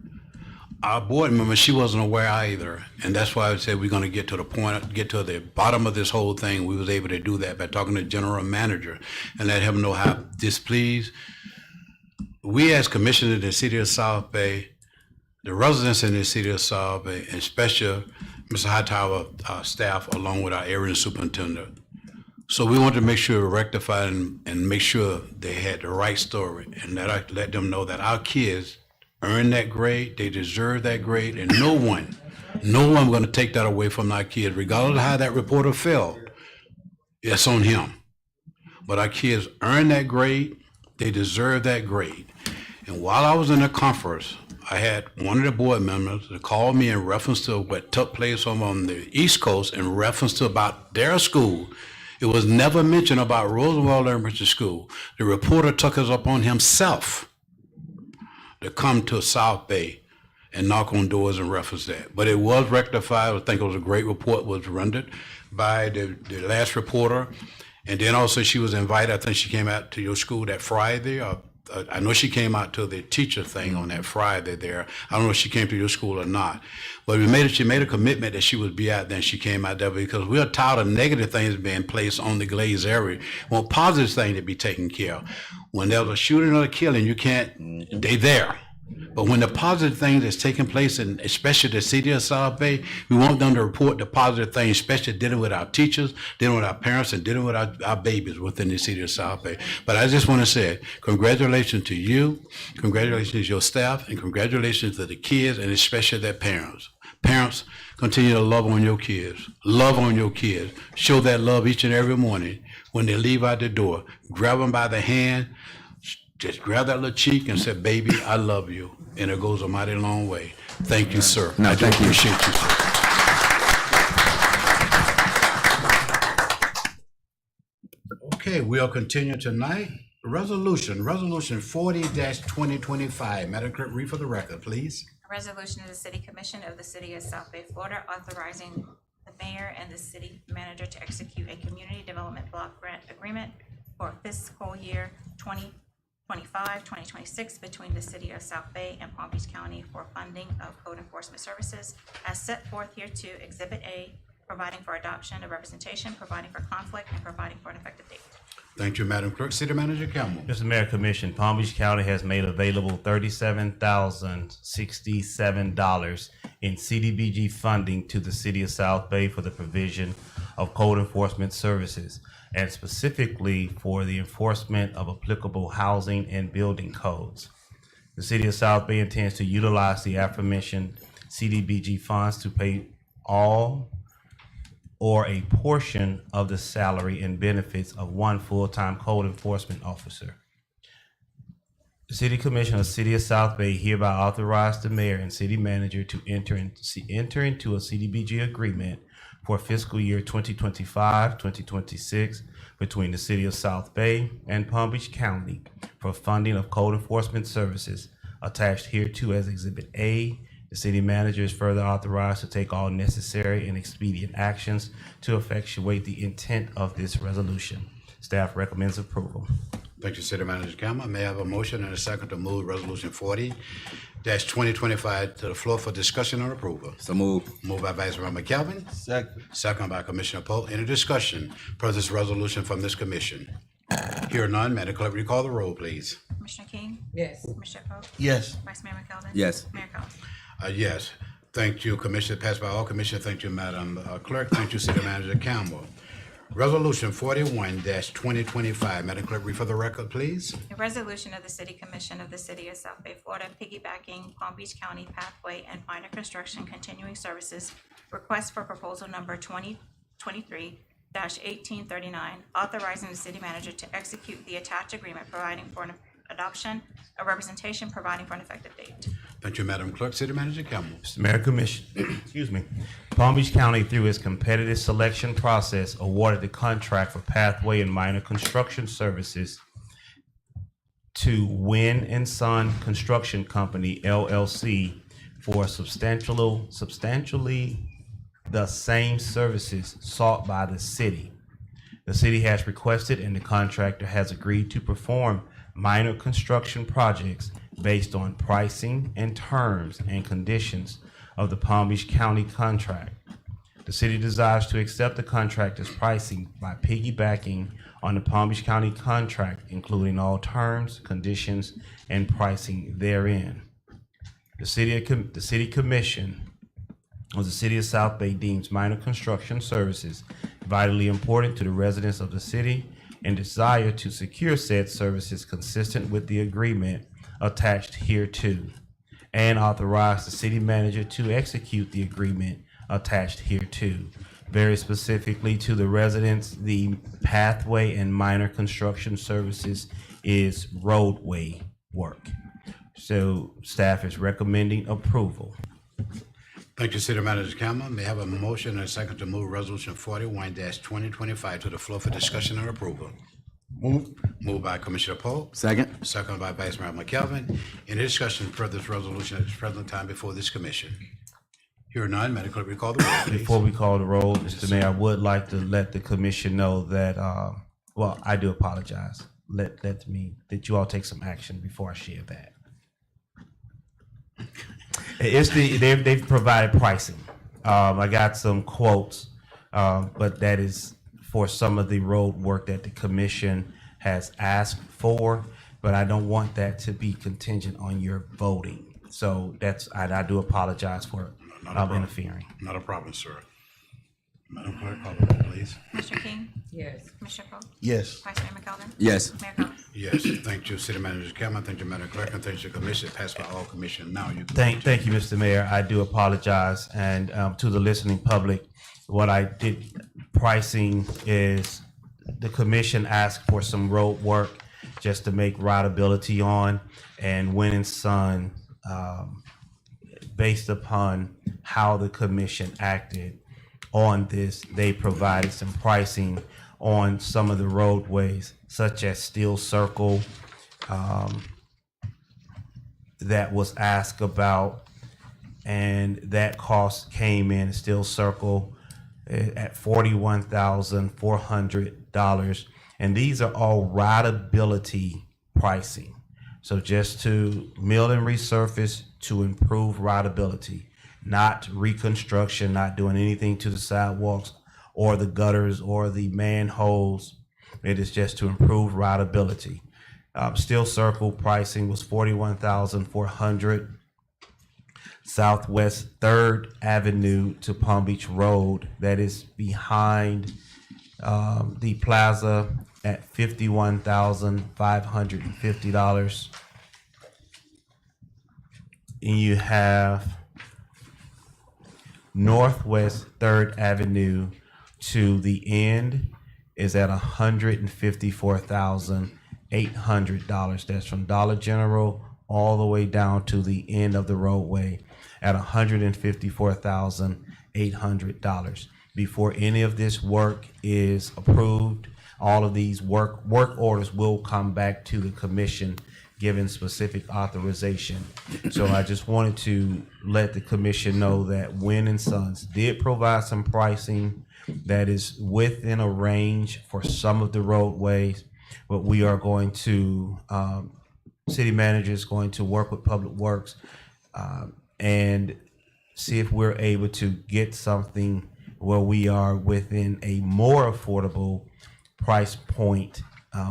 Our board member, she wasn't aware either. And that's why I said we're gonna get to the point, get to the bottom of this whole thing. We was able to do that by talking to the general manager and let him know how displeased. We as commissioners in the city of South Bay, the residents in the city of South Bay, and especially Mr. Hightower, staff, along with our area superintendent. So we wanted to make sure we rectified and make sure they had the right story and that I let them know that our kids earned that grade, they deserve that grade, and no one gonna take that away from our kids, regardless of how that reporter felt. It's on him. But our kids earned that grade, they deserve that grade. And while I was in the conference, I had one of the board members to call me in reference to what took place on the East Coast in reference to about their school. It was never mentioned about Roosevelt Elementary School. The reporter took us upon himself to come to South Bay and knock on doors and reference that. But it was rectified. I think it was a great report was rendered by the last reporter. And then also she was invited, I think she came out to your school that Friday. I know she came out to the teacher thing on that Friday there. I don't know if she came to your school or not. But she made a commitment that she would be out there and she came out there because we're tired of negative things being placed on the Glaze area. We want positive things to be taken care of. When there's a shooting or a killing, you can't, they there. But when the positive things that's taking place, in especially the city of South Bay, we want them to report the positive things, especially dealing with our teachers, dealing with our parents, and dealing with our babies within the city of South Bay. But I just want to say, congratulations to you, congratulations to your staff, and congratulations to the kids, and especially their parents. Parents, continue to love on your kids. Love on your kids. Show that love each and every morning when they leave out the door. Grab them by the hand. Just grab that little cheek and say, baby, I love you. And it goes a mighty long way. Thank you, sir. No, I do thank you. appreciate you, sir. Okay, we'll continue tonight. Resolution 40-2025. Madam Clerk, read for the record, please. A resolution of the City Commission of the City of South Bay, Florida, authorizing the mayor and the city manager to execute a community development block grant agreement for fiscal year 2025-2026 between the City of South Bay and Palm Beach County for funding of code enforcement services as set forth here to Exhibit A, providing for adoption of representation, providing for conflict, and providing for an effective date. Thank you, Madam Clerk. City Manager Campbell. Mr. Mayor Commission, Palm Beach County has made available $37,067 in CDBG funding to the City of South Bay for the provision of code enforcement services, and specifically for the enforcement of applicable housing and building codes. The City of South Bay intends to utilize the aforementioned CDBG funds to pay all or a portion of the salary and benefits of one full-time code enforcement officer. The City Commission of the City of South Bay hereby authorize the mayor and city manager to enter into a CDBG agreement for fiscal year 2025-2026 between the City of South Bay and Palm Beach County for funding of code enforcement services attached hereto as Exhibit A. The city manager is further authorized to take all necessary and expedient actions to effectuate the intent of this resolution. Staff recommends approval. Thank you, City Manager Campbell. May I have a motion and a second to move Resolution 40-2025 to the floor for discussion and approval? So move. Moved by Vice Mayor McKelvin, Second. second by Commissioner Poe. Any discussion for this resolution from this commission? Hear none, Madam Clerk, recall the roll, please. Commissioner King? Yes. Commissioner Poe? Yes. Vice Mayor McKelvin? Yes. Mayor Collins? Yes. Thank you, Commissioner. Passed by all commissioners. Thank you, Madam Clerk. Thank you, City Manager Campbell. Resolution 41-2025. Madam Clerk, read for the record, please. A resolution of the City Commission of the City of South Bay, Florida, piggybacking Palm Beach County Pathway and Minor Construction Continuing Services, request for proposal number 2023-1839, authorizing the city manager to execute the attached agreement providing for an adoption, a representation providing for an effective date. Thank you, Madam Clerk. City Manager Campbell. Mr. Mayor Commission, excuse me. Palm Beach County, through its competitive selection process, awarded the contract for pathway and minor construction services to Win and Son Construction Company, LLC, for substantially the same services sought by the city. The city has requested and the contractor has agreed to perform minor construction projects based on pricing and terms and conditions of the Palm Beach County contract. The city desires to accept the contractor's pricing by piggybacking on the Palm Beach County contract, including all terms, conditions, and pricing therein. The City Commission of the City of South Bay deems minor construction services vitally important to the residents of the city and desire to secure said services consistent with the agreement attached hereto, and authorize the city manager to execute the agreement attached hereto. Very specifically to the residents, the pathway and minor construction services is roadway work. So staff is recommending approval. Thank you, City Manager Campbell. May I have a motion and a second to move Resolution 41-2025 to the floor for discussion and approval? Moved by Commissioner Poe. Second. Second by Vice Mayor McKelvin. Any discussion for this resolution at this present time before this commission? Hear none, Madam Clerk, recall the roll, please. Before we call the roll, Mr. Mayor, I would like to let the commission know that, well, I do apologize. Let me, that you all take some action before I share that. They've provided pricing. I got some quotes, but that is for some of the road work that the commission has asked for, but I don't want that to be contingent on your voting. So that's, I do apologize for interfering. Not a problem, sir. Madam Clerk, call the roll, please. Commissioner King? Yes. Commissioner Poe? Yes. Vice Mayor McKelvin? Yes. Mayor Collins? Yes, thank you, City Manager Campbell. Thank you, Madam Clerk, and thank you, Commission. Passed by all commission. Now you can. Thank you, Mr. Mayor. I do apologize. And to the listening public, what I did, pricing is the commission asked for some road work just to make rideability on, and Win and Son, based upon how the commission acted on this, they provided some pricing on some of the roadways, such as Steel Circle, that was asked about, and that cost came in Steel Circle at $41,400, and these are all rideability pricing. So just to mill and resurface to improve rideability, not reconstruction, not doing anything to the sidewalks or the gutters or the manholes. It is just to improve rideability. Steel Circle pricing was $41,400. Southwest 3rd Avenue to Palm Beach Road, that is behind the plaza, at $51,550. And you have Northwest 3rd Avenue to the end is at $154,800. $800. That's from Dollar General all the way down to the end of the roadway at $154,800. Before any of this work is approved, all of these work orders will come back to the commission given specific authorization. So I just wanted to let the commission know that Wynn and Sons did provide some pricing that is within a range for some of the roadways, but we are going to, city manager is going to work with Public Works and see if we're able to get something where we are within a more affordable price point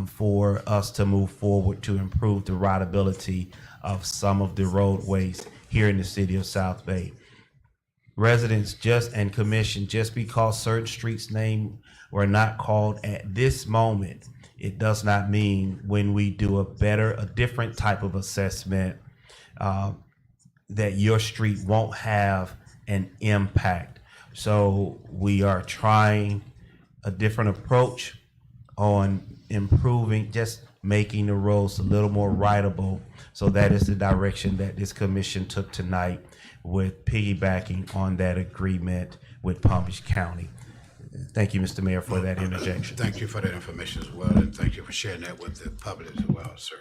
for us to move forward to improve the rideability of some of the roadways here in the city of South Bay. Residents and commission, just because certain streets' name were not called at this moment, it does not mean when we do a different type of assessment that your street won't have an impact. So we are trying a different approach on improving, just making the roads a little more rideable. So that is the direction that this commission took tonight, with piggybacking on that agreement with Palm Beach County. Thank you, Mr. Mayor, for that interjection. Thank you for that information as well, and thank you for sharing that with the public as well, sir.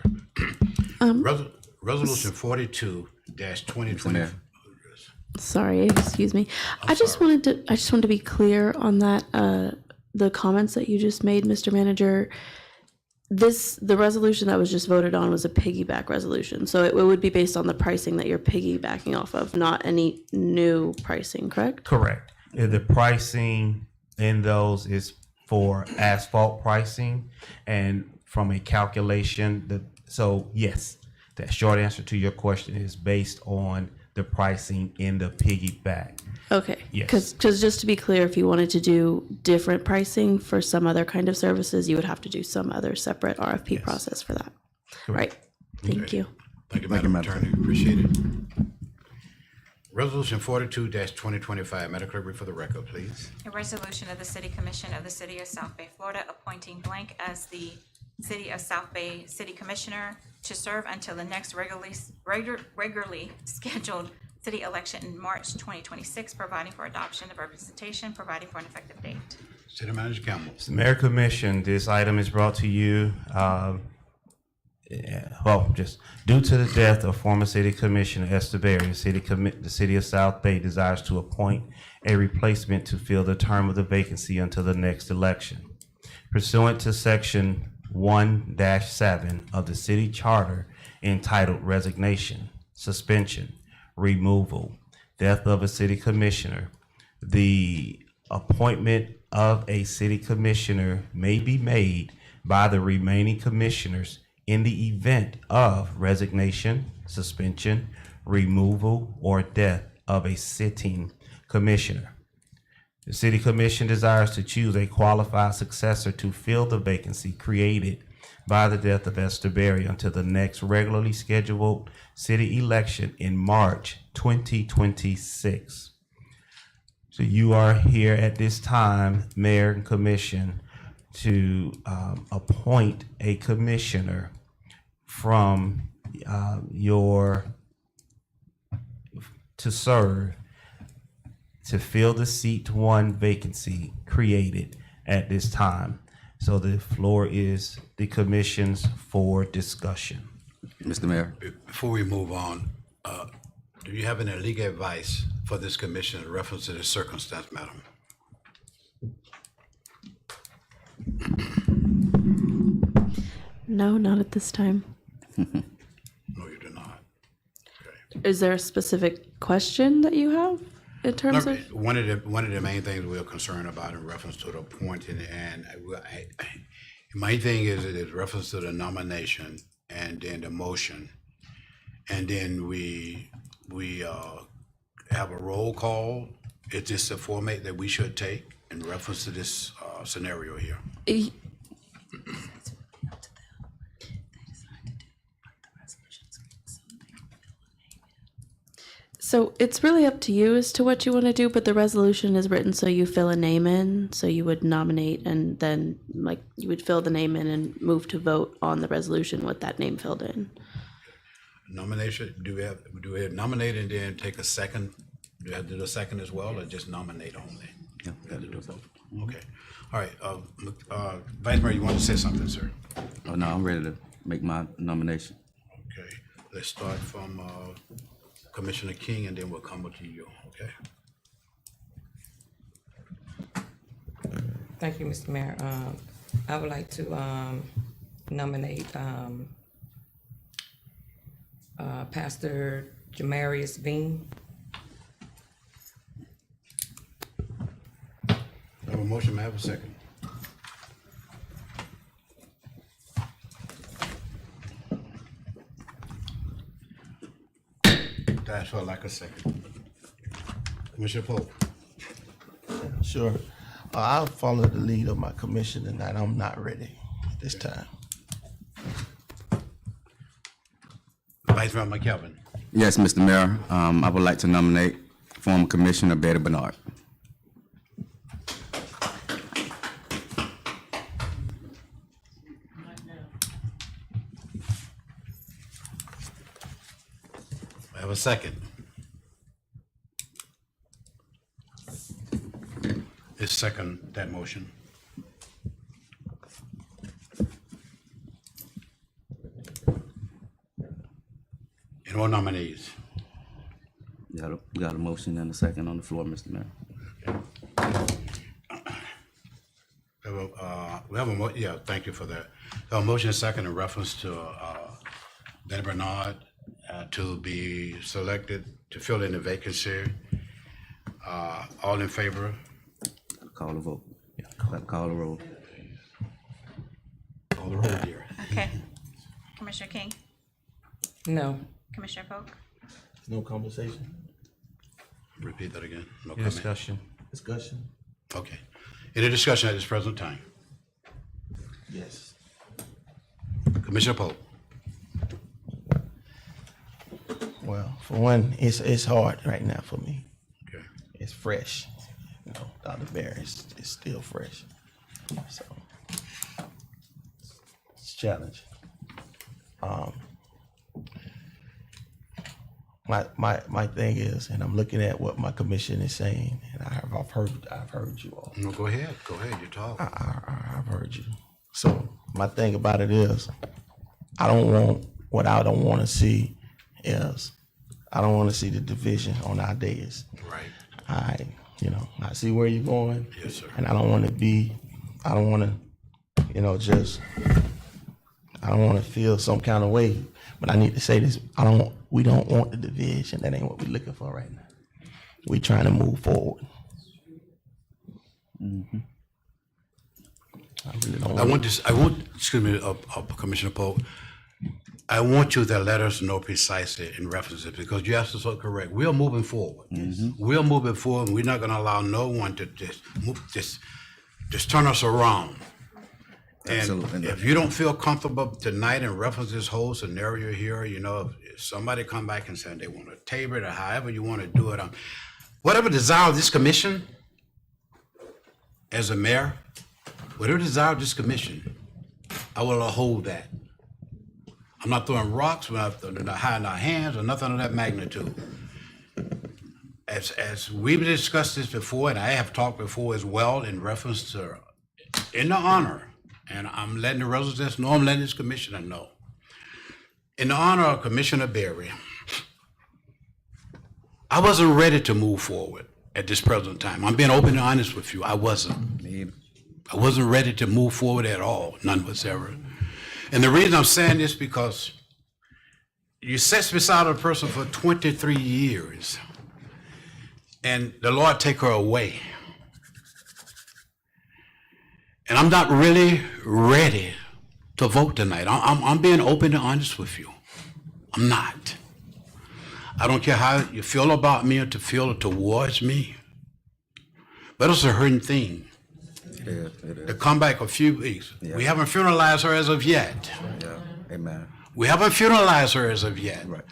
Resolution 42-2020. Sorry, excuse me. I just wanted to be clear on that, the comments that you just made, Mr. Manager. The resolution that was just voted on was a piggyback resolution. So it would be based on the pricing that you're piggybacking off of, not any new pricing, correct? Correct. The pricing in those is for asphalt pricing, and from a calculation, so yes, the short answer to your question is based on the pricing in the piggyback. Okay. Yes. Because just to be clear, if you wanted to do different pricing for some other kind of services, you would have to do some other separate RFP process for that. Correct. Right. Thank you. Thank you, Madam Attorney. Appreciate it. Resolution 42-2025. Madam Clerk, read for the record, please. A resolution of the City Commission of the City of South Bay, Florida, appointing blank as the City of South Bay City Commissioner to serve until the next regularly scheduled city election in March 2026, providing for adoption of representation, providing for an effective date. City Manager Campbell. Mr. Mayor Commission, this item is brought to you, just due to the death of former City Commissioner Esther Berry, the City of South Bay desires to appoint a replacement to fill the term of the vacancy until the next election. Pursuant to Section 1-7 of the City Charter entitled Resignation, Suspension, Removal, Death of a City Commissioner, the appointment of a City Commissioner may be made by the remaining commissioners in the event of resignation, suspension, removal, or death of a sitting commissioner. The City Commission desires to choose a qualified successor to fill the vacancy created by the death of Esther Berry until the next regularly scheduled city election in March 2026. So you are here at this time, Mayor and Commission, to appoint a commissioner from to serve to fill the seat one vacancy created at this time. So the floor is the commission's for discussion. Mr. Mayor. Before we move on, do you have any legal advice for this commission in reference to this circumstance, madam? No, not at this time. No, you do not. Is there a specific question that you have in terms of? One of the main things we're concerned about in reference to the appointing, and my thing is reference to the nomination and then the motion, and then we have a roll call. Is this the format that we should take in reference to this scenario here? So it's really up to you as to what you want to do, but the resolution is written so you fill a name in, so you would nominate and then like you would fill the name in and move to vote on the resolution with that name filled in. Nomination, do we have nominate and then take a second? Do we have to do a second as well, or just nominate only? Yeah, We have to do both. Okay. All right, Vice Mayor, you want to say something, sir? Oh, no, I'm ready to make my nomination. Okay, let's start from Commissioner King, and then we'll come to you, okay? Thank you, Mr. Mayor. I would like to nominate Pastor Jamarius Veen. I have a motion, may I have a second? That's for like a second. Commissioner Pope. Sure. I'll follow the lead of my commission tonight. I'm not ready at this time. Vice Mayor McKelvin. Yes, Mr. Mayor, I would like to nominate former Commissioner Betty Bernard. I have a second. Is second that motion? Any more nominees? You got a motion and a second on the floor, Mr. Mayor. We have a yeah, thank you for that. We have a motion and second in reference to Betty Bernard to be selected to fill in the vacancy. All in favor? Call the vote. Call the roll. Call the roll, dear. Okay. Commissioner King, No. Commissioner Polk, No conversation? Repeat that again. No Any comment. discussion? Discussion? Okay. Any discussion at this present time? Yes. Commissioner Pope. Well, for one, it's hard right now for me. Okay. It's fresh. You know, Dr. Bear is still fresh. So it's a challenge. My thing is, and I'm looking at what my commission is saying, and I've heard you all. No, go ahead. Go ahead. You talk. I've heard you. So my thing about it is, I don't want to see is, I don't want to see the division on our days. Right. I see where you're going. Yes, sir. And I don't want to, I don't want to feel some kind of way, but I need to say this. We don't want the division. That ain't what we're looking for right now. We're trying to move forward. Mm-hmm. I really don't Excuse me, Commissioner Pope. I want you to let us know precisely in references, because you asked us so correct. We are moving forward. We're moving forward, and we're not gonna allow no one to just turn us around. And Absolutely. if you don't feel comfortable tonight in reference to this whole scenario here, if somebody come back and say they want to table it or however you want to do it, whatever desire of this commission, as a mayor, whatever desire of this commission, I will hold that. I'm not throwing rocks, we're not hiding our hands or nothing of that magnitude. As we've discussed this before, and I have talked before as well in reference to, in the honor, and I'm letting the residents know, I'm letting this commissioner know. In the honor of Commissioner Berry, I wasn't ready to move forward at this present time. I'm being open and honest with you, I wasn't. I wasn't ready to move forward at all, none whatsoever. And the reason I'm saying this because you sat beside a person for 23 years and the Lord take her away. And I'm not really ready to vote tonight. I'm being open and honest with you. I'm not. I don't care how you feel about me or to feel towards me, but it's a hurting thing. It is. To come back a few weeks. Yeah. We haven't funeralized her as of yet. Yeah. Amen. We haven't funeralized her as of yet. Right.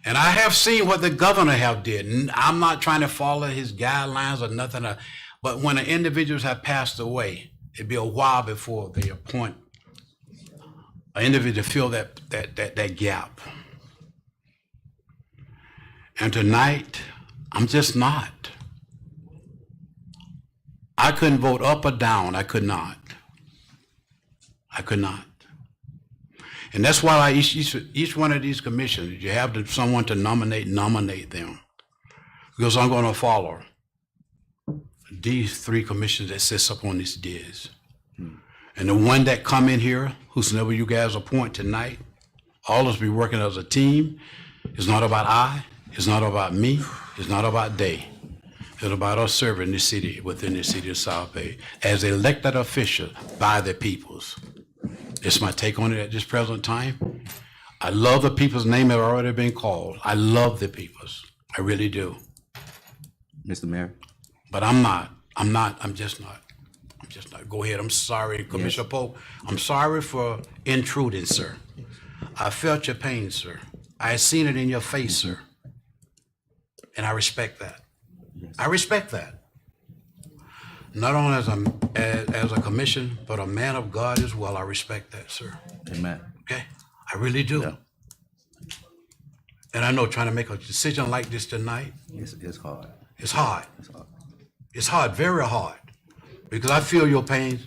And I have seen what the governor have did. I'm not trying to follow his guidelines or nothing, but when the individuals have passed away, it'd be a while before they appoint an individual to fill that gap. And tonight, I'm just not. I couldn't vote up or down. I could not. I could not. And that's why each one of these commissions, you have someone to nominate them. Because I'm going to follow these three commissions that sits up on this diz. And the one that come in here, whosoever you guys appoint tonight, all of us be working as a team. It's not about I, it's not about me, it's not about they. It's about us serving the city, within the city of South Bay, as elected officials by the peoples. It's my take on it at this present time. I love the people's name that have already been called. I love the peoples. I really do. Mr. Mayor? But I'm just not. Go ahead. I'm sorry, Commissioner Pope. I'm sorry for intruding, sir. I felt your pain, sir. I seen it in your face, sir. And I respect that. I respect that. Not only as a commission, but a man of God as well. I respect that, sir. Amen. Okay? I really do. Yeah. And I know trying to make a decision like this tonight, It's hard. it's hard. It's hard. It's hard, very hard. Because I feel your pain,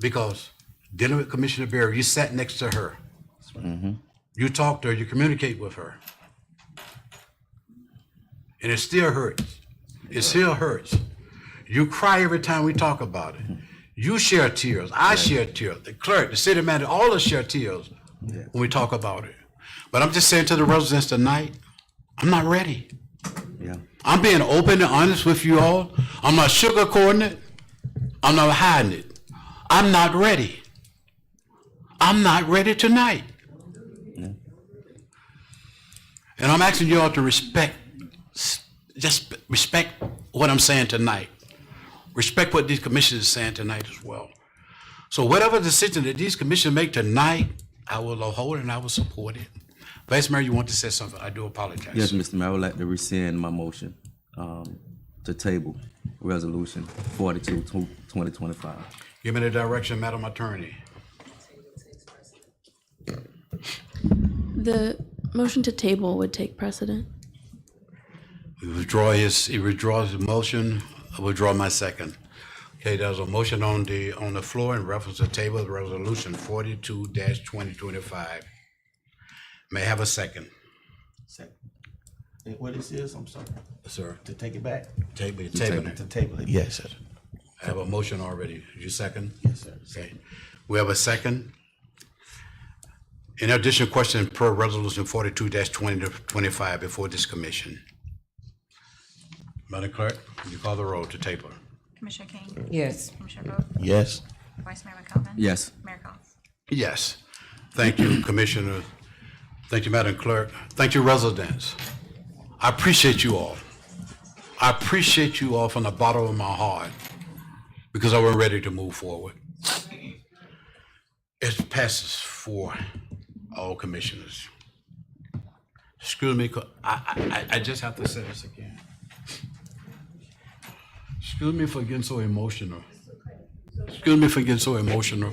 because dealing with Commissioner Berry, you sat next to her. You talk to her, you communicate with her. And it still hurts. It still hurts. You cry every time we talk about it. You share tears. I share tears. The clerk, the city manager, all of us share tears when we talk about it. But I'm just saying to the residents tonight, I'm not ready. Yeah. I'm being open and honest with you all. I'm not sugarcoating it. I'm not hiding it. I'm not ready. I'm not ready tonight. And I'm asking you all to just respect what I'm saying tonight. Respect what these commissioners are saying tonight as well. So whatever decision that these commissioners make tonight, I will uphold and I will support it. Vice Mayor, you want to say something? I do apologize. Yes, Mr. Mayor, I would like to rescind my motion to table Resolution 42, 2025. Give me the direction, Madam Attorney. The motion to table would take precedent. He withdraws his motion. I withdraw my second. Okay, there's a motion on the floor in reference to table of resolution 42-2025. May I have a second? Second. What this is, I'm sorry. Sir. To take it back? Table it. To table it, yes, sir. I have a motion already. You second? Yes, sir. Okay. We have a second. In addition, question per resolution 42-2025 before this commission. Madam Clerk, will you call the roll to table? Commissioner King? Yes. Commissioner Pope? Yes. Vice Mayor McKelvin? Yes. Mayor Collins? Yes. Thank you, Commissioner. Thank you, Madam Clerk. Thank you, residents. I appreciate you all. I appreciate you all from the bottom of my heart because I was ready to move forward. It passes for all commissioners. Excuse me, I just have to say this again. Excuse me for getting so emotional. Excuse me for getting so emotional.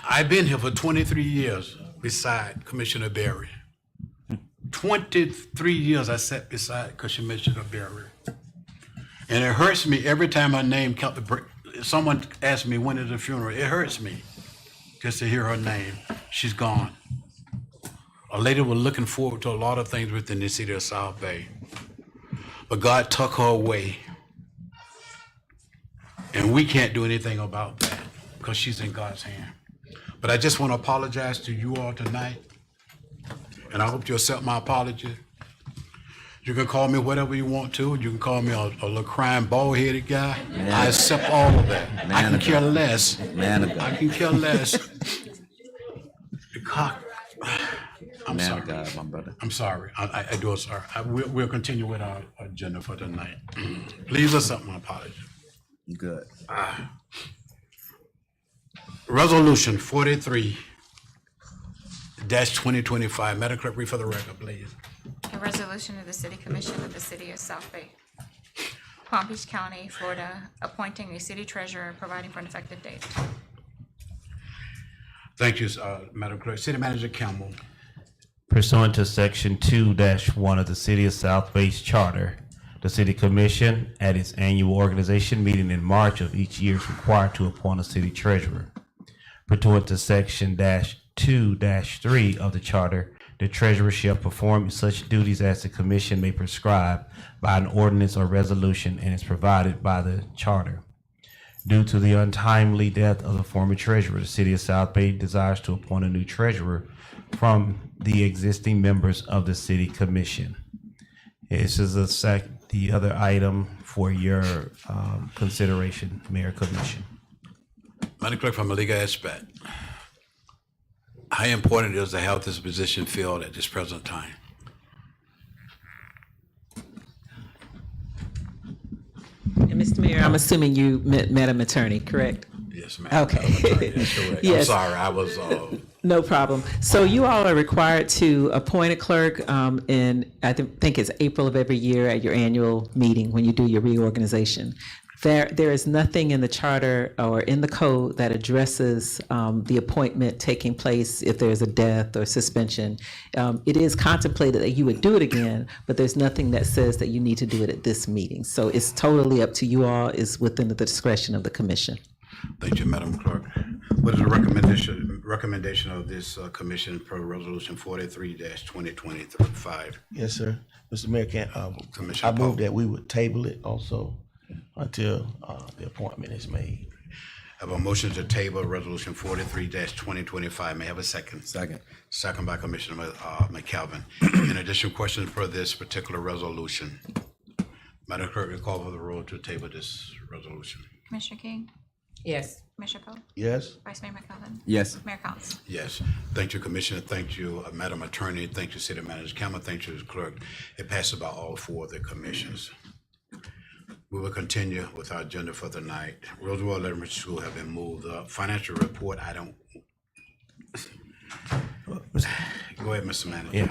I've been here for 23 years beside Commissioner Berry. 23 years I sat beside Commissioner Berry. And it hurts me every time her name comes. Someone asks me when is the funeral. It hurts me just to hear her name. She's gone. A lady was looking forward to a lot of things within the city of South Bay. But God took her away. And we can't do anything about that because she's in God's hand. But I just want to apologize to you all tonight. And I hope you accept my apology. You can call me whatever you want to. You can call me a little crying, bald-headed guy. I accept all of that. I can care less. I can care less. I'm sorry. God, my brother. I'm sorry. I do sorry. We'll continue with our agenda for tonight. Please accept my apology. Good. Resolution 43 2025. Madam Clerk, read for the record, please. A resolution of the City Commission of the City of South Bay, Palm Beach County, Florida, appointing a city treasurer and providing for an effective date. Thank you, Madam Clerk. City Manager Campbell. Pursuant to Section 2-1 of the City of South Bay's Charter, the City Commission, at its annual organization meeting in March of each year, is required to appoint a city treasurer. Pursuant to Section -2-3 of the Charter, the treasurer shall perform such duties as the commission may prescribe by an ordinance or resolution and is provided by the Charter. Due to the untimely death of the former treasurer, the City of South Bay desires to appoint a new treasurer from the existing members of the City Commission. This is the other item for your consideration, Mayor Commission. Madam Clerk, from a legal aspect, how important is to have this position filled at this present time? And Mr. Mayor, I'm assuming you meant Madam Attorney, correct? Yes, ma'am. Okay. That's correct. Yes. I'm sorry, I was, No problem. So you all are required to appoint a clerk in, I think it's April of every year at your annual meeting when you do your reorganization. There is nothing in the charter or in the code that addresses the appointment taking place if there's a death or suspension. It is contemplated that you would do it again, but there's nothing that says that you need to do it at this meeting. So it's totally up to you all. It's within the discretion of the commission. thank you, Madam Clerk. What is the recommendation of this commission per resolution 43-2025? Yes, sir. Mr. Mayor, Commissioner I move Pope. that we would table it also until the appointment is made. I have a motion to table resolution 43-2025. May I have a second? Second. Second by Commissioner McKelvin. In addition, questions for this particular resolution? Madam Clerk, will call for the roll to table this resolution. Commissioner King, Yes. Commissioner Poe, Yes? Vice Mayor McKelvin, Yes. Mayor Collins. Yes. Thank you, Commissioner. Thank you, Madam Attorney. Thank you, City Manager Campbell. Thank you, Clerk. It passes by all four of the commissions. We will continue with our agenda for the night. Roosevelt Elementary School have been moved up. Financial report, I don't. Go ahead, Mr. Manager. Yeah.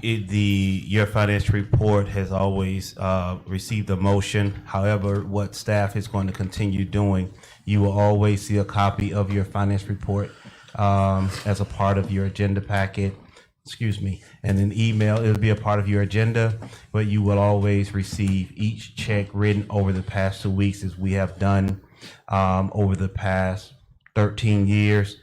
Your financial report has always received a motion. However, what staff is going to continue doing, you will always see a copy of your finance report as a part of your agenda packet. Excuse me, and an email. It'll be a part of your agenda, but you will always receive each check written over the past 2 weeks, as we have done over the past 13 years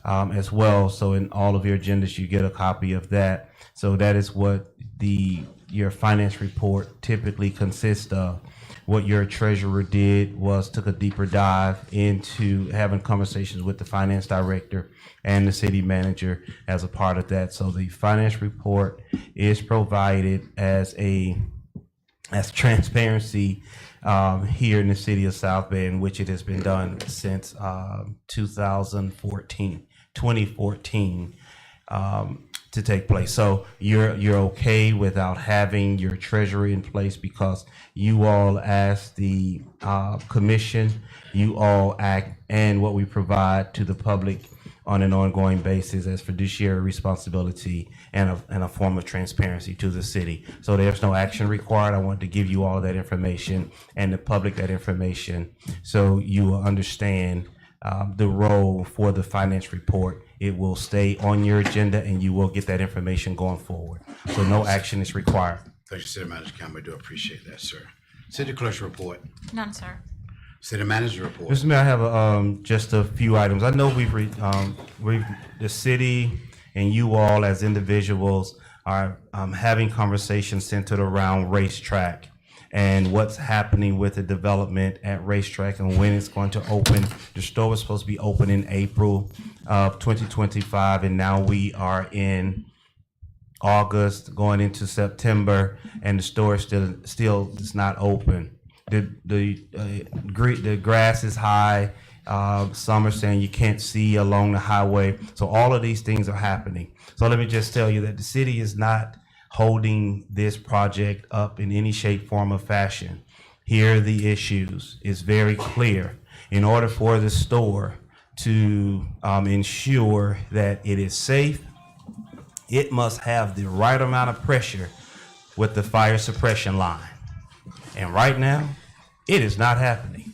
as well. So in all of your agendas, you get a copy of that. So that is what your finance report typically consists of. What your treasurer did was took a deeper dive into having conversations with the finance director and the city manager as a part of that. So the finance report is provided as transparency here in the city of South Bay, in which it has been done since 2014 to take place. So you're okay without having your treasury in place because you all, as the commission, you all act and what we provide to the public on an ongoing basis as fiduciary responsibility and a form of transparency to the city. So there's no action required. I want to give you all that information and the public that information so you will understand the role for the finance report. It will stay on your agenda and you will get that information going forward. So no action is required. Thank you, City Manager Campbell. I do appreciate that, sir. City Clerk's report. None, sir. City Manager report. Mr. Mayor, I have just a few items. I know we've the city and you all as individuals are having conversations centered around racetrack and what's happening with the development at racetrack and when it's going to open. The store was supposed to be open in April of 2025, and now we are in August going into September, and the store still is not open. The grass is high. Some are saying you can't see along the highway. So all of these things are happening. So let me just tell you that the city is not holding this project up in any shape, form, or fashion. Here are the issues. It's very clear. In order for the store to ensure that it is safe, it must have the right amount of pressure with the fire suppression line. And right now, it is not happening.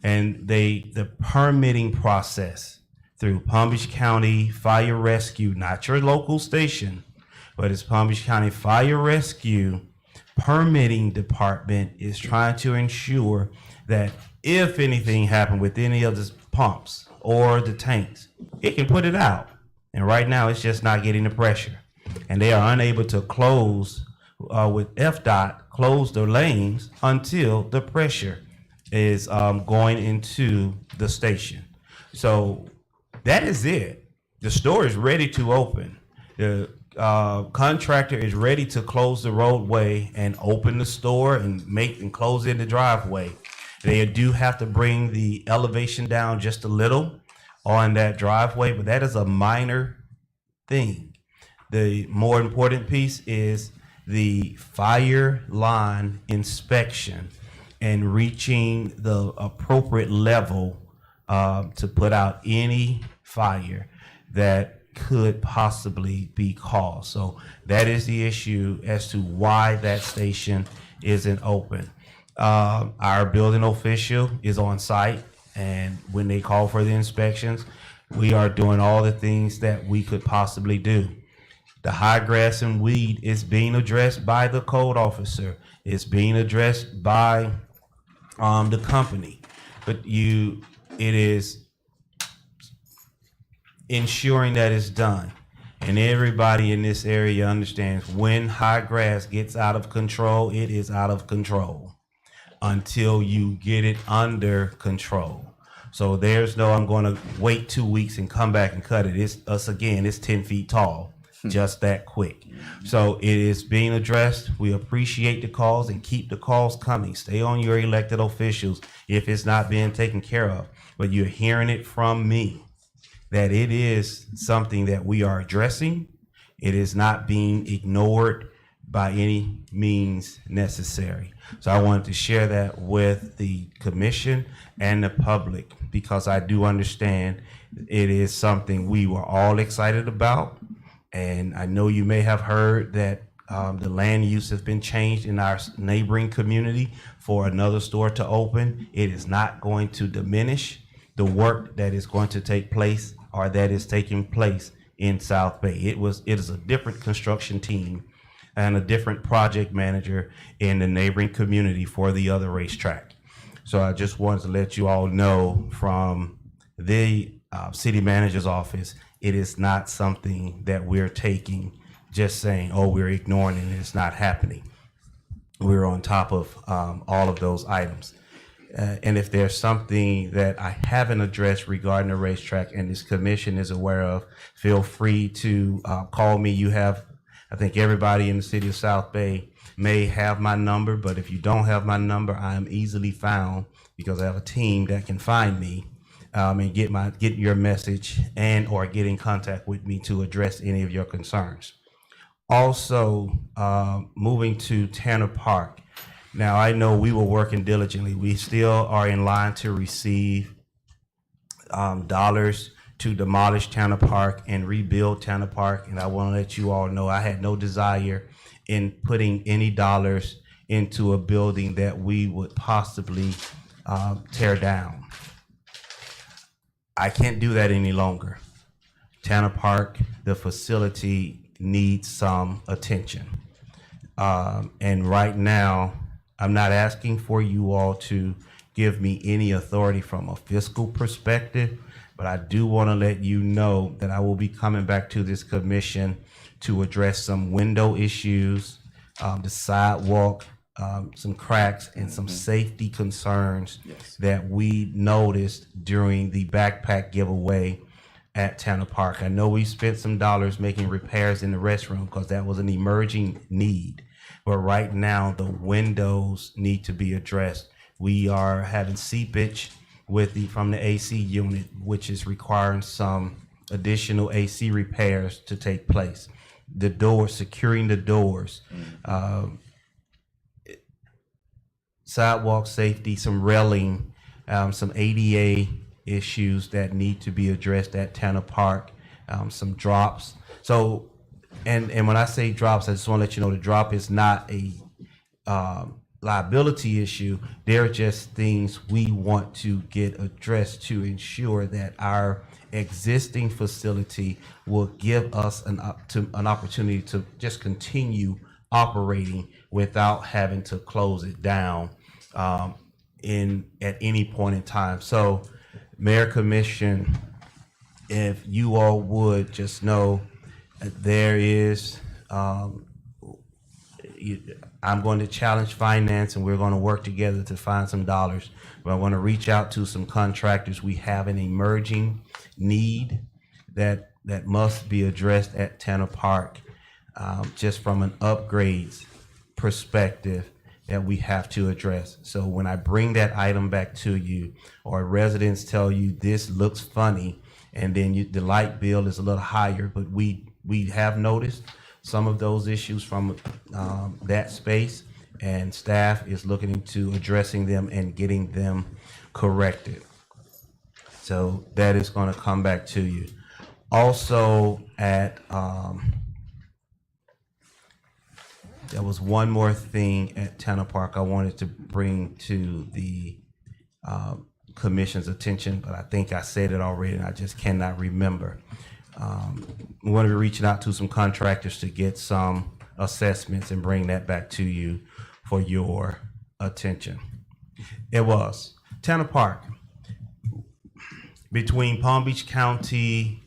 And the permitting process through Palm Beach County Fire Rescue, not your local station, but it's Palm Beach County Fire Rescue permitting department is trying to ensure that if anything happened with any of the pumps or the tanks, it can put it out. And right now, it's just not getting the pressure. And they are unable to close with FDOT, close the lanes until the pressure is going into the station. So that is it. The store is ready to open. The contractor is ready to close the roadway and open the store and close in the driveway. They do have to bring the elevation down just a little on that driveway, but that is a minor thing. The more important piece is the fire line inspection and reaching the appropriate level to put out any fire that could possibly be caused. So that is the issue as to why that station isn't open. Our building official is on site, and when they call for the inspections, we are doing all the things that we could possibly do. The high grass and weed is being addressed by the code officer. It's being addressed by the company, but it is ensuring that it's done. And everybody in this area understands when high grass gets out of control, it is out of control until you get it under control. So there's no, I'm going to wait 2 weeks and come back and cut it. It's 10 feet tall, just that quick. So it is being addressed. We appreciate the calls and keep the calls coming. Stay on your elected officials if it's not being taken care of. But you're hearing it from me that it is something that we are addressing. It is not being ignored by any means necessary. So I wanted to share that with the commission and the public because I do understand it is something we were all excited about. And I know you may have heard that the land use has been changed in our neighboring community for another store to open. It is not going to diminish the work that is going to take place or that is taking place in South Bay. It is a different construction team and a different project manager in the neighboring community for the other racetrack. So I just wanted to let you all know from the city manager's office, it is not something that we're taking, just saying, oh, we're ignoring it and it's not happening. We're on top of all of those items. And if there's something that I haven't addressed regarding the racetrack and this commission is aware of, feel free to call me. You have, I think everybody in the city of South Bay may have my number, but if you don't have my number, I am easily found because I have a team that can find me and get your message and or get in contact with me to address any of your concerns. Also, moving to Tanner Park. Now, I know we were working diligently. We still are in line to receive dollars to demolish Tanner Park and rebuild Tanner Park. And I want to let you all know I had no desire in putting any dollars into a building that we would possibly tear down. I can't do that any longer. Tanner Park, the facility needs some attention. And right now, I'm not asking for you all to give me any authority from a fiscal perspective, but I do want to let you know that I will be coming back to this commission to address some window issues, the sidewalk, some cracks, and some safety concerns that we noticed during the backpack giveaway at Tanner Park. I know we spent some dollars making repairs in the restroom because that was an emerging need. But right now, the windows need to be addressed. We are having seepage from the AC unit, which is requiring some additional AC repairs to take place. The doors, securing the doors, sidewalk safety, some railing, some ADA issues that need to be addressed at Tanner Park, some drops. So and when I say drops, I just want to let you know the drop is not a liability issue. They're just things we want to get addressed to ensure that our existing facility will give us an opportunity to just continue operating without having to close it down at any point in time. So, Mayor, Commission, if you all would just know that there is, I'm going to challenge finance, and we're going to work together to find some dollars. But I want to reach out to some contractors. We have an emerging need that must be addressed at Tanner Park, just from an upgrades perspective that we have to address. So when I bring that item back to you, or residents tell you this looks funny, and then the light bill is a little higher, but we have noticed some of those issues from that space, and staff is looking into addressing them and getting them corrected. So that is going to come back to you. Also, there was one more thing at Tanner Park I wanted to bring to the commission's attention, but I think I said it already and I just cannot remember. We want to be reaching out to some contractors to get some assessments and bring that back to you for your attention. It was Tanner Park, between Palm Beach County,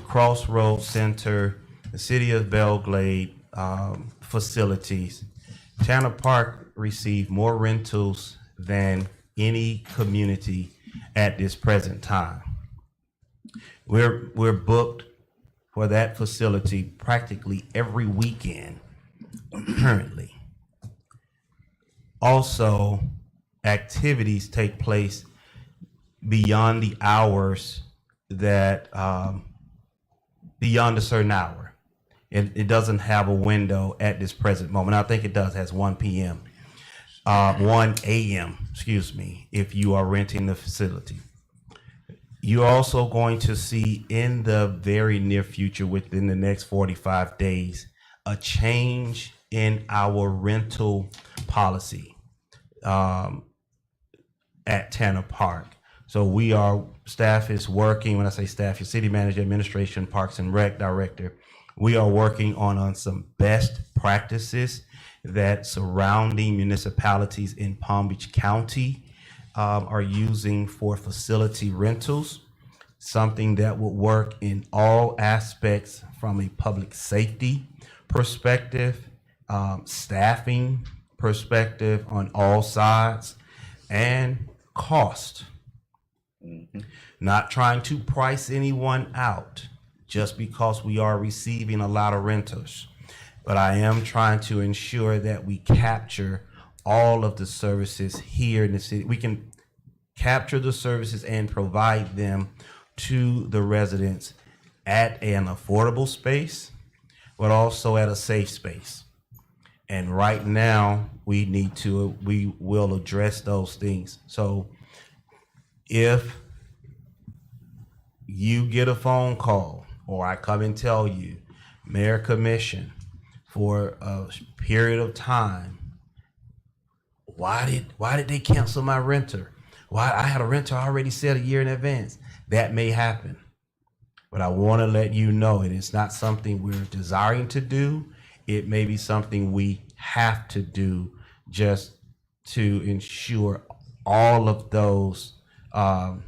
Crossroads Center, the City of Belglade facilities. Tanner Park received more rentals than any community at this present time. We're booked for that facility practically every weekend currently. Also, activities take place beyond the hours that beyond a certain hour. It doesn't have a window at this present moment. I think it does, has 1 p.m. 1 a.m., excuse me, if you are renting the facility. You're also going to see in the very near future, within the next 45 days, a change in our rental policy at Tanner Park. So staff is working, when I say staff, your city manager, administration, parks and rec director, we are working on some best practices that surrounding municipalities in Palm Beach County are using for facility rentals, something that will work in all aspects from a public safety perspective, staffing perspective on all sides, and cost. Not trying to price anyone out just because we are receiving a lot of renters, but I am trying to ensure that we capture all of the services here in the city. We can capture the services and provide them to the residents at an affordable space, but also at a safe space. And right now, we will address those things. So if you get a phone call, or I come and tell you, Mayor, Commission, for a period of time, why did they cancel my renter? Why I had a renter already set a year in advance. That may happen, but I want to let you know it is not something we're desiring to do. It may be something we have to do just to ensure all of those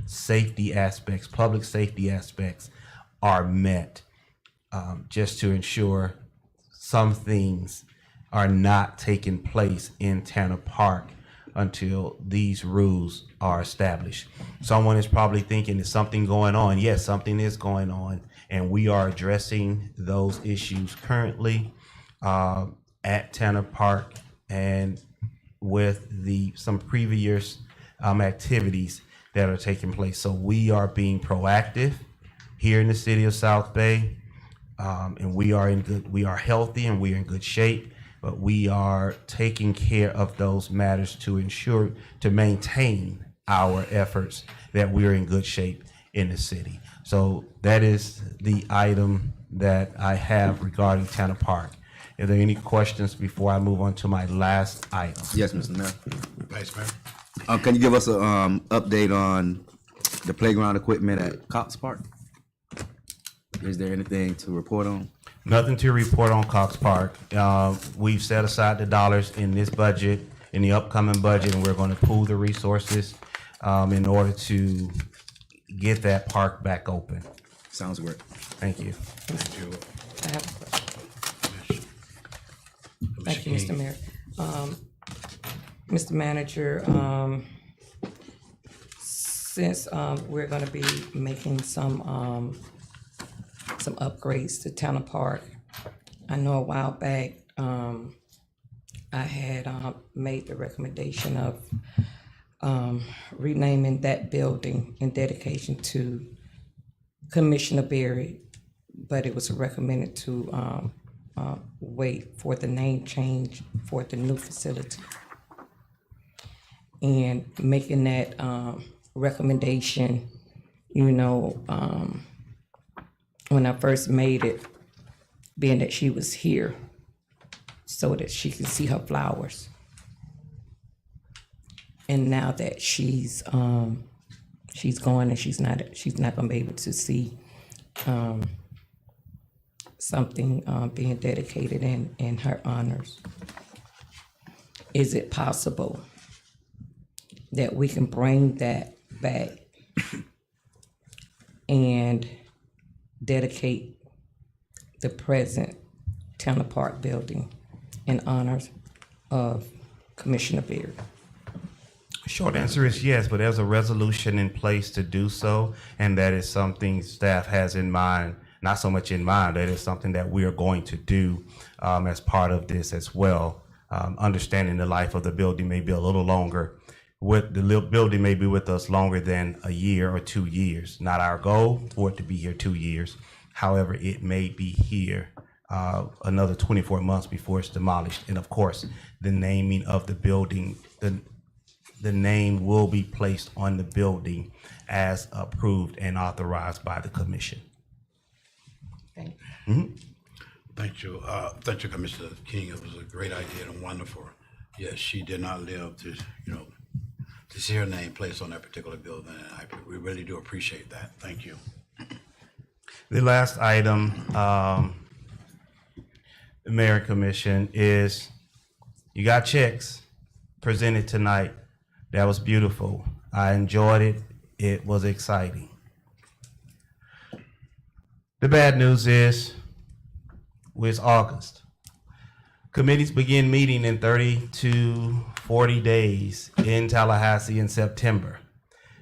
safety aspects, public safety aspects are met, just to ensure some things are not taking place in Tanner Park until these rules are established. Someone is probably thinking, is something going on? Yes, something is going on, and we are addressing those issues currently at Tanner Park, and with some previous activities that are taking place. So we are being proactive here in the city of South Bay, and we are healthy and we are in good shape, but we are taking care of those matters to maintain our efforts that we are in good shape in the city. So that is the item that I have regarding Tanner Park. Are there any questions before I move on to my last item? Yes, Mr. Mayor. Vice Mayor? Can you give us a update on the playground equipment at Cox Park? Is there anything to report on? Nothing to report on Cox Park. We've set aside the dollars in this budget, in the upcoming budget, and we're going to pool the resources in order to get that park back open. Sounds great. Thank you. I have a question. Thank you, Mr. Mayor. Mr. Manager, since we're gonna be making some upgrades to Tanner Park, I know a while back, I had made the recommendation of renaming that building in dedication to Commissioner Berry, but it was recommended to wait for the name change for the new facility. And making that recommendation, you know, when I first made it, being that she was here, so that she could see her flowers. And now that she's gone and she's not gonna be able to see something being dedicated in her honors. Is it possible that we can bring that back and dedicate the present Tanner Park building in honors of Commissioner Beard? Short answer is yes, but there's a resolution in place to do so, and that is something staff has in mind, not so much in mind, that is something that we are going to do as part of this as well. Understanding the life of the building may be a little longer. The building may be with us longer than a year or 2 years. Not our goal for it to be here 2 years. However, it may be here another 24 months before it's demolished. And of course, the naming of the building, the name will be placed on the building as approved and authorized by the commission. Thank you. Thank you. Thank you, Commissioner King. It was a great idea and wonderful. Yes, she did not live to, to see her name placed on that particular building. And we really do appreciate that. Thank you. The last item, the Mayor and Commission, is you got checks presented tonight. That was beautiful. I enjoyed it. It was exciting. The bad news is it's August. Committees begin meeting in 30 to 40 days in Tallahassee in September.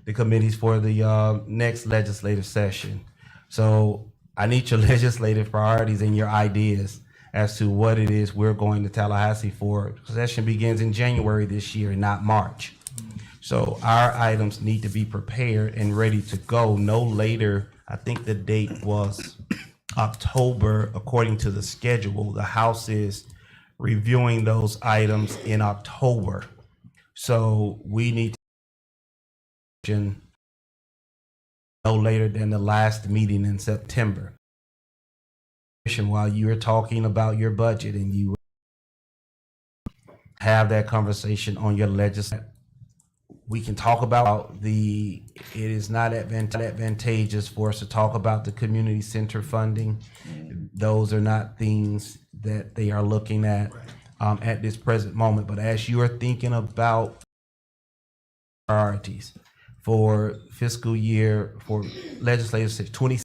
The committees for the next legislative session. So I need your legislative priorities and your ideas as to what it is we're going to Tallahassee for. Session begins in January this year, not March. So our items need to be prepared and ready to go no later. I think the date was October, according to the schedule. The House is reviewing those items in October. So we need to no later than the last meeting in September. While you are talking about your budget and you have that conversation on your legislature, we can talk about it is not advantageous for us to talk about the community center funding. Those are not things that they are looking at this present moment. But as you are thinking about priorities for fiscal year, for legislative session 26,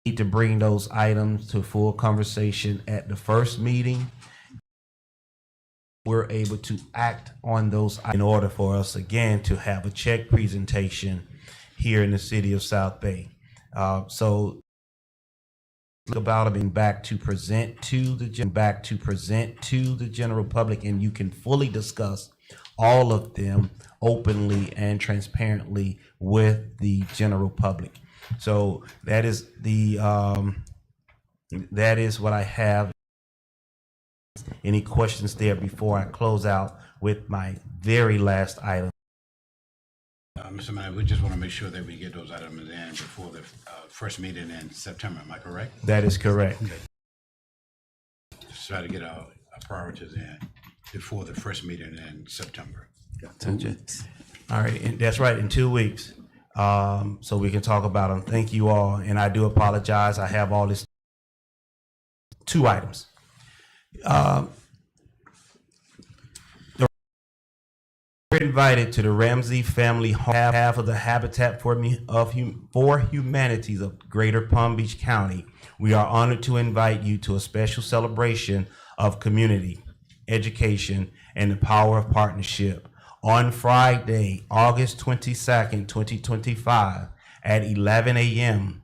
need to bring those items to full conversation at the first meeting. We're able to act on those in order for us again to have a check presentation here in the city of South Bay. So about being back to present to the general public, and you can fully discuss all of them openly and transparently with the general public. So that is what I have. Any questions there before I close out with my very last item? Mr. Manager, we just want to make sure that we get those items in before the first meeting in September. Am I correct? That is correct. Just try to get our priorities in before the first meeting in September. All right, and that's right, in 2 weeks. So we can talk about them. Thank you all, and I do apologize. I have all this, 2 items. We're invited to the Ramsey Family Home, half of the Habitat for Humanities of Greater Palm Beach County. We are honored to invite you to a special celebration of community, education, and the power of partnership on Friday, August 22nd, 2025 at 11 a.m.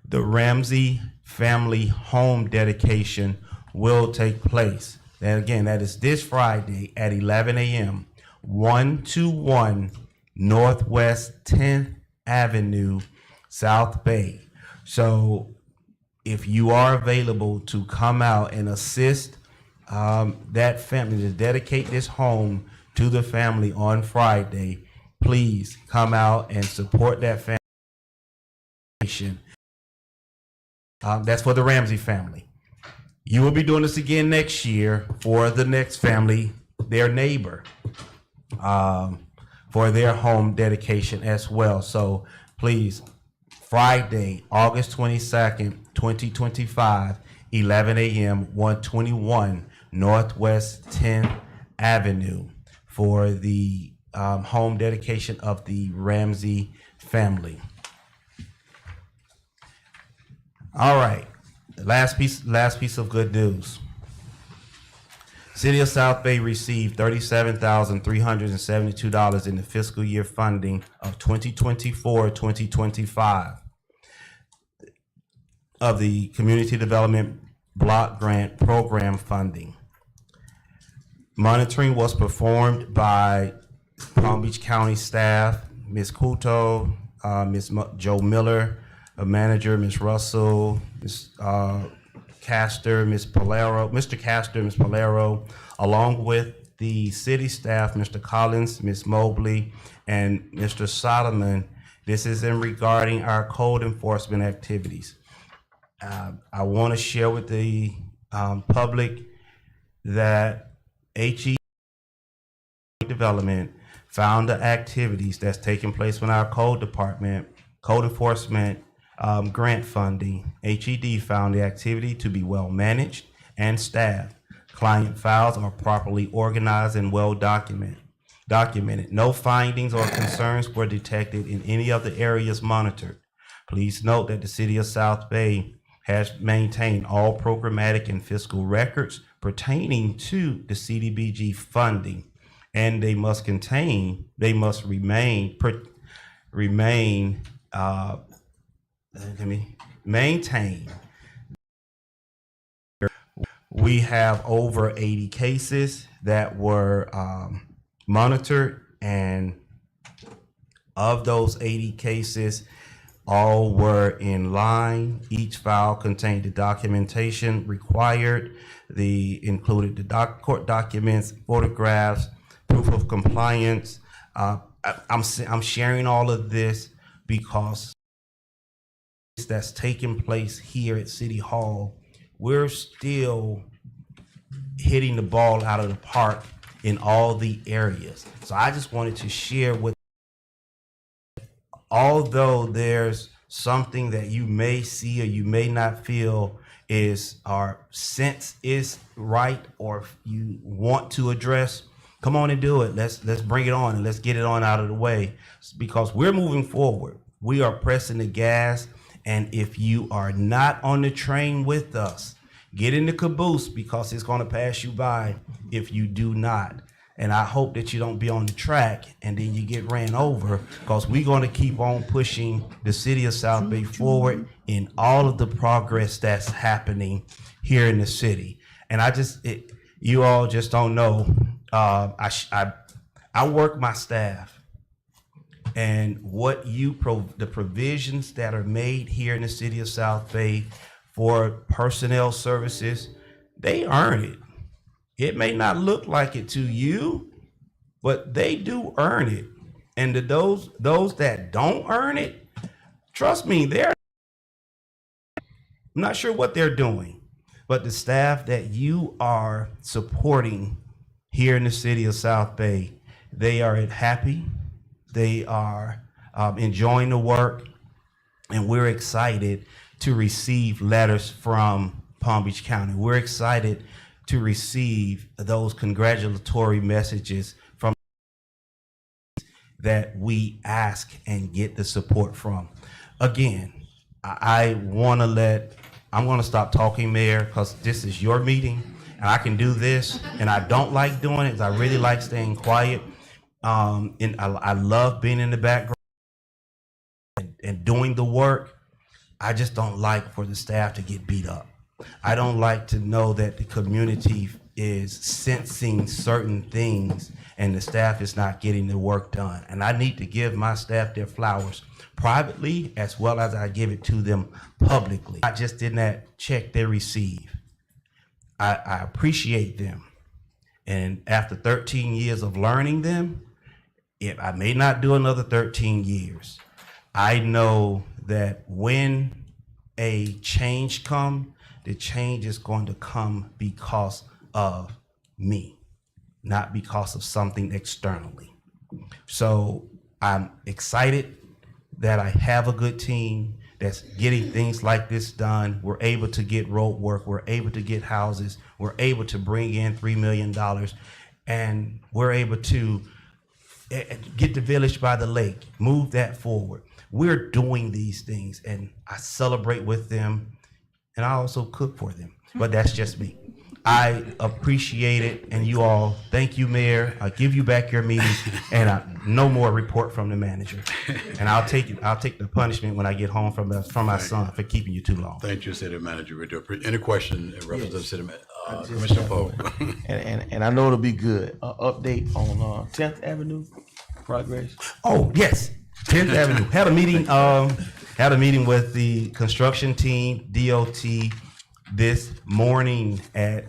The Ramsey Family Home dedication will take place. And again, that is this Friday at 11 a.m. 121 Northwest 10th Avenue, South Bay. So if you are available to come out and assist that family to dedicate this home to the family on Friday, please come out and support that family. That's for the Ramsey family. You will be doing this again next year for the next family, their neighbor, for their home dedication as well. So please, Friday, August 22nd, 2025, 11 a.m., 121 Northwest 10th Avenue for the home dedication of the Ramsey family. All right, last piece of good news. City of South Bay received $37,372 in the fiscal year funding of 2024-2025 of the Community Development Block Grant Program funding. Monitoring was performed by Palm Beach County staff, Ms. Couto, Ms. Joe Miller, a manager, Ms. Russell, Ms. Castor, Ms. Polero, Mr. Castor, Ms. Polero, along with the city staff, Mr. Collins, Ms. Mobley, and Mr. Solomon. This is in regarding our code enforcement activities. I want to share with the public that HE Development found the activities that's taking place in our code department, code enforcement, grant funding. HED found the activity to be well managed and staffed. Client files are properly organized and well documented. No findings or concerns were detected in any of the areas monitored. Please note that the City of South Bay has maintained all programmatic and fiscal records pertaining to the CDBG funding, and they must maintain. We have over 80 cases that were monitored, and of those 80 cases, all were in line. Each file contained the documentation required. Included the court documents, photographs, proof of compliance. I'm sharing all of this because that's taking place here at City Hall. We're still hitting the ball out of the park in all the areas. So I just wanted to share with, although there's something that you may see or you may not feel is or sense is right, or if you want to address, come on and do it. Let's bring it on and let's get it on out of the way, because we're moving forward. We are pressing the gas. And if you are not on the train with us, get in the caboose, because it's going to pass you by if you do not. And I hope that you don't be on the track and then you get ran over, because we're going to keep on pushing the City of South Bay forward in all of the progress that's happening here in the city. And you all just don't know. I work my staff. And what the provisions that are made here in the City of South Bay for personnel services, they earn it. It may not look like it to you, but they do earn it. And those that don't earn it, trust me, I'm not sure what they're doing, but the staff that you are supporting here in the city of South Bay, they are happy, they are enjoying the work, and we're excited to receive letters from Palm Beach County. We're excited to receive those congratulatory messages from that we ask and get the support from. Again, I'm gonna stop talking, Mayor, because this is your meeting and I can do this, and I don't like doing it, 'cause I really like staying quiet. And I love being in the background and doing the work. I just don't like for the staff to get beat up. I don't like to know that the community is sensing certain things and the staff is not getting the work done. And I need to give my staff their flowers privately as well as I give it to them publicly. Not just in that check they receive. I appreciate them. And after 13 years of learning them, if I may not do another 13 years, I know that when a change comes, the change is going to come because of me, not because of something externally. So I'm excited that I have a good team that's getting things like this done. We're able to get road work, we're able to get houses, we're able to bring in $3 million, and we're able to get the village by the lake, move that forward. We're doing these things, and I celebrate with them, and I also cook for them, but that's just me. I appreciate it, and you all, thank you, Mayor. I'll give you back your meeting, and no more report from the manager. And I'll take the punishment when I get home from my son for keeping you too long. Thank you, City Manager. We do appreciate. Any question in reference to City Commissioner Poe? And I know it'll be good. Update on 10th Avenue progress. Oh, yes, 10th Avenue. Had a meeting with the construction team, DOT, this morning at,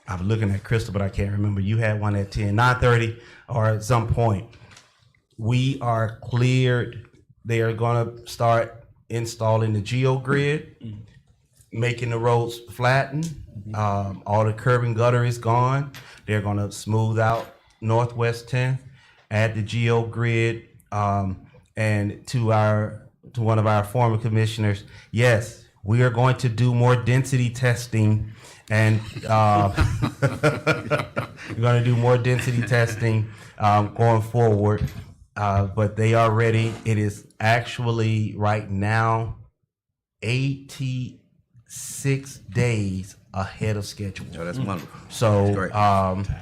I'm looking at Crystal, but I can't remember. You had one at 9:30 or at some point. We are cleared. They are gonna start installing the GeoGrid, making the roads flatten. All the curb and gutter is gone. They're gonna smooth out Northwest 10th, add the GeoGrid, and to one of our former commissioners, yes, we are going to do more density testing, and we're going to do more density testing going forward. But they are ready. It is actually right now 86 days ahead of schedule. Oh, that's wonderful. So,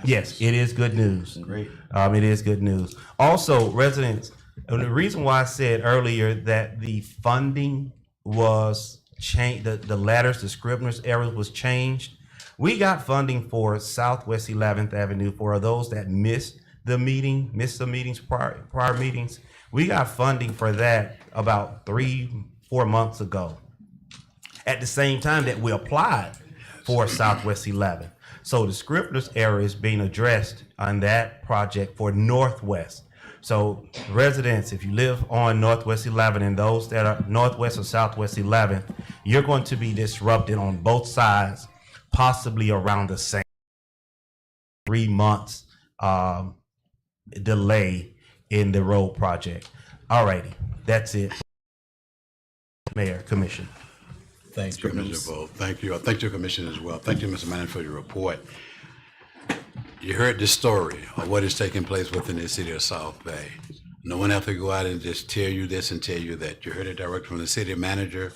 yes, it is good news. Great. It is good news. Also, residents, and the reason why I said earlier that the funding was changed, the letters, the Scribner's errors was changed. We got funding for Southwest 11th Avenue for those that missed the meetings, prior meetings. We got funding for that about 3-4 months ago. At the same time that we applied for Southwest 11th. So the Scribner's error is being addressed on that project for Northwest. So residents, if you live on Northwest 11 and those that are Northwest or Southwest 11, you're going to be disrupted on both sides, possibly around the same 3 months delay in the road project. All righty, that's it. Mayor, Commission. Thank you, Mr. Poe. Thank you. Thank you, Commissioner, as well. Thank you, Mr. Manager, for your report. You heard the story of what is taking place within the city of South Bay. No one have to go out and just tell you this and tell you that. You heard it direct from the city manager.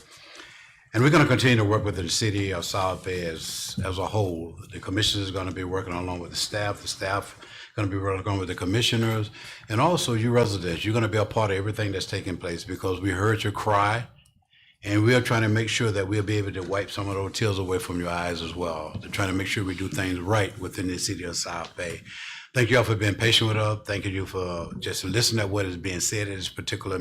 And we're going to continue to work with the city of South Bay as a whole. The commissioner is going to be working along with the staff. The staff going to be working with the commissioners. And also you residents, you're going to be a part of everything that's taking place because we heard your cry. And we are trying to make sure that we'll be able to wipe some of those tears away from your eyes as well. They're trying to make sure we do things right within the city of South Bay. Thank you all for being patient with us. Thank you for just listening to what is being said in this particular